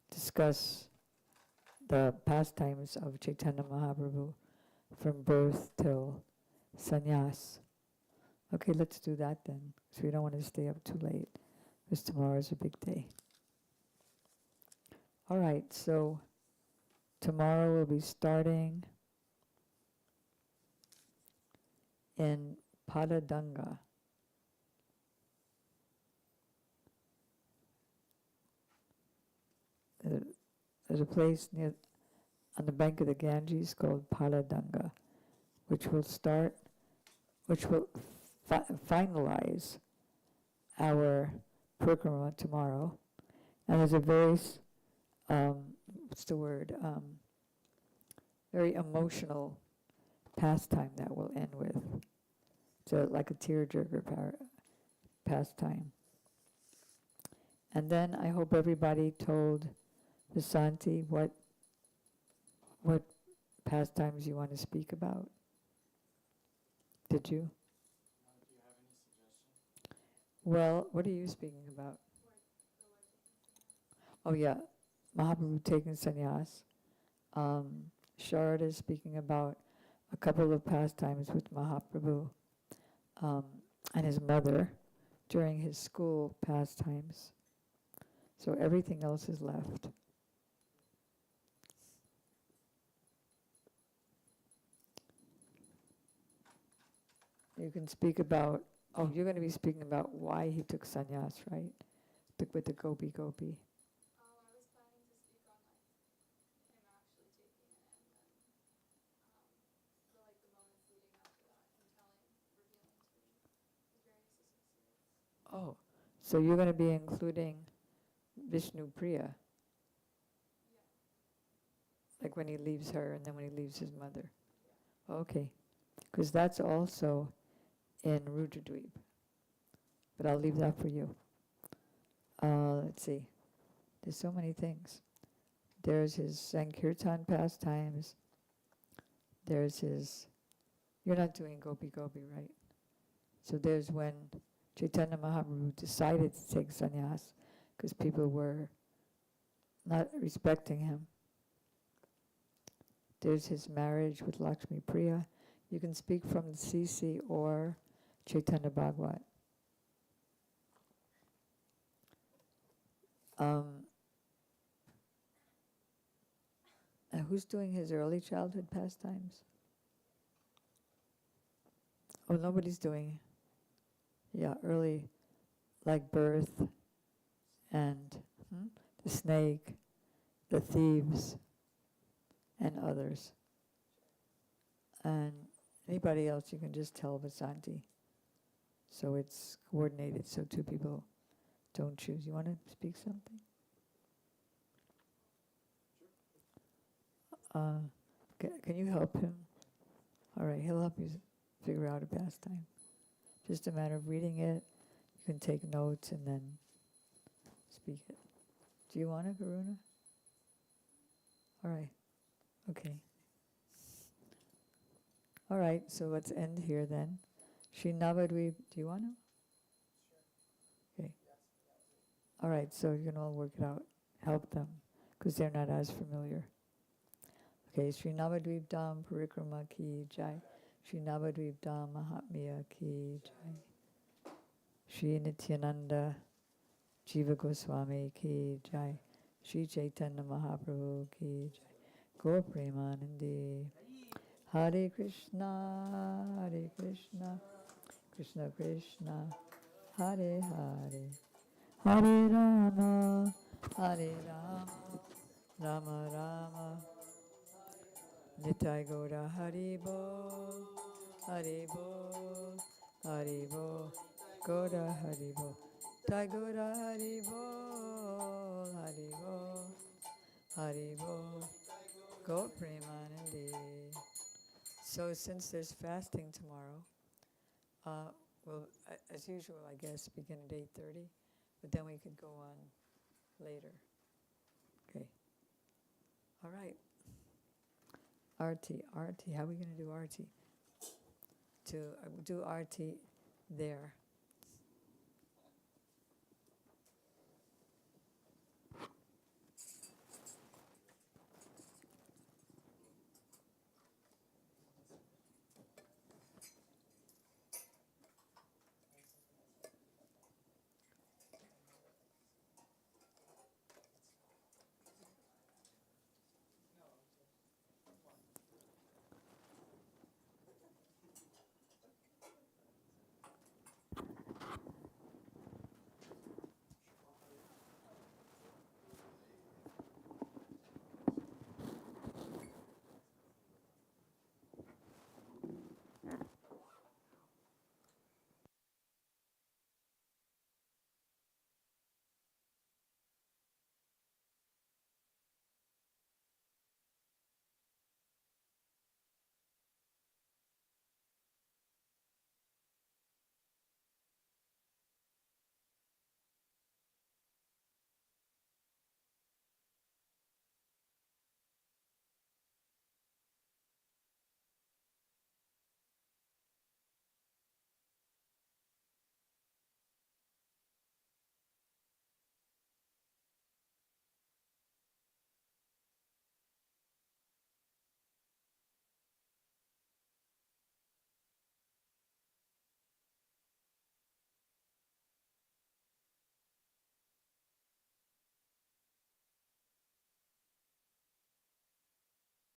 discuss the pastimes of Chaitanya Mahaprabhu from birth till sannyas. Okay, let's do that then, because we don't want to stay up too late, because tomorrow is a big day. All right, so tomorrow we'll be starting in Padadanga. There's a place near on the bank of the Ganges called Paladanga, which will finalize our Parikrama tomorrow. And there's a very, very emotional pastime that we'll end with. So like a tearjerker pastime. And then I hope everybody told Vasanti what pastimes you want to speak about. Did you? Do you have any suggestions? Well, what are you speaking about? Oh yeah, Mahaprabhu taking sannyas. Sharada is speaking about a couple of pastimes with Mahaprabhu and his mother during his school pastimes. So everything else is left. You can speak about, you're going to be speaking about why he took sannyas, right? With the gopi. I was planning to speak on him actually taking it, and then the moments leading up to that, and revealing to his various associates. Oh, so you're going to be including Vishnu Priya, like when he leaves her and then when he leaves his mother. Okay, because that's also in Rudradweep, but I'll leave that for you. Let's see, there's so many things. There's his Sankirtan pastimes. There's his, you're not doing Gopi, right? So there's when Chaitanya Mahaprabhu decided to take sannyas because people were not respecting him. There's his marriage with Lakshmi Priya. You can speak from the CC or Chaitanya Bhagavad. Who's doing his early childhood pastimes? Oh, nobody's doing. Yeah, early, like birth and the snake, the thieves, and others. And anybody else, you can just tell Vasanti. So it's coordinated so two people don't choose. You want to speak something? Can you help him? All right, he'll help you figure out a pastime. Just a matter of reading it. You can take notes and then speak it. Do you want to, Karuna? All right. Okay. All right, so let's end here then. Shri Navadvipa, do you want to? Okay. All right, so you can all work it out. Help them, because they're not as familiar. Okay, Shri Navadvipa Dham Parikrama ki jai. Shri Navadvipa Dham Mahatmya ki jai. Shri Nityananda Jiva Goswami ki jai. Shri Chaitanya Mahaprabhu ki jai. Gaur Premanandi. Hare Krishna, Krishna Krishna, Hare Hare, Hare Rama, Rama Rama, Nitai Gaura Hari Bol, Hari Bol, Hari Bol, Gaura Hari Bol, Nitai Gaura Hari Bol, Hari Bol, Hari Bol, Gaur Premanandi. So since there's fasting tomorrow, we'll, as usual, I guess, begin at 8:30, but then we could go on later. Okay. All right. Arti, how are we going to do Arti? To do Arti there.